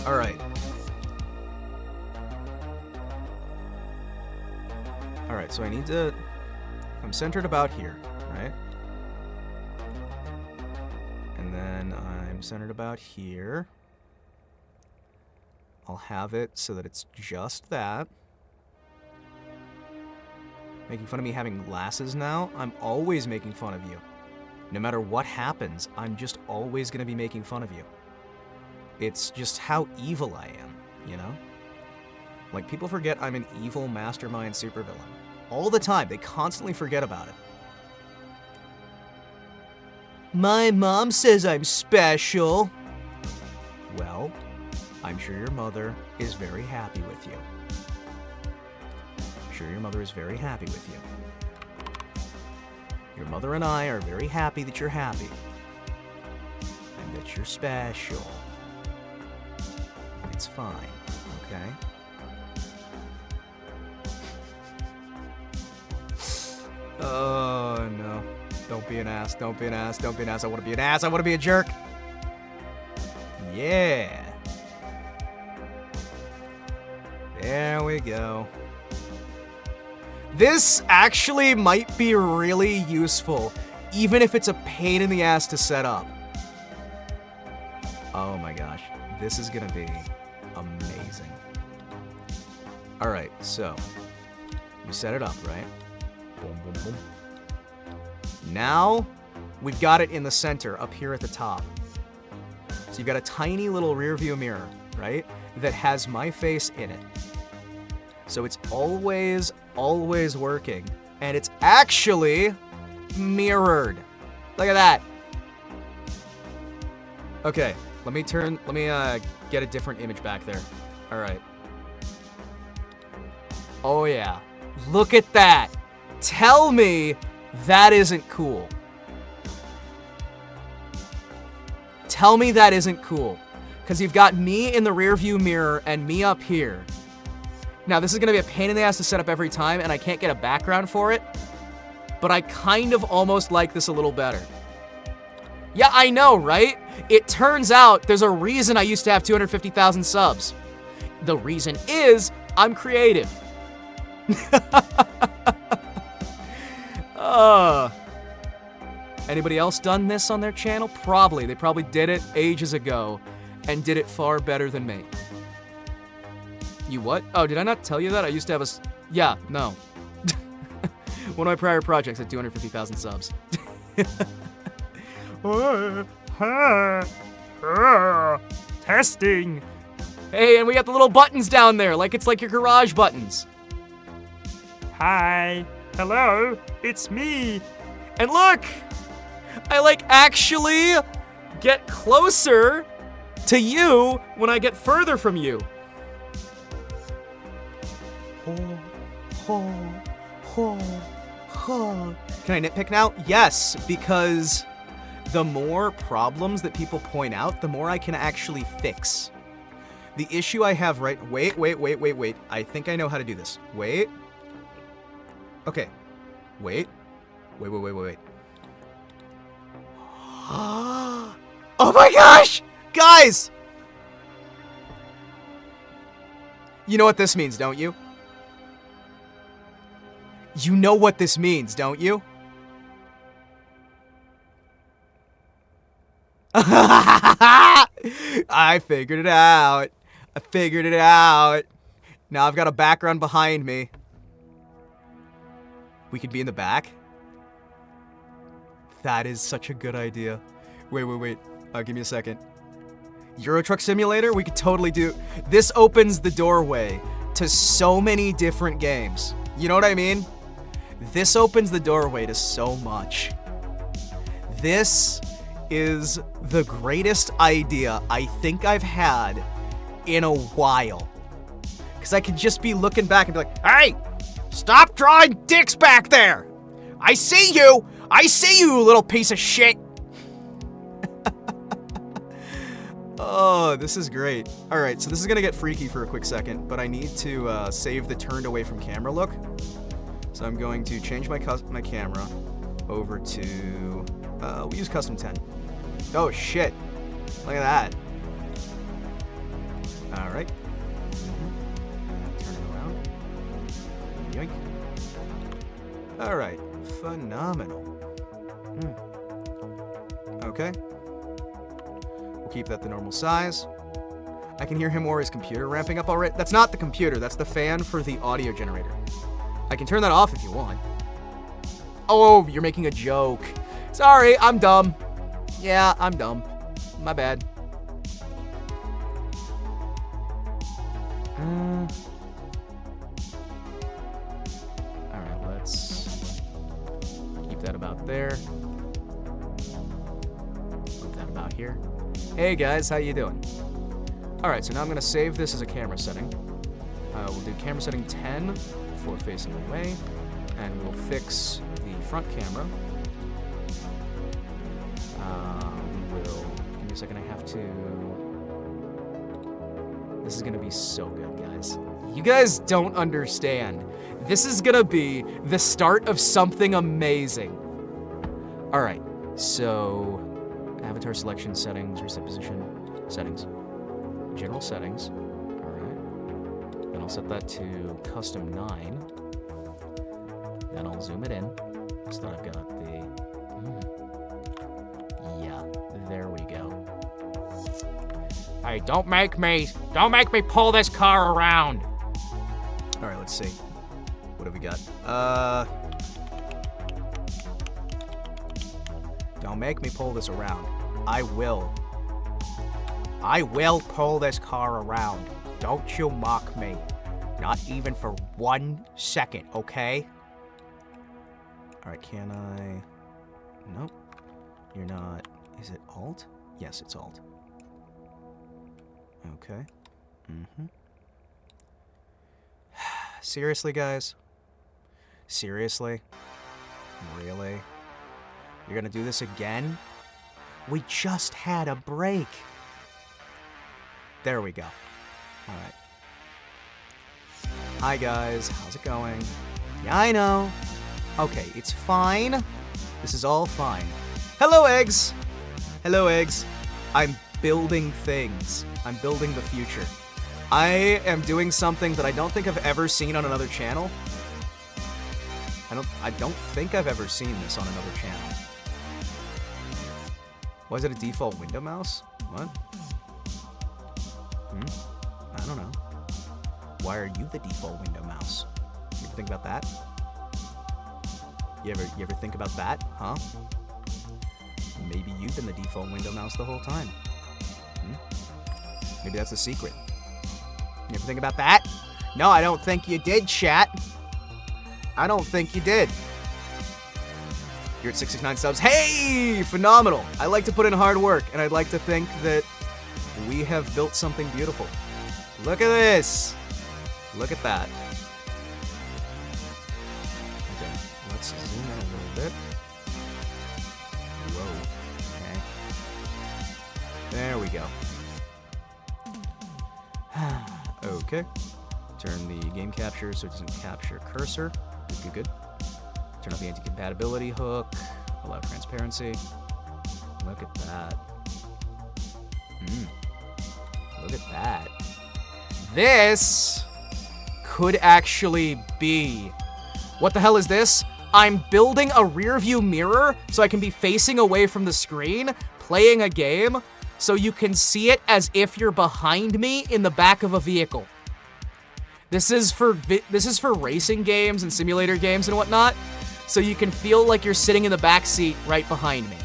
All right. All right, so I need to... I'm centered about here, right? And then I'm centered about here. I'll have it so that it's just that. Making fun of me having glasses now? I'm always making fun of you. No matter what happens, I'm just always gonna be making fun of you. It's just how evil I am, you know? Like, people forget I'm an evil mastermind supervillain. All the time, they constantly forget about it. My mom says I'm special. Well, I'm sure your mother is very happy with you. I'm sure your mother is very happy with you. Your mother and I are very happy that you're happy. And that you're special. It's fine, okay? Oh, no. Don't be an ass, don't be an ass, don't be an ass. I want to be an ass, I want to be a jerk. Yeah. There we go. This actually might be really useful, even if it's a pain in the ass to set up. Oh my gosh, this is gonna be amazing. Alright, so, you set it up, right? Boom, boom, boom. Now, we've got it in the center, up here at the top. So you've got a tiny little rear view mirror, right? That has my face in it. So it's always working. And it's actually mirrored. Look at that. Okay, let me get a different image back there. All right. Oh yeah, look at that. Tell me that isn't cool. Tell me that isn't cool. Because you've got me in the rear view mirror and me up here. Now, this is going to be a pain in the ass to set up every time, and I can't get a background for it. But I kind of almost like this a little better. Yeah, I know, right? It turns out there's a reason I used to have 250,000 subs. The reason is I'm creative. Anybody else done this on their channel? Probably. They probably did it ages ago and did it far better than me. You what? Oh, did I not tell you that? I used to have a... Yeah, no. One of my prior projects had 250,000 subs. Testing. Hey, and we got the little buttons down there, like it's like your garage buttons. Hi. Hello. It's me. And look! I like actually get closer to you when I get further from you. Can I nitpick now? Yes, because the more problems that people point out, the more I can actually fix. The issue I have right... Wait. I think I know how to do this. Wait. Okay. Wait. Oh my gosh! Guys! You know what this means, don't you? You know what this means, don't you? I figured it out. Now I've got a background behind me. We could be in the back. That is such a good idea. Wait. Give me a second. Euro Truck Simulator? We could totally do... This opens the doorway to so many different games. You know what I mean? This opens the doorway to so much. This is the greatest idea I think I've had in a while. Because I could just be looking back and be like, hey, stop drawing dicks back there. I see you, you little piece of shit. Oh, this is great. All right, so this is gonna get freaky for a quick second, but I need to save the turned away from camera look. So I'm going to change my camera over to, we'll use custom 10. Oh shit, look at that. All right. Turn it around. Yoink. All right, phenomenal. Okay. We'll keep that the normal size. I can hear Himawari's computer ramping up already. That's not the computer, that's the fan for the audio generator. I can turn that off if you want. Oh, you're making a joke. Sorry, I'm dumb. Yeah, I'm dumb. My bad. Alright, let's keep that about there. Keep that about here. Hey guys, how you doing? Alright, so now I'm going to save this as a camera setting. We'll do camera setting 10 for facing away, and we'll fix the front camera. Give me a second, I have to... This is gonna be so good, guys. You guys don't understand. This is gonna be the start of something amazing. Alright, so... Avatar selection settings, reset position, settings. General settings. Alright. Then I'll set that to custom 9. Then I'll zoom it in so that I've got the... Yeah, there we go. Hey, don't make me pull this car around. All right, let's see. What have we got? Don't make me pull this around. I will pull this car around. Don't you mock me. Not even for 1 second, okay? All right, can I... Nope. You're not... Is it Alt? Yes, it's Alt. Okay. Seriously, guys? Seriously? Really? You're gonna do this again? We just had a break. There we go. All right. Hi, guys. How's it going? Yeah, I know. Okay, it's fine. This is all fine. Hello, eggs. Hello, eggs. I'm building things. I'm building the future. I am doing something that I don't think I've ever seen on another channel. I don't think I've ever seen this on another channel. Why is it a default window mouse? What? I don't know. Why are you the default window mouse? You ever think about that? You ever think about that, huh? Maybe you've been the default window mouse the whole time. Maybe that's the secret. You ever think about that? No, I don't think you did, chat. I don't think you did. You're at 669 subs. Hey! Phenomenal! I like to put in hard work, and I'd like to think that we have built something beautiful. Look at this! Look at that. Okay, let's zoom in a little bit. Whoa. Okay. There we go. Okay. Turn the game capture so it doesn't capture cursor. Good. Turn off the anti-compatibility hook. Allow transparency. Look at that. Look at that. This could actually be... What the hell is this? I'm building a rear view mirror so I can be facing away from the screen, playing a game, so you can see it as if you're behind me in the back of a vehicle. This is for racing games and simulator games and whatnot, so you can feel like you're sitting in the back seat right behind me.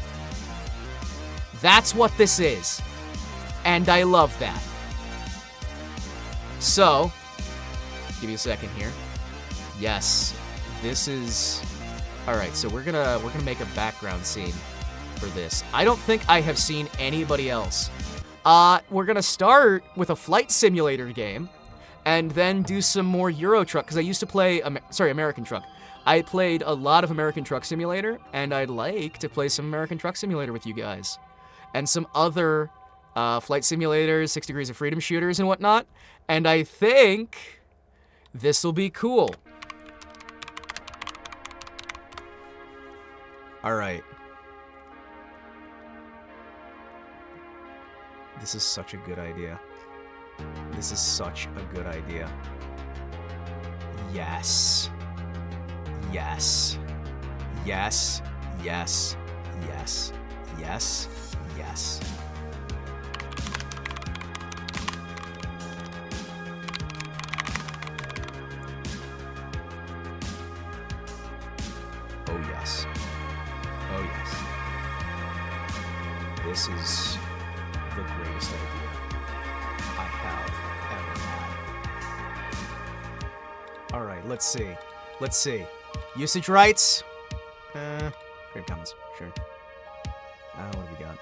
That's what this is, and I love that. So, give me a second here. Yes, this is... Alright, so we're gonna make a background scene for this. I don't think I have seen anybody else. We're gonna start with a flight simulator game, and then do some more Euro Truck, because I used to play, American Truck. I played a lot of American Truck Simulator, and I'd like to play some American Truck Simulator with you guys. And some other flight simulators, 6 Degrees of Freedom shooters and whatnot. And I think this'll be cool. All right. This is such a good idea. This is such a good idea. Yes. Yes. Yes. Yes. Yes. Yes. Yes. yes. Oh, yes. This is the greatest idea I have ever had. Alright, let's see. Let's see. Usage rights? Here it comes. Sure. What have we got?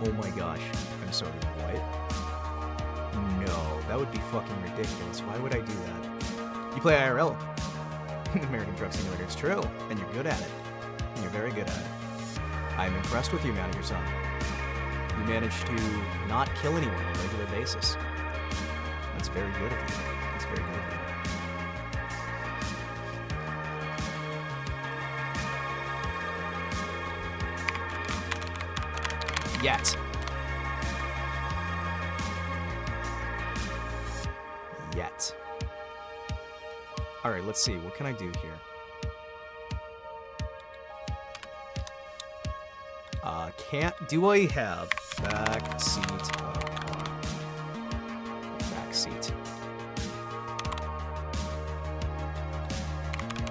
Oh my gosh. I'm sorry, what? No, that would be fucking ridiculous. Why would I do that? You play IRL. American Truck Simulator. It's true. And you're good at it. And you're very good at it. I'm impressed with you, man, your son. You managed to not kill anyone on a regular basis. That's very good of you. That's very good of you. Yet. Alright, let's see. What can I do here? Do I have back seat of car? Back seat.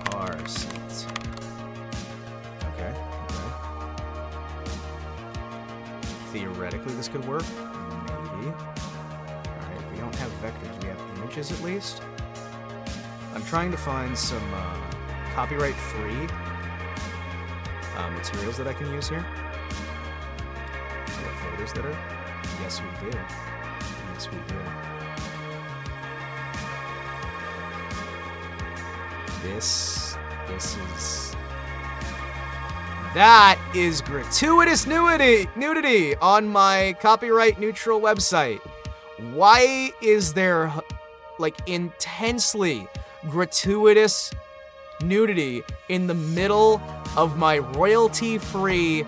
Car seat. Okay. Theoretically, this could work. Maybe. Alright, if we don't have vectors, we have images at least. I'm trying to find some copyright-free materials that I can use here. That are? Yes, we do. Yes, we do. This is... That is gratuitous nudity on my copyright neutral website. Why is there, like, intensely gratuitous nudity in the middle of my royalty-free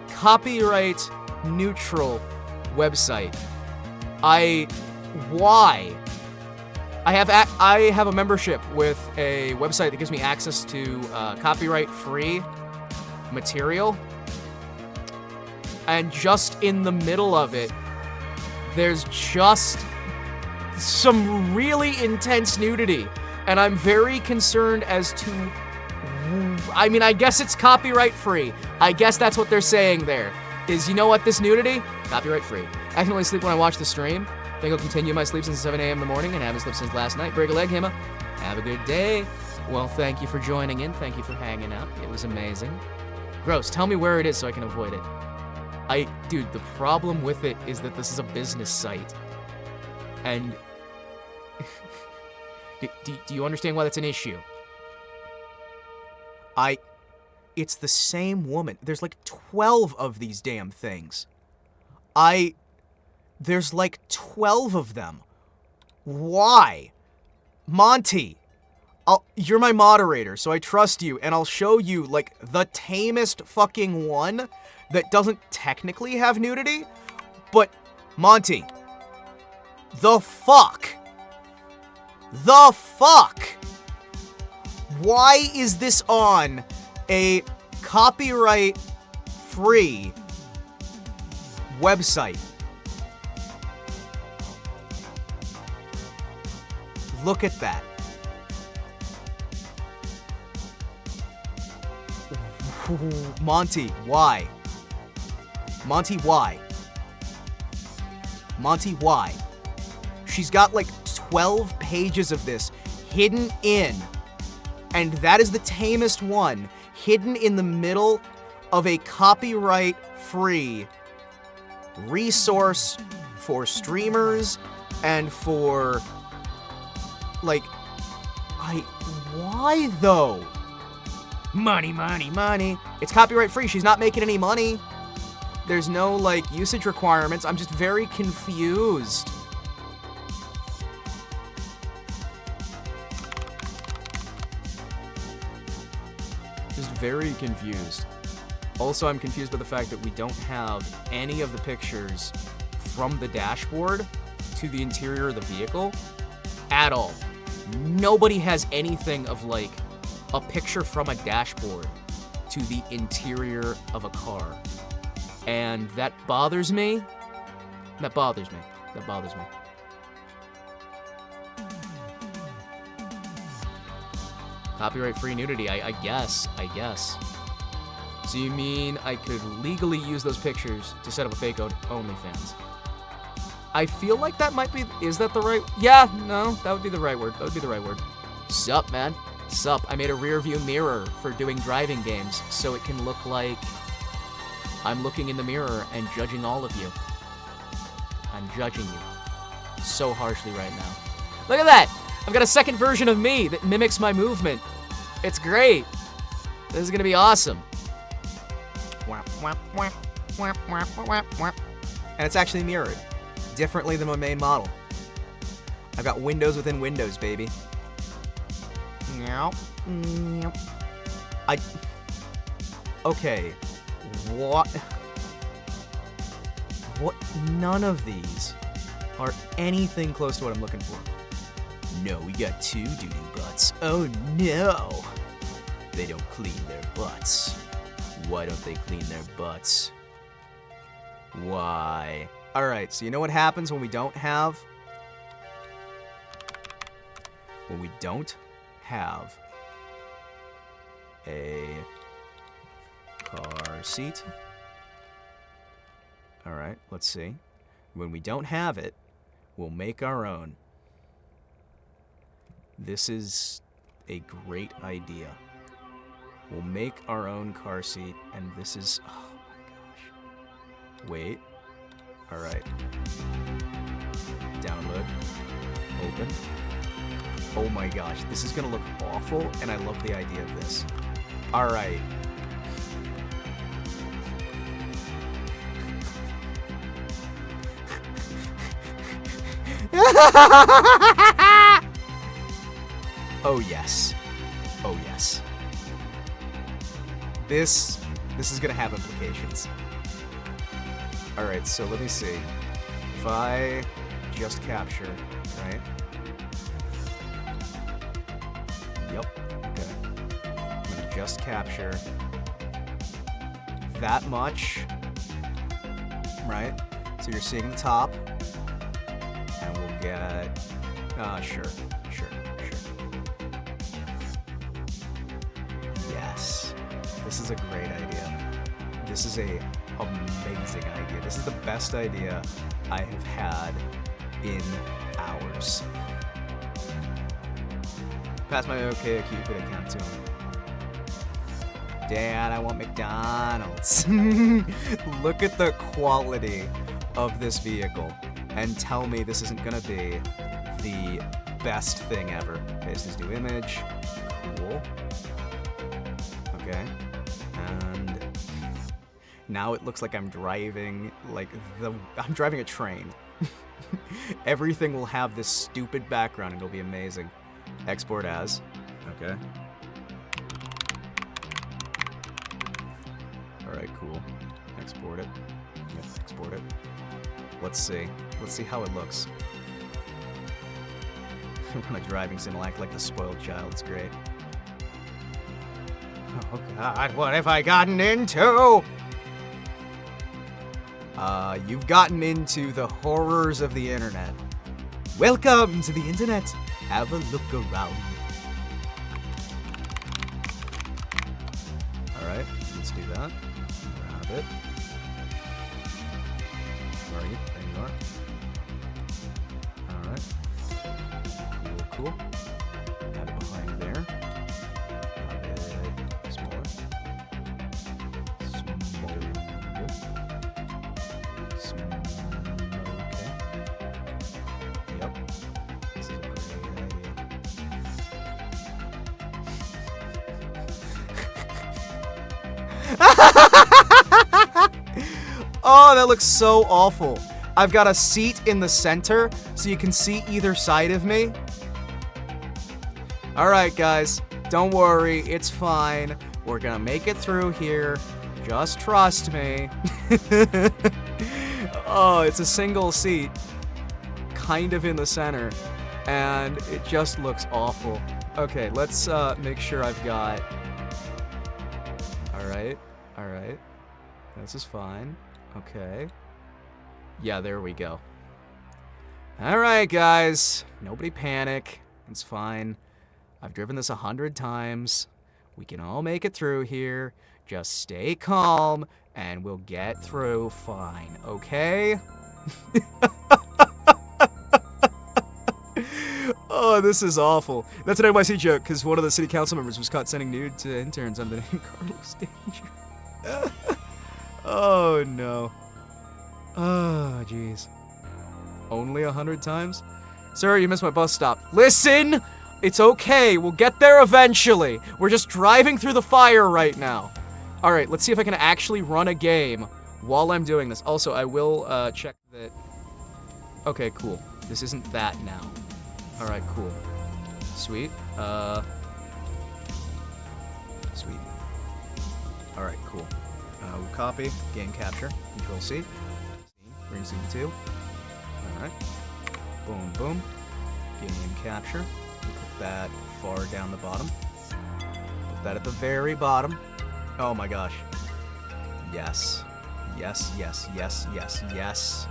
copyright neutral website? Why? I have a membership with a website that gives me access to copyright free material, and just in the middle of it, there's just some really intense nudity, and I'm very concerned as to, I mean, I guess it's copyright free. I guess that's what they're saying there. Is, you know what, this nudity? Copyright free. I can only sleep when I watch the stream. Think I'll continue my sleep since 7 a.m. in the morning and haven't slept since last night. Break a leg, Hima. Have a good day. Well, thank you for joining in. Thank you for hanging out. It was amazing. Gross. Tell me where it is so I can avoid it. Dude, the problem with it is that this is a business site. And... do you understand why that's an issue? It's the same woman. There's like 12 of these damn things. There's like 12 of them. Why? Monty, you're my moderator, so I trust you, and I'll show you, like, the tamest fucking one that doesn't technically have nudity, but, Monty, the fuck? The fuck? Why is this on a copyright-free website? Look at that. Monty, why? Monty, why? Monty, why? She's got like 12 pages of this hidden in, and that is the tamest one, hidden in the middle of a copyright-free resource for streamers and for, like, why though? Money, money, money. It's copyright free. She's not making any money. There's no, like, usage requirements. I'm just very confused. Just very confused. Also, I'm confused by the fact that we don't have any of the pictures from the dashboard to the interior of the vehicle at all. Nobody has anything of, like, a picture from a dashboard to the interior of a car. And that bothers me. That bothers me. That bothers me. Copyright-free nudity, I guess. So you mean I could legally use those pictures to set up a fake OnlyFans? I feel like that might be, is that the right, yeah, no, that would be the right word. Sup, man? Sup, I made a rear view mirror for doing driving games, so it can look like I'm looking in the mirror and judging all of you. I'm judging you so harshly right now. Look at that! I've got a second version of me that mimics my movement. It's great. This is gonna be awesome. And it's actually mirrored differently than my main model. I've got windows within windows, baby. Okay. What? None of these are anything close to what I'm looking for. No, we got two doo-doo butts. Oh no! They don't clean their butts. Why don't they clean their butts? Why? Alright, so you know what happens when we don't have... When we don't have a car seat. Alright, let's see. When we don't have it, we'll make our own. This is a great idea. We'll make our own car seat, and this is... Oh my gosh. Wait. Alright. Download. Open. Oh my gosh, this is gonna look awful, and I love the idea of this. Alright. Oh yes. Oh yes. This is gonna have implications. Alright, so let me see. If I just capture, right? Yep, okay. I'm gonna just capture that much, right? So you're seeing the top, and we'll get, sure. Yes, this is a great idea. This is a amazing idea. This is the best idea I have had in hours. Pass my OkCupid account to him. Dad, I want McDonald's. Look at the quality of this vehicle and tell me this isn't gonna be the best thing ever. Paste this new image. Cool. Okay. And now it looks like I'm driving I'm driving a train. Everything will have this stupid background and it'll be amazing. Export as. Okay. Alright, cool. Export it. Yep, export it. Let's see. Let's see how it looks. When a driving sim will act like the spoiled child. It's great. Oh god, what have I gotten into? You've gotten into the horrors of the internet. Welcome to the internet. Have a look around. Alright, let's do that. Around a bit. Where are you? There you are. Alright. Cool. Add it behind there. A bit smaller. Okay. Yep. This is a great idea. Oh, that looks so awful. I've got a seat in the center so you can see either side of me. Alright guys, don't worry, it's fine. We're gonna make it through here. Just trust me. Oh, it's a single seat, kind of in the center, and it just looks awful. Okay, let's make sure I've got... Alright. Alright. This is fine. Okay. Yeah, there we go. Alright, guys. Nobody panic. It's fine. I've driven this 100 times. We can all make it through here. Just stay calm, and we'll get through fine, okay? Oh, this is awful. That's an NYC joke, because one of the city council members was caught sending nude to interns under the name Carlos Danger. Oh, no. Oh, jeez. Only 100 times? Sir, you missed my bus stop. Listen! It's okay. We'll get there eventually. We're just driving through the fire right now. Alright, let's see if I can actually run a game while I'm doing this. Also, I will check that... Okay, cool. This isn't that now. Alright, cool. Sweet. Sweet. Alright, cool. We'll copy, game capture, Control C. Bring scene 2. Alright. Boom, boom. Game capture. We'll put that far down the bottom. Put that at the very bottom. Oh my gosh. Yes. Yes, yes, yes, yes, yes.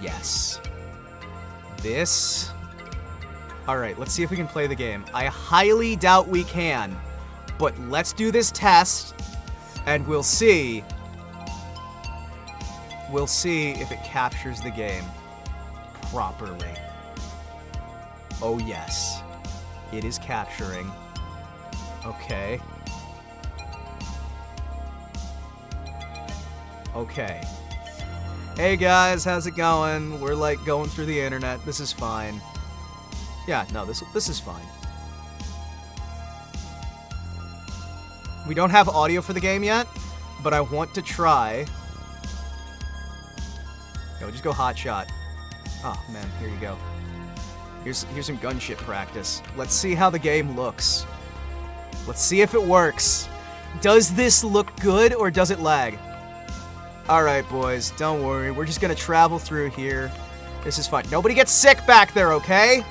Yes. This. Alright, let's see if we can play the game. I highly doubt we can. But let's do this test. And we'll see. We'll see if it captures the game properly. Oh yes. It is capturing. Okay. Okay. Hey guys, how's it going? We're like going through the internet. This is fine. Yeah, no, this is fine. We don't have audio for the game yet, but I want to try. Yeah, we'll just go hot shot. Oh man, here you go. Here's some gunship practice. Let's see how the game looks. Let's see if it works. Does this look good or does it lag? Alright, boys, don't worry. We're just gonna travel through here. This is fine. Nobody gets sick back there, okay?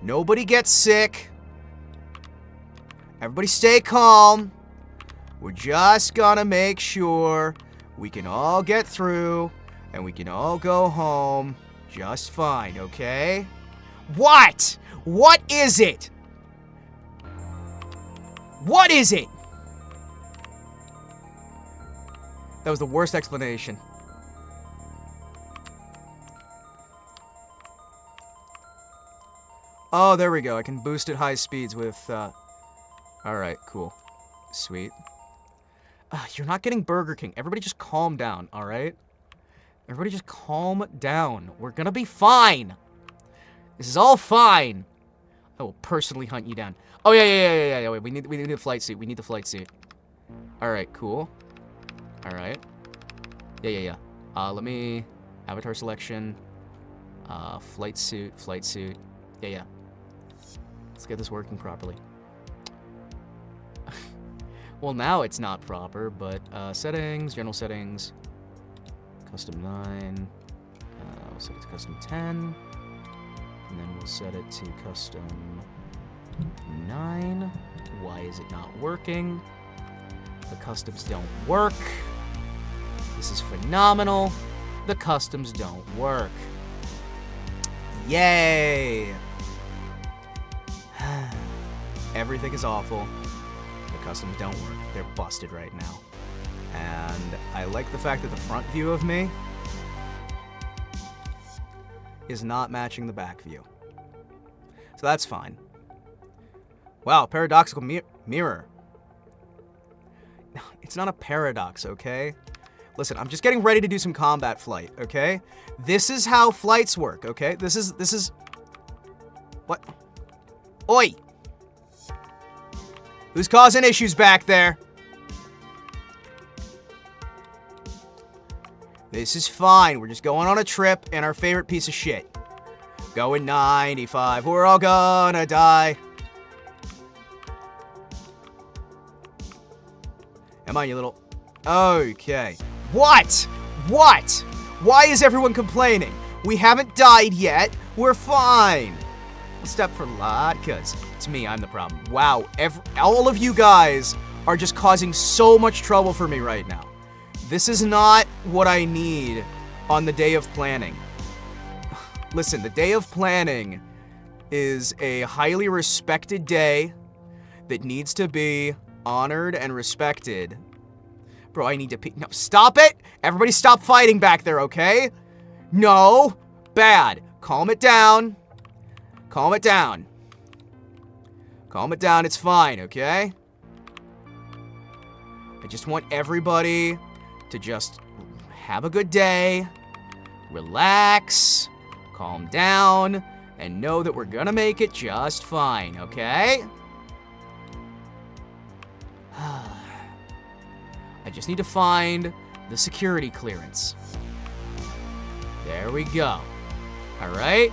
Nobody gets sick. Everybody stay calm. We're just gonna make sure we can all get through and we can all go home just fine, okay? What? What is it? What is it? That was the worst explanation. Oh, there we go. I can boost at high speeds with, Alright, cool. Sweet. You're not getting Burger King. Everybody just calm down, alright? Everybody just calm down. We're gonna be fine. This is all fine. I will personally hunt you down. Oh, yeah. Wait, we need a flight suit. We need the flight suit. Alright, cool. Alright. Yeah. Let me... Avatar selection. Flight suit. Yeah. Let's get this working properly. Well, now it's not proper, but settings, general settings, custom 9, we'll set it to custom 10, and then we'll set it to custom 9. Why is it not working? The customs don't work. This is phenomenal. The customs don't work. Yay! Everything is awful. The customs don't work. They're busted right now. And I like the fact that the front view of me is not matching the back view. So that's fine. Wow, paradoxical mirror. It's not a paradox, okay? Listen, I'm just getting ready to do some combat flight, okay? This is how flights work, okay? This is... What? Oi! Who's causing issues back there? This is fine. We're just going on a trip in our favorite piece of shit. Going 95. We're all gonna die. Am I, you little... Okay. What? What? Why is everyone complaining? We haven't died yet. We're fine. One step for latkes. It's me, I'm the problem. Wow, all of you guys are just causing so much trouble for me right now. This is not what I need on the day of planning. Listen, the day of planning is a highly respected day that needs to be honored and respected. Bro, I need to pee. No, stop it! Everybody stop fighting back there, okay? No! Bad. Calm it down. Calm it down. Calm it down, it's fine, okay? I just want everybody to just have a good day, relax, calm down, and know that we're gonna make it just fine, okay? I just need to find the security clearance. There we go. Alright?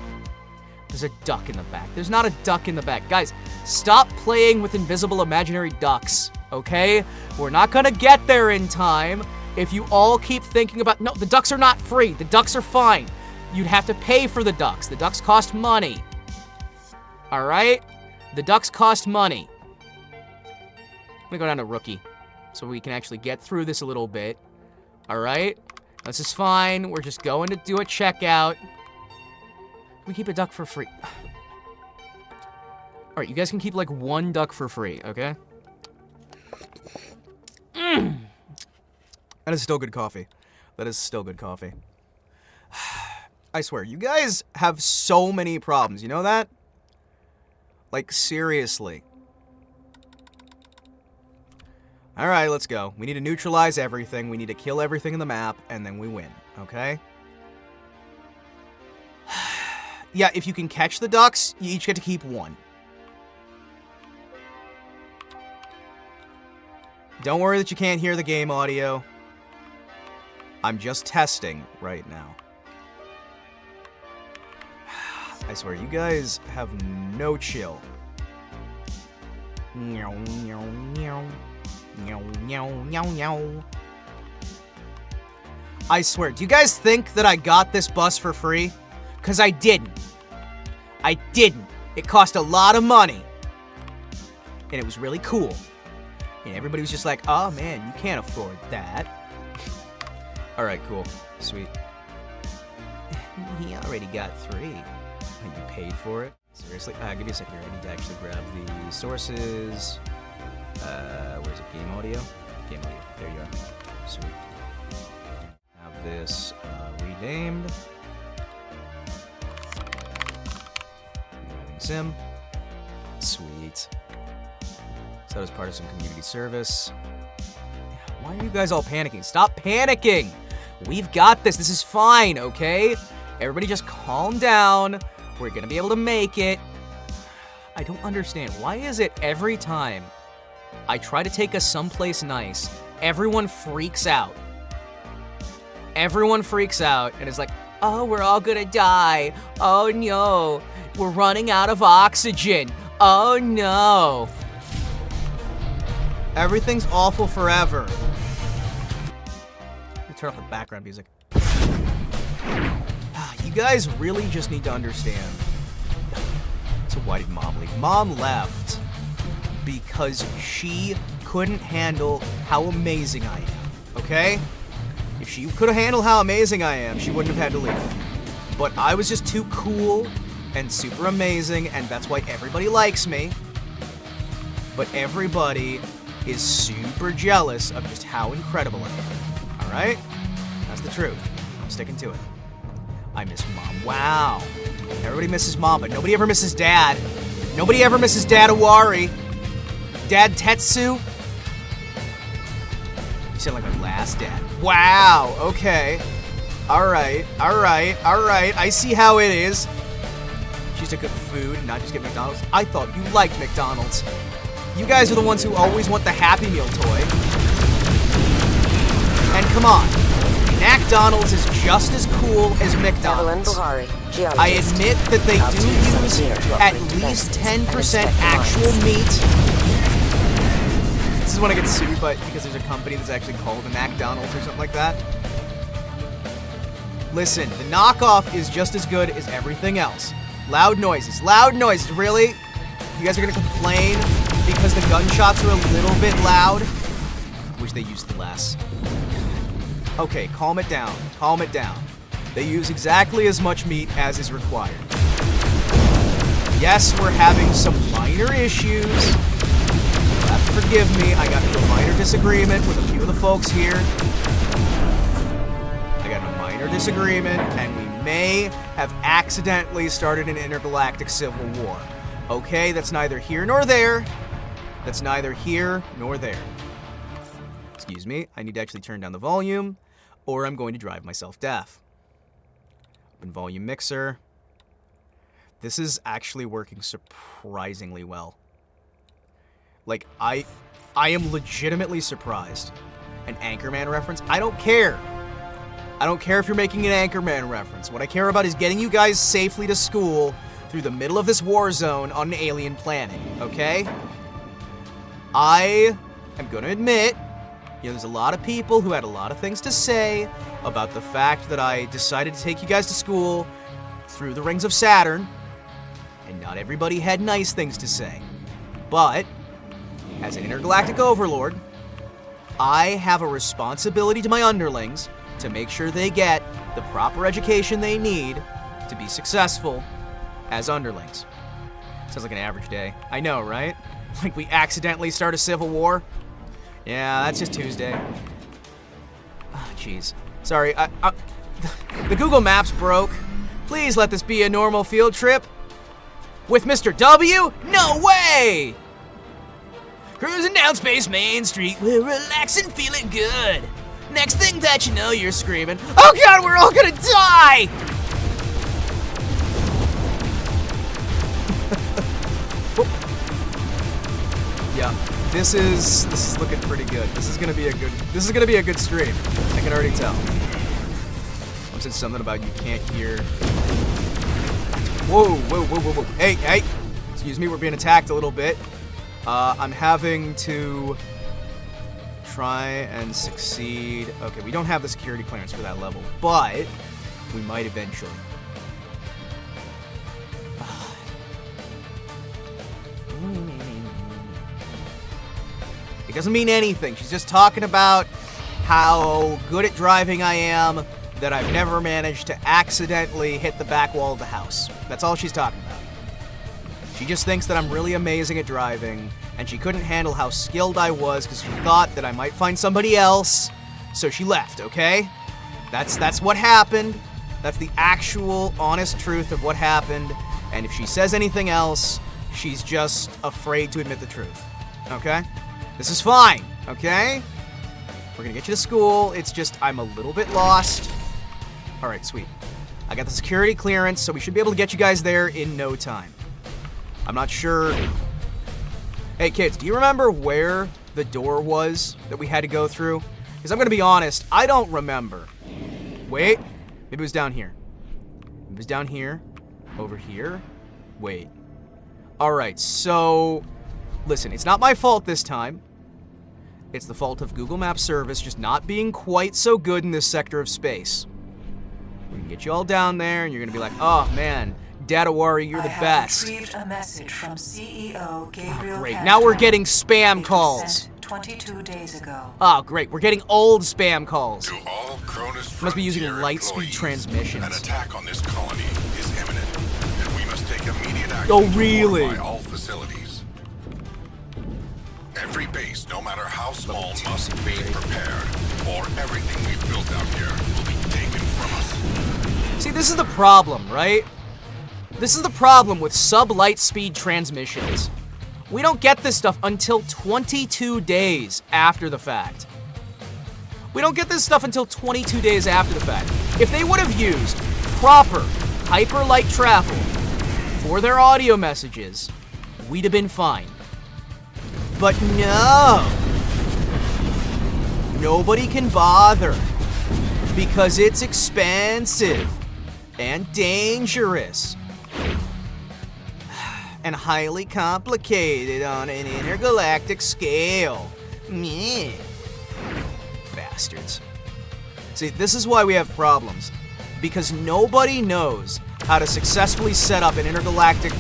There's a duck in the back. There's not a duck in the back. Guys, stop playing with invisible imaginary ducks, okay? We're not gonna get there in time if you all keep thinking about... No, the ducks are not free. The ducks are fine. You'd have to pay for the ducks. The ducks cost money. Alright? The ducks cost money. I'm gonna go down to rookie so we can actually get through this a little bit. Alright? This is fine. We're just going to do a checkout. We keep a duck for free. Alright, you guys can keep like one duck for free, okay? That is still good coffee. That is still good coffee. I swear, you guys have so many problems. You know that? Like, seriously. Alright, let's go. We need to neutralize everything. We need to kill everything in the map, and then we win, okay? Yeah, if you can catch the ducks, you each get to keep one. Don't worry that you can't hear the game audio. I'm just testing right now. I swear, you guys have no chill. Meow, meow, meow. Meow, meow, meow, meow. I swear, do you guys think that I got this bus for free? Because I didn't. I didn't. It cost a lot of money. And it was really cool. And everybody was just like, oh man, you can't afford that. Alright, cool. Sweet. He already got 3. And you paid for it? Seriously? Give me a second here. I need to actually grab the sources. Where's it? Game audio? Game audio. There you are. Sweet. Have this renamed. Driving sim. Sweet. So that was part of some community service. Why are you guys all panicking? Stop panicking! We've got this. This is fine, okay? Everybody just calm down. We're gonna be able to make it. I don't understand. Why is it every time I try to take us someplace nice, everyone freaks out? Everyone freaks out and is like, oh, we're all gonna die. Oh no, we're running out of oxygen. Oh no. Everything's awful forever. Let me turn off the background music. You guys really just need to understand. So why did Mom leave? Mom left because she couldn't handle how amazing I am, okay? If she could have handled how amazing I am, she wouldn't have had to leave. But I was just too cool and super amazing, and that's why everybody likes me. But everybody is super jealous of just how incredible I am, alright? That's the truth. I'm sticking to it. I miss Mom. Wow. Everybody misses Mom, but nobody ever misses Dad. Nobody ever misses Dad Awari. Dad Tetsu. You sound like my last dad. Wow. Okay. Alright. Alright. Alright. I see how it is. She used to cook food and not just get McDonald's. I thought you liked McDonald's. You guys are the ones who always want the Happy Meal toy. And come on. McDonald's is just as cool as McDonald's. I admit that they do use at least 10% actual meat. This is when I get sued, but because there's a company that's actually called a McDonald's or something like that. Listen, the knockoff is just as good as everything else. Loud noises, really? You guys are gonna complain because the gunshots are a little bit loud. Wish they used less. Okay, calm it down. Calm it down. They use exactly as much meat as is required. Yes, we're having some minor issues. You'll have to forgive me. I got into a minor disagreement with a few of the folks here. I got in a minor disagreement, and we may have accidentally started an intergalactic civil war. Okay, that's neither here nor there. That's neither here nor there. Excuse me, I need to actually turn down the volume, or I'm going to drive myself deaf. Open volume mixer. This is actually working surprisingly well. Like, I am legitimately surprised. An Anchorman reference? I don't care. I don't care if you're making an Anchorman reference. What I care about is getting you guys safely to school through the middle of this war zone on an alien planet, okay? I am gonna admit, there's a lot of people who had a lot of things to say about the fact that I decided to take you guys to school through the rings of Saturn, and not everybody had nice things to say. But, as an intergalactic overlord, I have a responsibility to my underlings to make sure they get the proper education they need to be successful as underlings. Sounds like an average day. I know, right? Like we accidentally start a civil war? Yeah, that's just Tuesday. Oh, jeez. Sorry, the Google Maps broke. Please let this be a normal field trip. With Mr. W? No way! Cruising down Space Main Street, we're relaxing, feeling good. Next thing that you know, you're screaming, "Oh God, we're all gonna die!" Yeah, this is looking pretty good. This is gonna be a good stream. I can already tell. I said something about you can't hear. Whoa. Hey. Excuse me, we're being attacked a little bit. I'm having to try and succeed. Okay, we don't have the security clearance for that level, but we might eventually. It doesn't mean anything. She's just talking about how good at driving I am, that I've never managed to accidentally hit the back wall of the house. That's all she's talking about. She just thinks that I'm really amazing at driving, and she couldn't handle how skilled I was because she thought that I might find somebody else, so she left, okay? That's what happened. That's the actual, honest truth of what happened, and if she says anything else, she's just afraid to admit the truth, okay? This is fine, okay? We're gonna get you to school. It's just I'm a little bit lost. All right, sweet. I got the security clearance, so we should be able to get you guys there in no time. I'm not sure. Hey, kids, do you remember where the door was that we had to go through? Because I'm gonna be honest, I don't remember. Wait, maybe it was down here. It was down here. Over here. Wait. All right, so listen, it's not my fault this time. It's the fault of Google Maps service just not being quite so good in this sector of space. We can get you all down there, and you're gonna be like, "Oh man, Datawari, you're the best." I have received a message from CEO Gabriel. Great. Castro. Now we're getting spam It was calls. sent 22 days ago. Oh, great. We're getting old spam calls. To all Cronus Must be using Frontier light-speed employees, transmissions. An attack on this colony is imminent, and we must take immediate action Oh, to really? fortify all facilities. Every base, no matter how small, must be prepared, or everything we've built out here will be taken from us. See, this is the problem, right? This is the problem with sub-light speed transmissions. We don't get this stuff until 22 days after the fact. We don't get this stuff until 22 days after the fact. If they would have used proper hyperlight travel for their audio messages, we'd have been fine. But no! Nobody can bother because it's expensive and dangerous and highly complicated on an intergalactic scale. Meh. Bastards. See, this is why we have problems. Because nobody knows how to successfully set up an intergalactic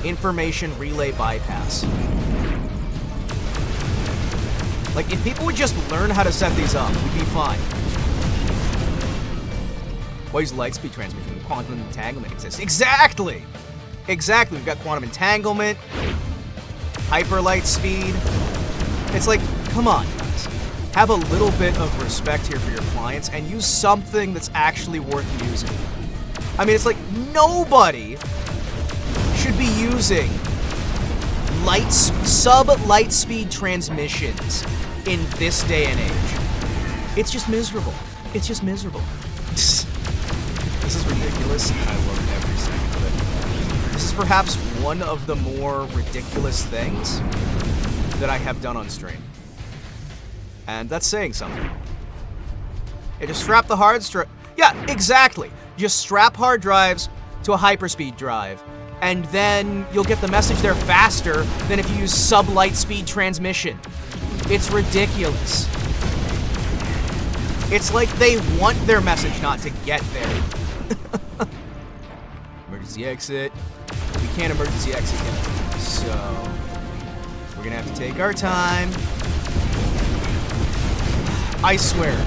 information relay bypass. Like, if people would just learn how to set these up, we'd be fine. Why use lightspeed transmission when quantum entanglement exists? Exactly! Exactly, we've got quantum entanglement, hyper light speed. It's like, come on, guys. Have a little bit of respect here for your clients and use something that's actually worth using. I mean, it's like nobody should be using sub-light speed transmissions in this day and age. It's just miserable. It's just miserable. This is ridiculous, and I love every second of it. This is perhaps one of the more ridiculous things that I have done on stream. And that's saying something. Yeah, just strap the hard drive. Yeah, exactly. Just strap hard drives to a hyperspeed drive, and then you'll get the message there faster than if you use sub-light speed transmission. It's ridiculous. It's like they want their message not to get there. Emergency exit. We can't emergency exit yet, so we're gonna have to take our time. I swear.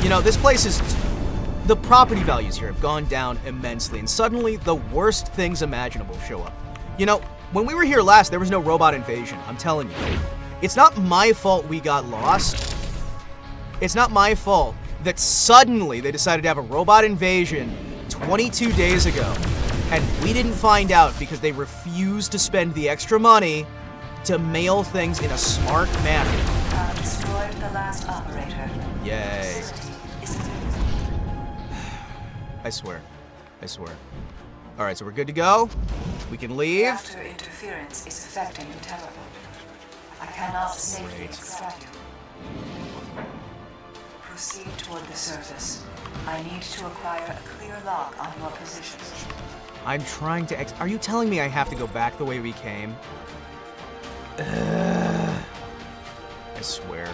You know, this place is... The property values here have gone down immensely, and suddenly the worst things imaginable show up. You know, when we were here last, there was no robot invasion, I'm telling you. It's not my fault we got lost. It's not my fault that suddenly they decided to have a robot invasion 22 days ago, and we didn't find out because they refused to spend the extra money to mail things in a smart manner. Destroyed the last operator. Yay. I swear. I swear. Alright, so we're good to go. We can leave. After interference is affecting the telephone. I cannot safely extract you. Proceed toward the surface. I need to acquire a clear lock on your position. I'm trying to Are you telling me I have to go back the way we came? I swear.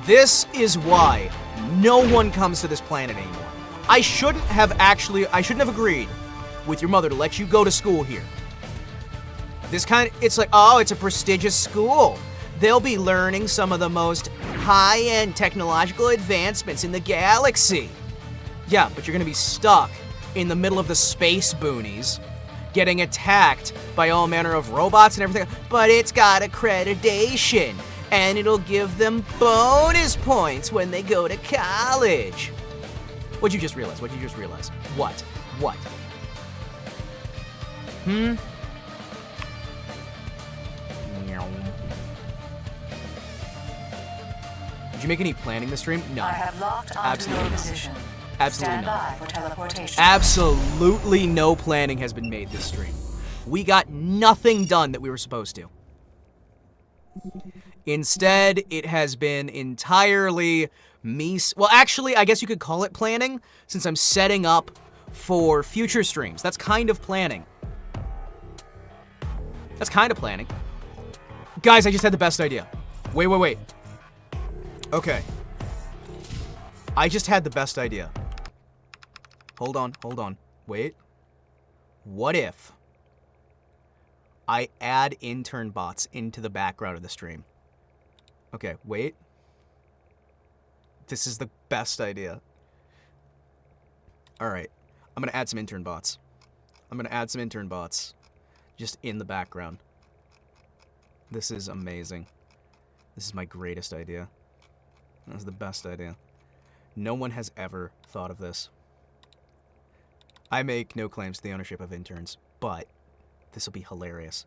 This is why no one comes to this planet anymore. I shouldn't have agreed with your mother to let you go to school here. It's like, oh, it's a prestigious school. They'll be learning some of the most high-end technological advancements in the galaxy. Yeah, but you're gonna be stuck in the middle of the space boonies, getting attacked by all manner of robots and everything, but it's got accreditation, and it'll give them bonus points when they go to college. What'd you just realize? What'd you just realize? What? What? Did you make any planning this stream? No. I have locked onto Absolutely your not. position. Absolutely Stand not. by for teleportation. Absolutely no planning has been made this stream. We got nothing done that we were supposed to. Instead, it has been entirely me... Well, actually, I guess you could call it planning, since I'm setting up for future streams. That's kind of planning. That's kind of planning. Guys, I just had the best idea. Wait. Okay. I just had the best idea. Hold on. Wait. What if I add intern bots into the background of the stream? Okay, wait. This is the best idea. Alright. I'm gonna add some intern bots. Just in the background. This is amazing. This is my greatest idea. This is the best idea. No one has ever thought of this. I make no claims to the ownership of interns, but this will be hilarious.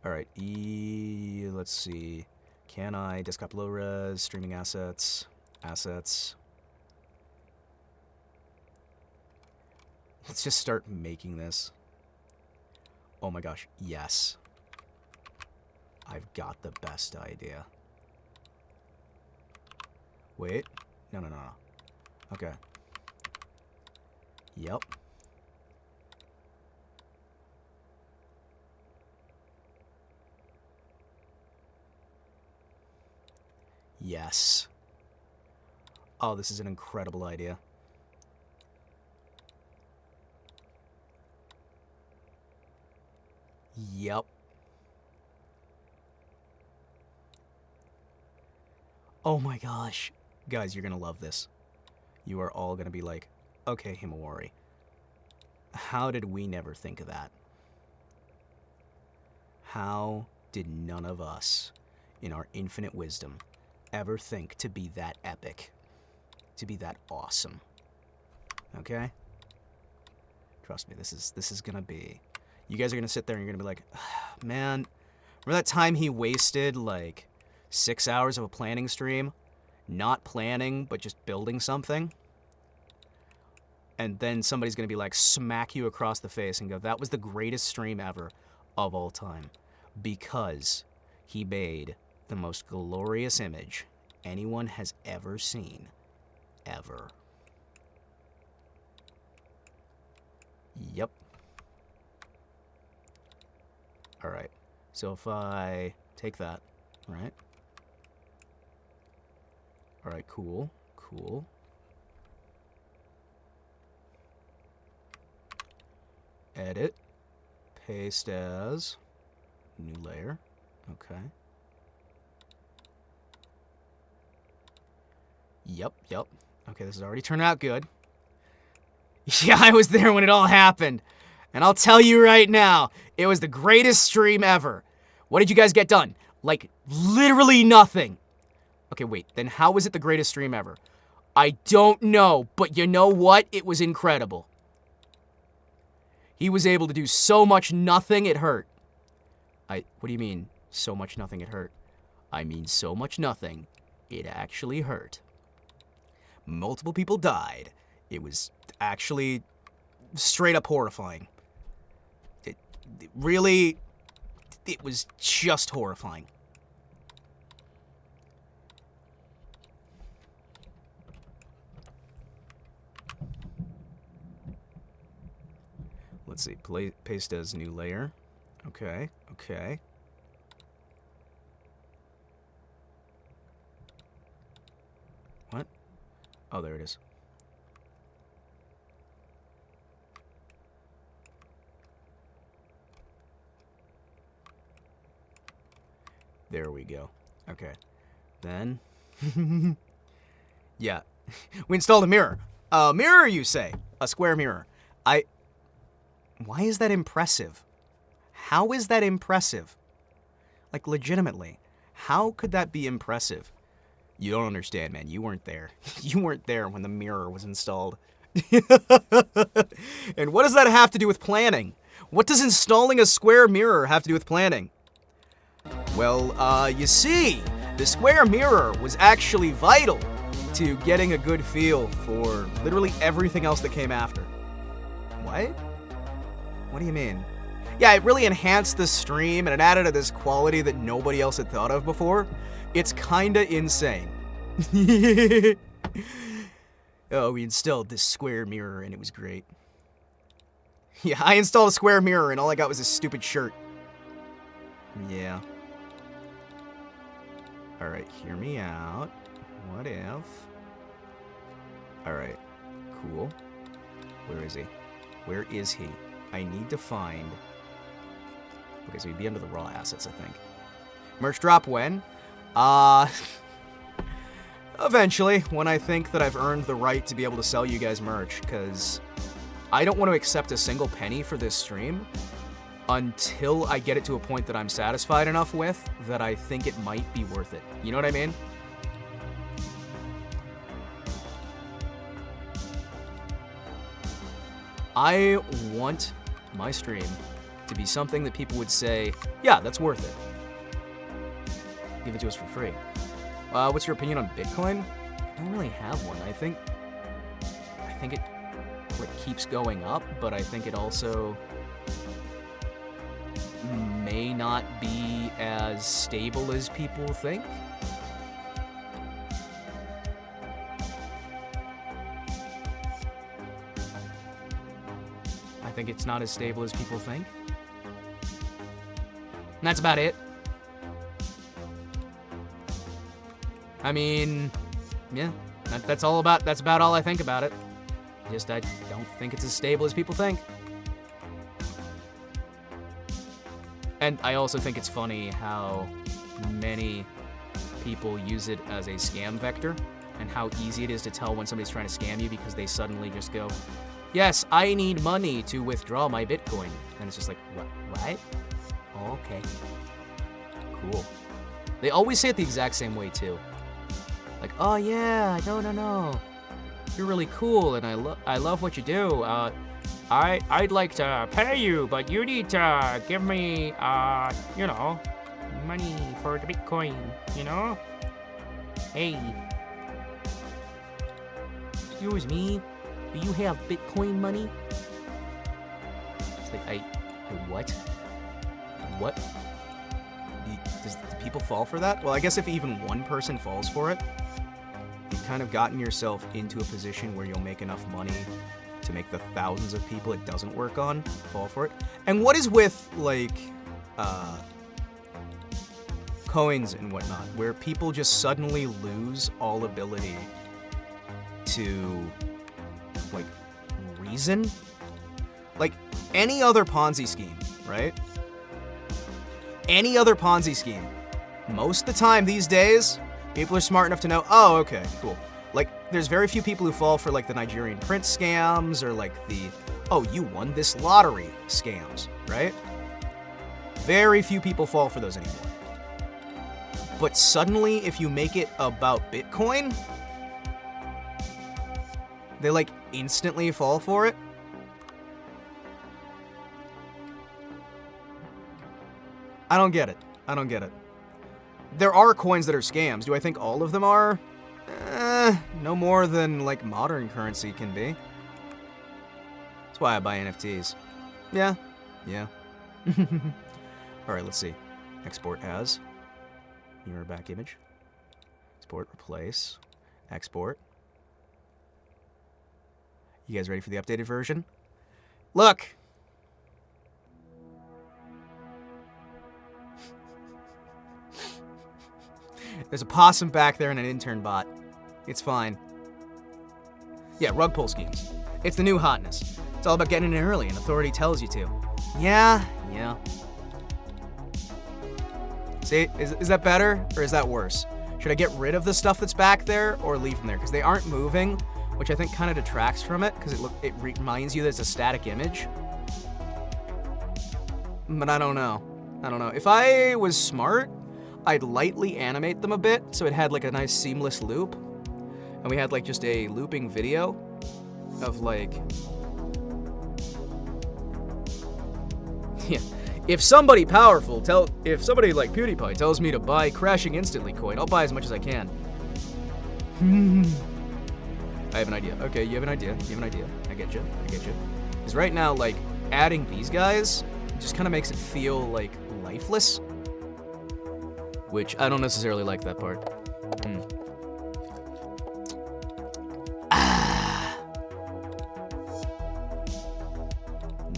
Alright, let's see. Can I desktop low res, streaming assets, Let's just start making this. Oh my gosh, yes. I've got the best idea. Wait. No. Okay. Yep. Yes. Oh, this is an incredible idea. Yep. Oh my gosh. Guys, you're gonna love this. You are all gonna be like, okay, Himawari, how did we never think of that? How did none of us, in our infinite wisdom, ever think to be that epic? To be that awesome? Okay? Trust me, this is gonna be... You guys are gonna sit there and you're gonna be like, man, remember that time he wasted, like, 6 hours of a planning stream? Not planning, but just building something? And then somebody's gonna be like, smack you across the face and go, that was the greatest stream ever of all time. Because he made the most glorious image anyone has ever seen. Ever. Yep. Alright. So if I take that, right? Alright, cool. Cool. Edit. Paste as. New layer. Okay. Yep. Okay, this has already turned out good. Yeah, I was there when it all happened. And I'll tell you right now, it was the greatest stream ever. What did you guys get done? Like, literally nothing. Okay, wait, then how was it the greatest stream ever? I don't know, but you know what? It was incredible. He was able to do so much nothing, it hurt. What do you mean, so much nothing, it hurt? I mean, so much nothing, it actually hurt. Multiple people died. It was actually straight up horrifying. It was just horrifying. Let's see, paste as new layer. Okay. What? Oh, there it is. There we go. Okay. Then... yeah. We installed a mirror. A mirror, you say? A square mirror. Why is that impressive? How is that impressive? Like, legitimately. How could that be impressive? You don't understand, man. You weren't there. You weren't there when the mirror was installed. And what does that have to do with planning? What does installing a square mirror have to do with planning? Well, you see, the square mirror was actually vital to getting a good feel for literally everything else that came after. What? What do you mean? Yeah, it really enhanced the stream and it added to this quality that nobody else had thought of before. It's kinda insane. Oh, we installed this square mirror and it was great. Yeah, I installed a square mirror and all I got was this stupid shirt. Yeah. Alright, hear me out. What if... Alright, cool. Where is he? Where is he? I need to find... Okay, so he'd be under the raw assets, I think. Merch drop when? Eventually, when I think that I've earned the right to be able to sell you guys merch, because I don't want to accept a single penny for this stream until I get it to a point that I'm satisfied enough with that I think it might be worth it. You know what I mean? I want my stream to be something that people would say, yeah, that's worth it. Give it to us for free. What's your opinion on Bitcoin? I don't really have one. I think it like keeps going up, but I think it also may not be as stable as people think. I think it's not as stable as people think. And that's about it. I mean, yeah, that's about all I think about it. Just I don't think it's as stable as people think. And I also think it's funny how many people use it as a scam vector, and how easy it is to tell when somebody's trying to scam you because they suddenly just go, yes, I need money to withdraw my Bitcoin. And it's just like, what? Oh, okay. Cool. They always say it the exact same way, too. Like, oh yeah, no. You're really cool, and I love what you do. I'd like to pay you, but you need to give me, you know, money for the Bitcoin, you know? Hey. Excuse me, do you have Bitcoin money? It's like, I what? What? Do people fall for that? Well, I guess if even one person falls for it, you've kind of gotten yourself into a position where you'll make enough money to make the thousands of people it doesn't work on fall for it. And what is with, like, coins and whatnot, where people just suddenly lose all ability to, like, reason? Like, any other Ponzi scheme, right? Any other Ponzi scheme. Most of the time these days, people are smart enough to know, oh, okay, cool. Like, there's very few people who fall for, like, the Nigerian prince scams or, like, the, oh, you won this lottery scams, right? Very few people fall for those anymore. But suddenly, if you make it about Bitcoin, they, like, instantly fall for it. I don't get it. I don't get it. There are coins that are scams. Do I think all of them are? No more than, like, modern currency can be. That's why I buy NFTs. Yeah. Alright, let's see. Export as. Mirror back image. Export, replace. Export. You guys ready for the updated version? Look! There's a possum back there and an intern bot. It's fine. Yeah, rug pull schemes. It's the new hotness. It's all about getting in early and authority tells you to. Yeah. See, is that better or is that worse? Should I get rid of the stuff that's back there or leave them there? Because they aren't moving, which I think kind of detracts from it because it reminds you that it's a static image. But I don't know. If I was smart, I'd lightly animate them a bit so it had like a nice seamless loop. And we had like just a looping video of like... Yeah. If somebody powerful if somebody like PewDiePie tells me to buy crashing instantly coin, I'll buy as much as I can. I have an idea. Okay, you have an idea. I get you. Because right now, like, adding these guys just kind of makes it feel like lifeless. Which I don't necessarily like that part.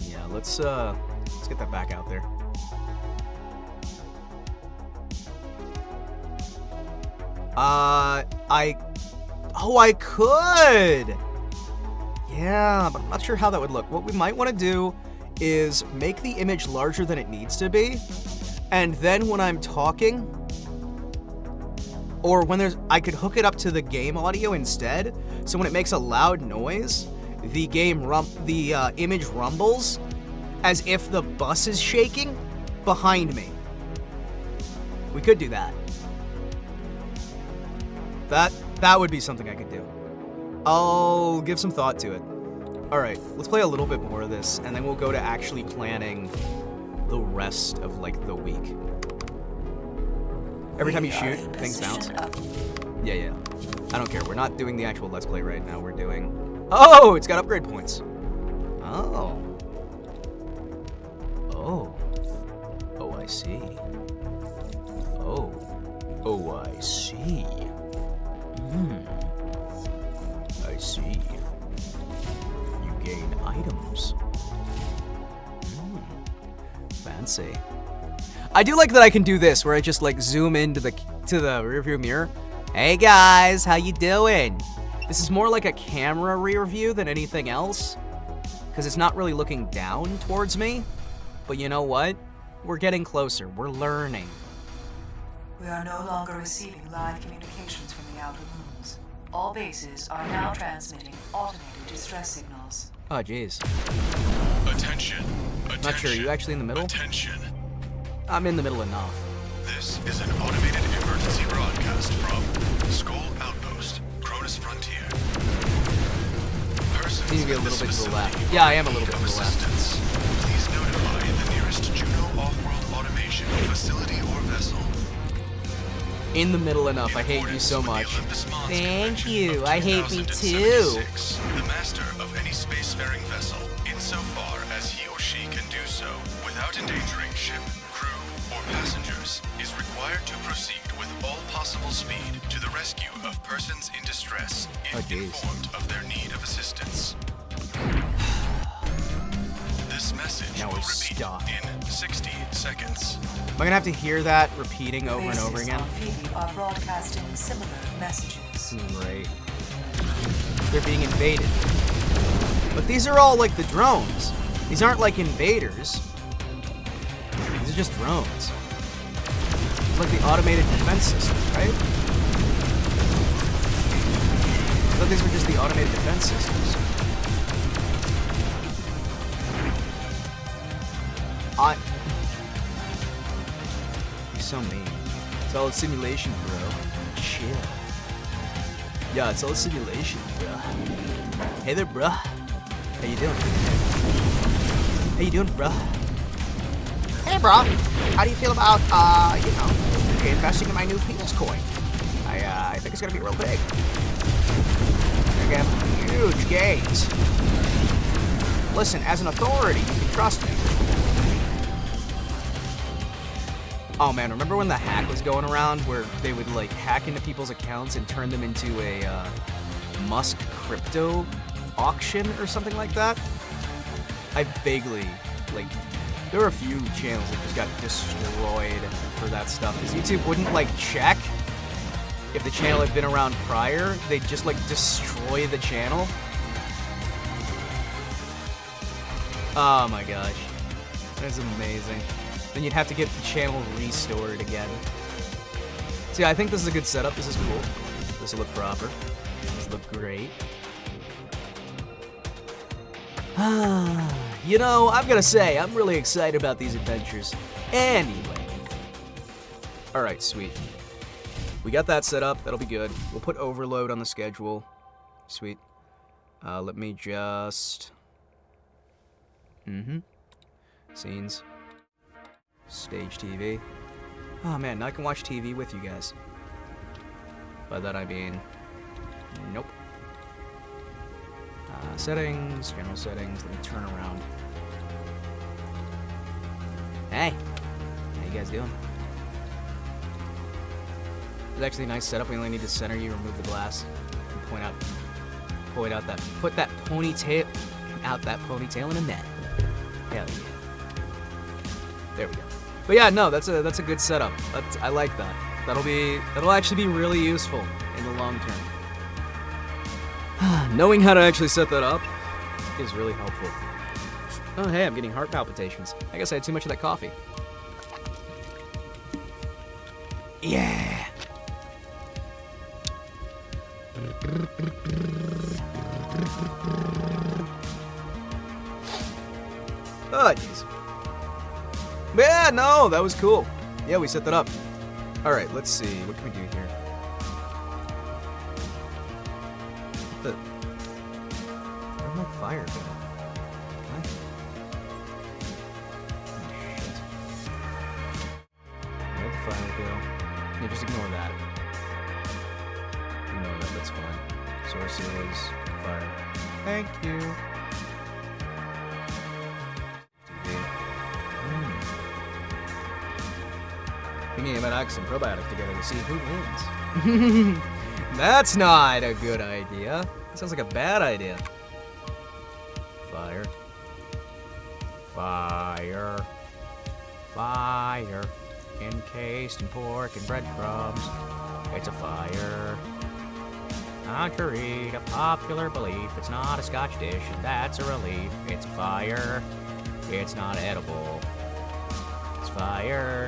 Yeah, let's get that back out there. I could! Yeah, but I'm not sure how that would look. What we might want to do is make the image larger than it needs to be, and then when I'm talking, or when I could hook it up to the game audio instead, so when it makes a loud noise, the image rumbles as if the bus is shaking behind me. We could do that. That would be something I could do. I'll give some thought to it. Alright, let's play a little bit more of this, and then we'll go to actually planning the rest of, like, the week. Every time you shoot, things bounce. Yeah. I don't care. We're not doing the actual Let's Play right now. We're doing... Oh, it's got upgrade points. Oh, I see. Oh, I see. I see. You gain items. Fancy. I do like that I can do this, where I just like zoom into the rearview mirror. Hey guys, how you doing? This is more like a camera rear view than anything else, because it's not really looking down towards me. But you know what? We're getting closer. We're learning. We are no longer receiving live communications from the outer moons. All bases are now transmitting automated distress signals. Oh, jeez. Attention. Not sure. Are you actually in the middle? Attention. I'm in the middle enough. This is an automated emergency broadcast from Skull Outpost, Cronus Frontier. Persons Need to be a in little this bit to the left. facility Yeah, I are am a in little need bit of to the left. assistance. Please notify the nearest Juno off-world automation facility or vessel. In the middle enough. I hate you so much. Thank you. I hate me too. The master of any spacefaring vessel, insofar as he or she can do so without endangering ship, crew, or passengers, is required to proceed with all possible speed to the rescue of persons in distress if informed of their need of assistance. This message Now will we repeat stop. in 60 seconds. Am I gonna have to hear that repeating over and over Bases again? on Phoebe are broadcasting similar messages. Great. They're being invaded. But these are all like the drones. These aren't like invaders. These are just drones. It's like the automated defense system, right? I thought these were just the automated defense systems. You're so mean. It's all a simulation, bro. Chill. Yeah, it's all a simulation, bro. Hey there, bro. How you doing? How you doing, bro? Hey, bro. How do you feel about, investing in my new penis coin? I think it's gonna be real big. I got huge gains. Listen, as an authority, you can trust me. Oh man, remember when the hack was going around where they would like hack into people's accounts and turn them into a Musk crypto auction or something like that? I vaguely, like, there were a few channels that just got destroyed for that stuff because YouTube wouldn't like check if the channel had been around prior. They'd just like destroy the channel. Oh my gosh, that's amazing. Then you'd have to get the channel restored again. So yeah, I think this is a good setup. This is cool. This will look proper. This will look great. You know, I've gotta say, I'm really excited about these adventures. Anyway. Alright, sweet. We got that set up. That'll be good. We'll put overload on the schedule. Sweet. Let me just... Scenes. Stage TV. Oh man, now I can watch TV with you guys. By that I mean... Nope. Settings, general settings, let me turn around. Hey! How you guys doing? It's actually a nice setup. We only need to center you, remove the glass, and put that ponytail in a net. Hell yeah. There we go. But yeah, no, that's a good setup. I like that. That'll actually be really useful in the long term. Knowing how to actually set that up is really helpful. Oh hey, I'm getting heart palpitations. I guess I had too much of that coffee. Yeah. Oh jeez. Yeah, no, that was cool. Yeah, we set that up. All right, let's see. What can we do here? Where'd my fire go? What? Oh, shit. Where'd the fire go? Yeah, just ignore that. Ignore that, that's fine. Sources, fire. Thank you. Thinking about X and probiotic together to see who wins. That's not a good idea. That sounds like a bad idea. Fire. Fire. Fire. Encased in pork and breadcrumbs. It's a fire. Contrary to popular belief, it's not a Scotch dish, and that's a relief. It's a fire. It's not edible. It's fire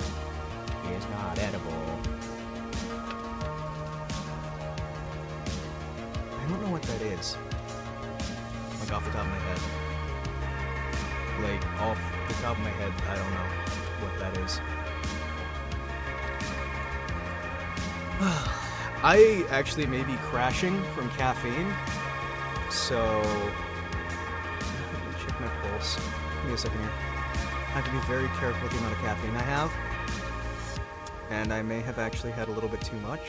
is not edible. I don't know what that is. Like off the top of my head. Like off the top of my head, I don't know what that is. I actually may be crashing from caffeine, so let me check my pulse. Give me a second here. I have to be very careful with the amount of caffeine I have, and I may have actually had a little bit too much,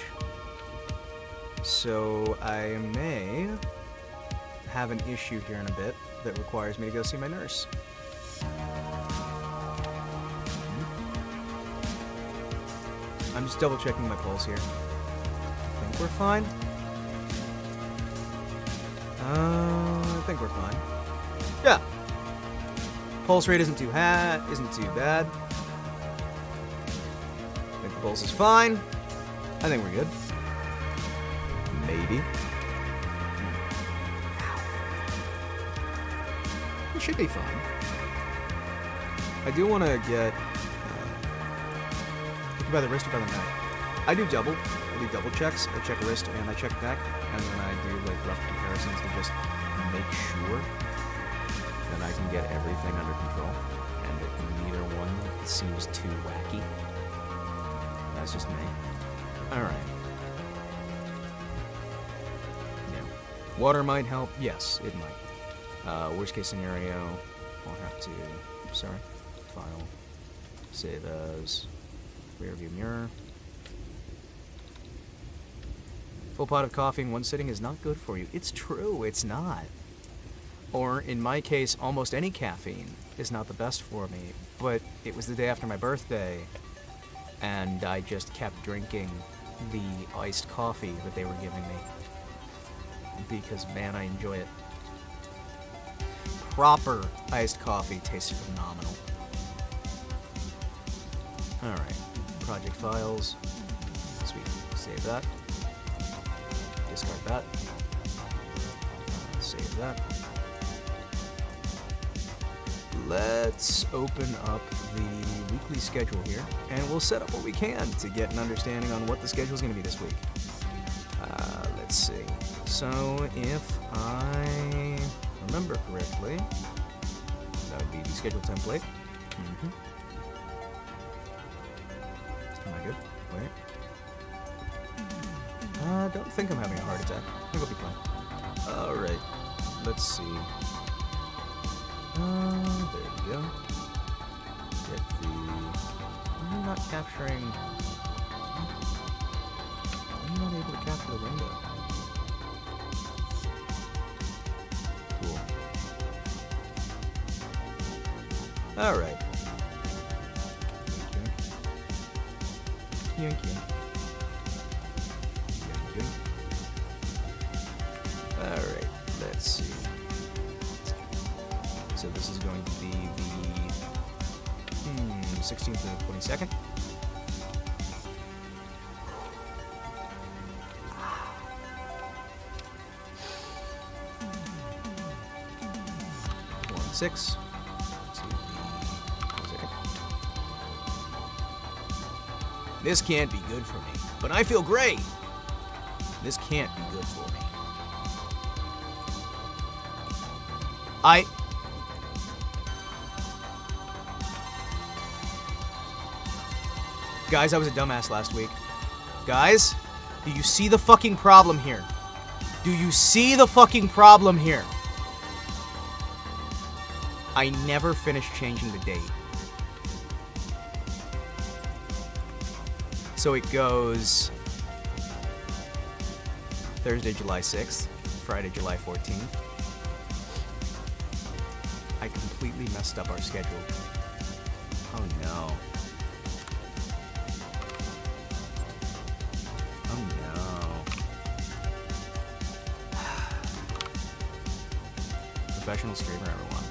so I may have an issue here in a bit that requires me to go see my nurse. I'm just double checking my pulse here. I think we're fine. I think we're fine. Yeah. Pulse rate isn't too bad. I think the pulse is fine. I think we're good. Maybe. We should be fine. I do want to get by the wrist or by the neck. I do double checks. I check wrist and I check neck, and then I do like rough comparisons to just make sure that I can get everything under control, and that neither one seems too wacky. That's just me. All right. Yeah. Water might help. Yes, it might. Worst case scenario, I'll have to. Sorry. File. Save as. Rear view mirror. Full pot of coffee in one sitting is not good for you. It's true, it's not. Or, in my case, almost any caffeine is not the best for me. But it was the day after my birthday, and I just kept drinking the iced coffee that they were giving me. Because, man, I enjoy it. Proper iced coffee tastes phenomenal. Alright. Project files. Sweet. Save that. Discard that. Save that. Let's open up the weekly schedule here, and we'll set up what we can to get an understanding on what the schedule is going to be this week. Let's see. So, if I remember correctly, that would be the schedule template. Am I good? Wait. Don't think I'm having a heart attack. I think I'll be fine. Alright. Let's see. There we go. Get the... I'm not capturing... I'm not able to capture the window. Cool. Alright. Yank, yank. Alright, let's see. So this is going to be the 16th and 22nd. Six. This can't be good for me, but I feel great. This can't be good for me. Guys, I was a dumbass last week. Guys, do you see the fucking problem here? Do you see the fucking problem here? I never finished changing the date. So it goes Thursday, July 6th, Friday, July 14th. I completely messed up our schedule. Oh no. Oh no. Professional streamer, everyone.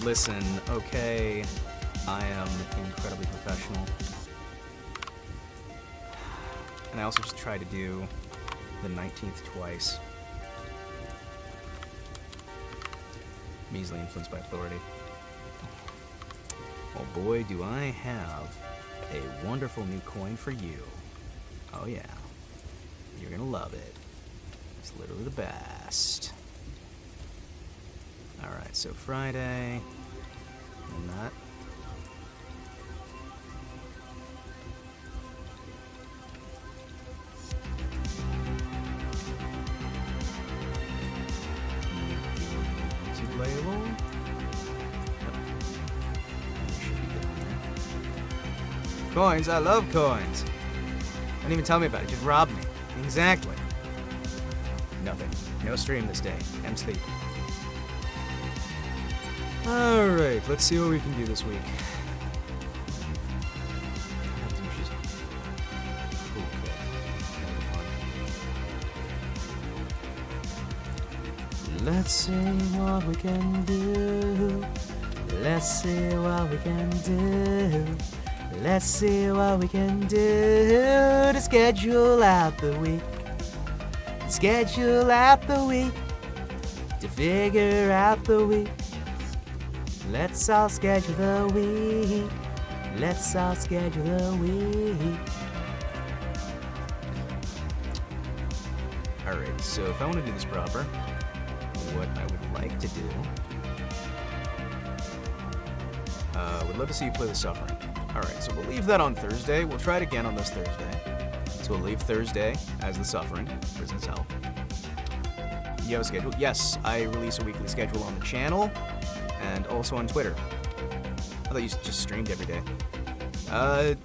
Listen, okay, I am incredibly professional. And I also just tried to do the 19th twice. I'm easily influenced by authority. Oh boy, do I have a wonderful new coin for you. Oh yeah. You're gonna love it. It's literally the best. Alright, so Friday. And that. Label. Coins, I love coins. Don't even tell me about it, just rob me. Exactly. Nothing. No stream this day. I'm sleeping. Alright, let's see what we can do this week. Let's see what we can do. Let's see what we can do. Let's see what we can do to schedule out the week. Schedule out the week. To figure out the week. Let's all schedule the week. Let's all schedule the week. Alright, so if I want to do this proper, what I would like to do, would love to see you play The Suffering. Alright, so we'll leave that on Thursday. We'll try it again on this Thursday. So we'll leave Thursday as The Suffering, Prison's Hell. You have a schedule? Yes, I release a weekly schedule on the channel and also on Twitter. I thought you just streamed every day. I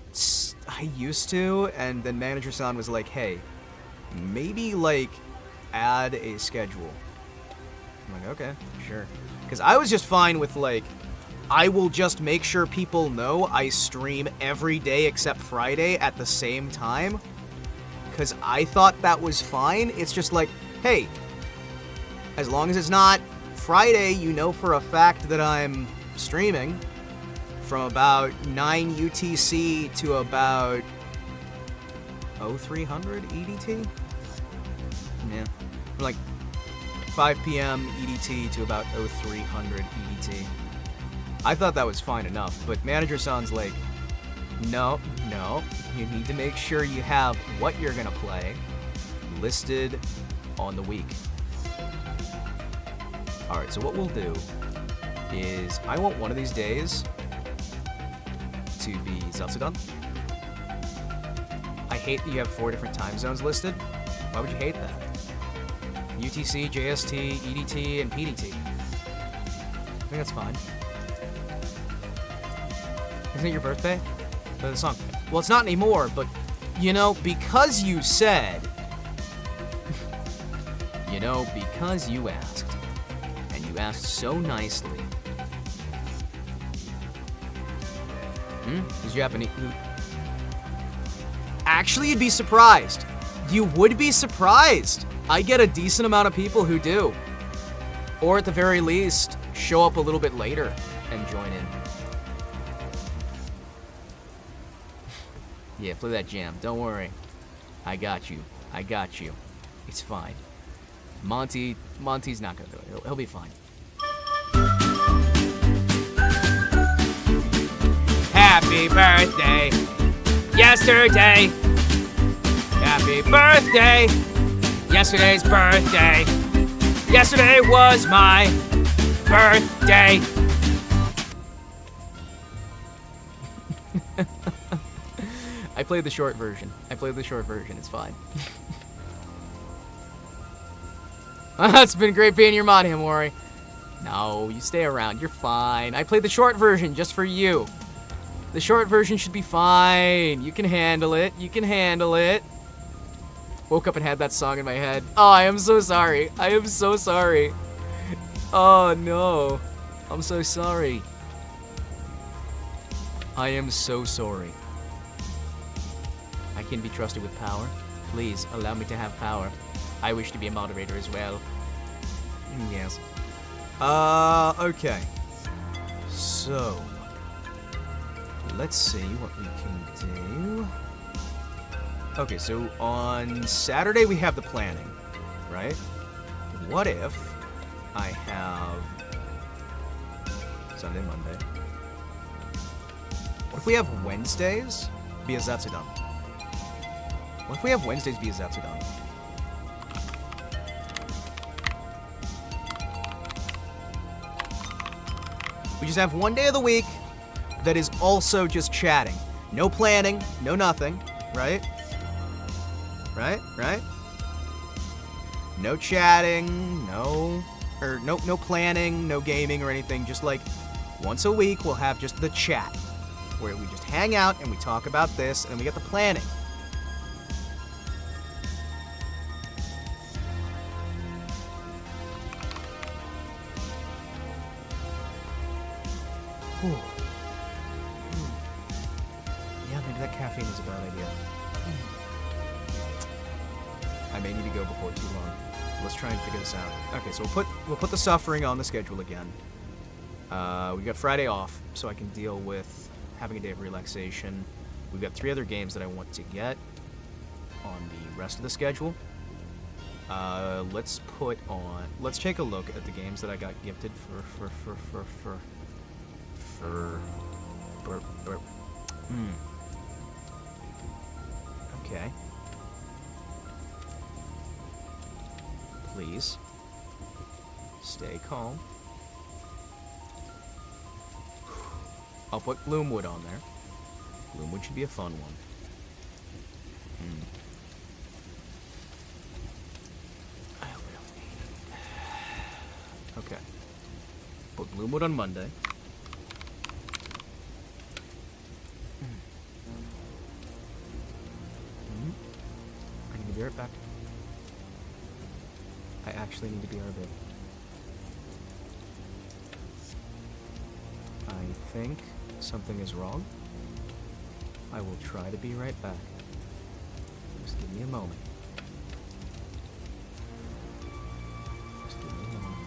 used to, and then Manager San was like, hey, maybe, like, add a schedule. I'm like, okay, sure. Because I was just fine with, like, I will just make sure people know I stream every day except Friday at the same time. Because I thought that was fine. It's just like, hey, as long as it's not Friday, you know for a fact that I'm streaming from about 9 UTC to about 0300 EDT? Yeah. From like 5 p.m. EDT to about 0300 EDT. I thought that was fine enough, but Manager San's like, no, you need to make sure you have what you're gonna play listed on the week. Alright, so what we'll do is, I want one of these days to be Zatsudan. I hate that you have 4 different time zones listed. Why would you hate that? UTC, JST, EDT, and PDT. I think that's fine. Isn't it your birthday? Play the song. Well, it's not anymore, but, you know, because you said... you know, because you asked. And you asked so nicely. Did you happen to... Actually, you'd be surprised. You would be surprised. I get a decent amount of people who do. Or at the very least, show up a little bit later and join in. Yeah, play that jam. Don't worry. I got you. I got you. It's fine. Monty's not gonna do it. He'll be fine. Happy birthday. Yesterday. Happy birthday. Yesterday's birthday. Yesterday was my birthday. I played the short version. It's fine. It's been great being your mod, Himawari. No, you stay around. You're fine. I played the short version just for you. The short version should be fine. You can handle it. You can handle it. Woke up and had that song in my head. Oh, I am so sorry. I am so sorry. Oh, no. I'm so sorry. I am so sorry. I can be trusted with power. Please, allow me to have power. I wish to be a moderator as well. Yes. Okay. So, let's see what we can do. Okay, so on Saturday we have the planning, right? What if I have Sunday, Monday, What if we have Wednesdays be a Zatsudan? What if we have Wednesdays be a Zatsudan? We just have one day of the week that is also just chatting. No planning, no nothing, right? Right? No chatting, no planning, no gaming or anything. Just like once a week we'll have just the chat where we just hang out and we talk about this and we get the planning. Whew. Yeah, maybe that caffeine is a bad idea. I may need to go before too long. Let's try and figure this out. Okay, so we'll put the suffering on the schedule again. We got Friday off, so I can deal with having a day of relaxation. We've got 3 other games that I want to get on the rest of the schedule. Let's take a look at the games that I got gifted Okay. Please. Stay calm. I'll put Gloomwood on there. Gloomwood should be a fun one. Okay. Put Gloomwood on Monday. I need to be right back. I actually need to be right back. I think something is wrong. I will try to be right back. Just give me a moment. Just give me a moment.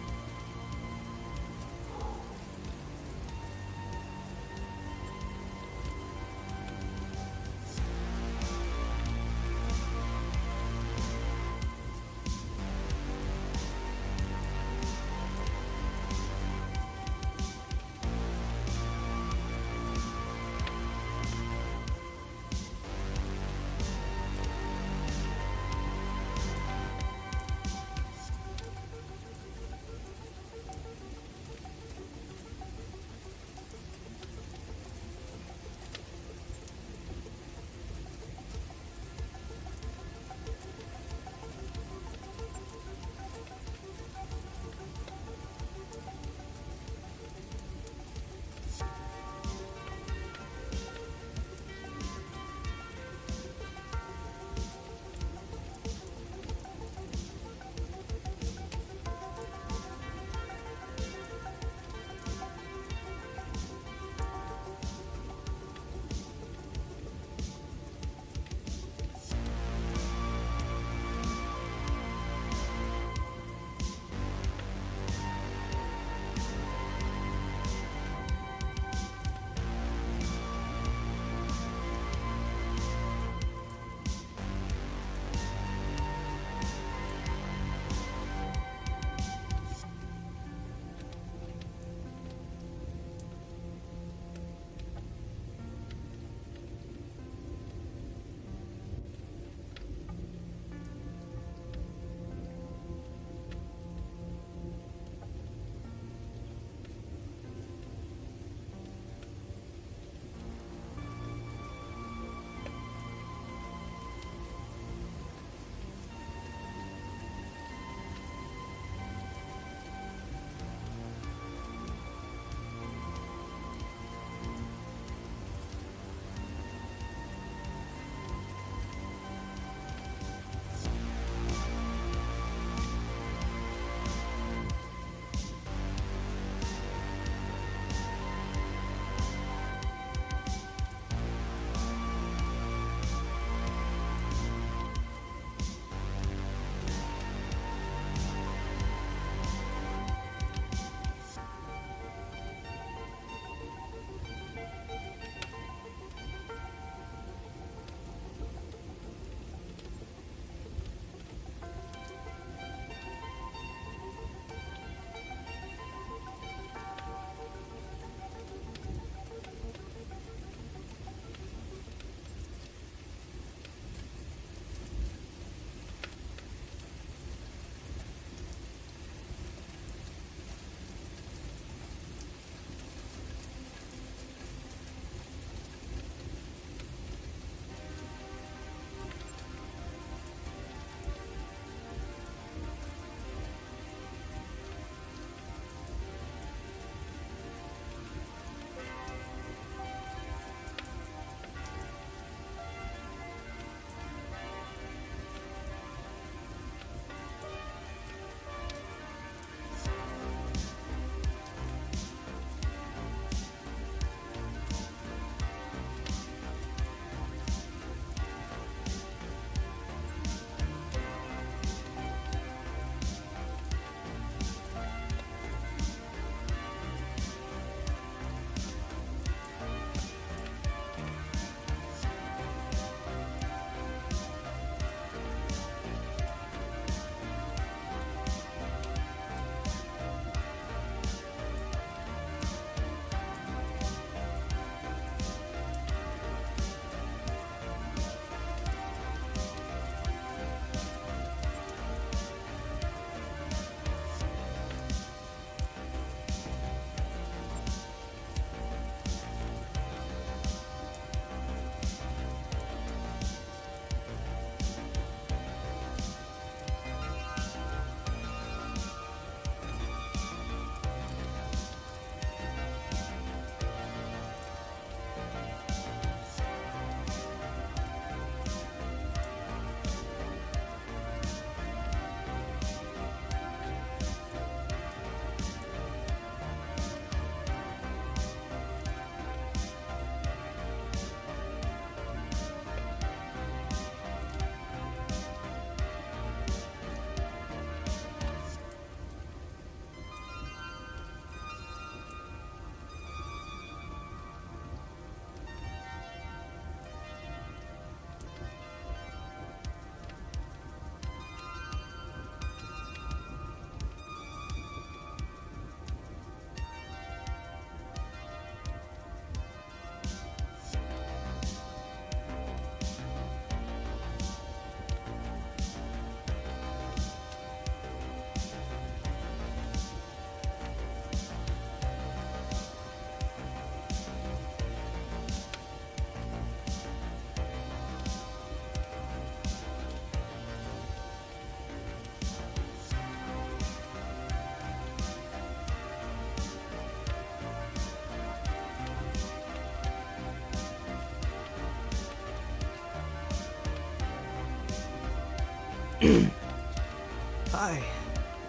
Hi.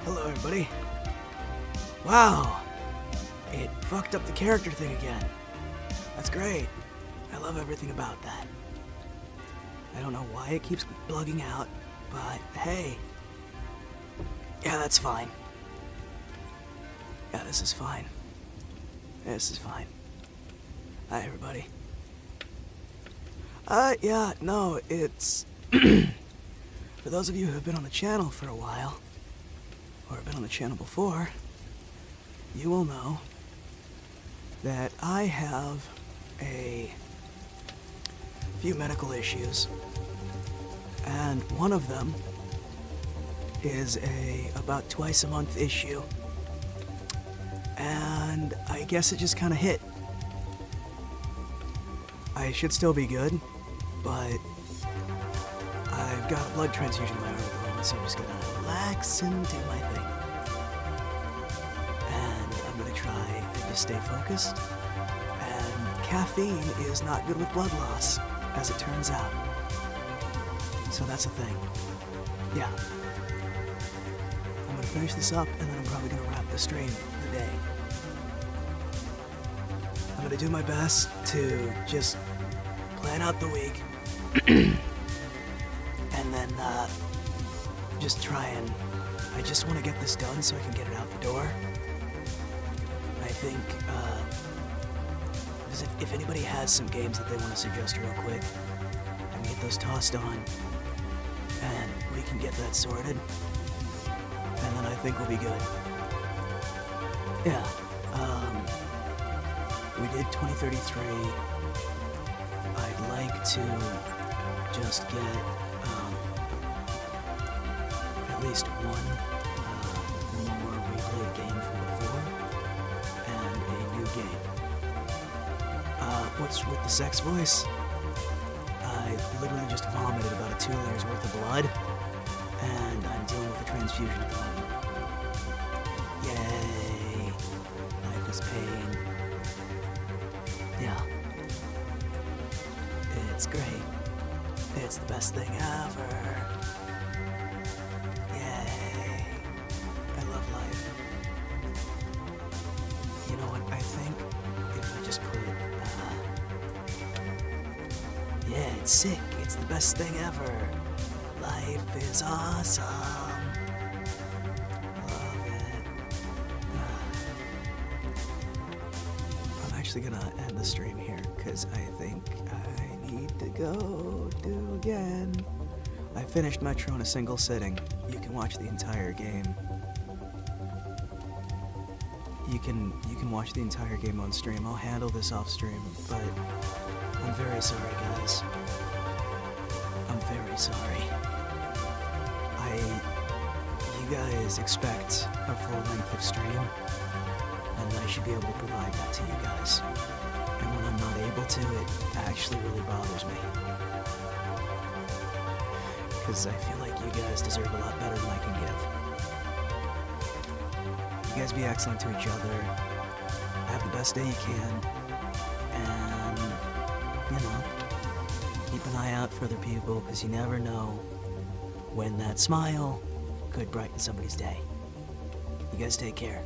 Hello, everybody. Wow. It fucked up the character thing again. That's great. I love everything about that. I don't know why it keeps bugging out, but hey. Yeah, that's fine. Yeah, this is fine. This is fine. Hi, everybody. Yeah, no, it's... For those of you who have been on the channel for a while, or have been on the channel before, you will know that I have a few medical issues, and one of them is a about twice a month issue, and I guess it just kind of hit. I should still be good, but I've got a blood transfusion in my arm at the moment, so I'm just gonna relax and do my thing. And I'm gonna try and just stay focused. And caffeine is not good with blood loss, as it turns out. So that's a thing. Yeah. I'm gonna finish this up, and then I'm probably gonna wrap the stream of the day. I'm gonna do my best to just plan out the week. And then, just try and... I just want to get this done so I can get it out the door. I think, if anybody has some games that they want to suggest real quick, I can get those tossed on, and we can get that sorted, and then I think we'll be good. Yeah, we did 2033. I'd like to just get at least one more replayed game from before, and a new game. What's with the sex voice? I literally just vomited about 2 layers worth of blood, and I'm dealing with a transfusion at the moment. Yay! Life is pain. Yeah. It's great. It's the best thing ever. Yay. I love life. You know what, I think if I just put, yeah, it's sick. It's the best thing ever. Life is awesome. Love it. I'm actually gonna end the stream here, because I think I need to go do again. I finished Metro in a single sitting. You can watch the entire game. You can watch the entire game on stream. I'll handle this off stream, but I'm very sorry, guys. I'm very sorry. You guys expect a full length of stream, and I should be able to provide that to you guys. And when I'm not able to, it actually really bothers me. Because I feel like you guys deserve a lot better than I can give. You guys be excellent to each other. Have the best day you can. And, you know, keep an eye out for other people, because you never know when that smile could brighten somebody's day. You guys take care.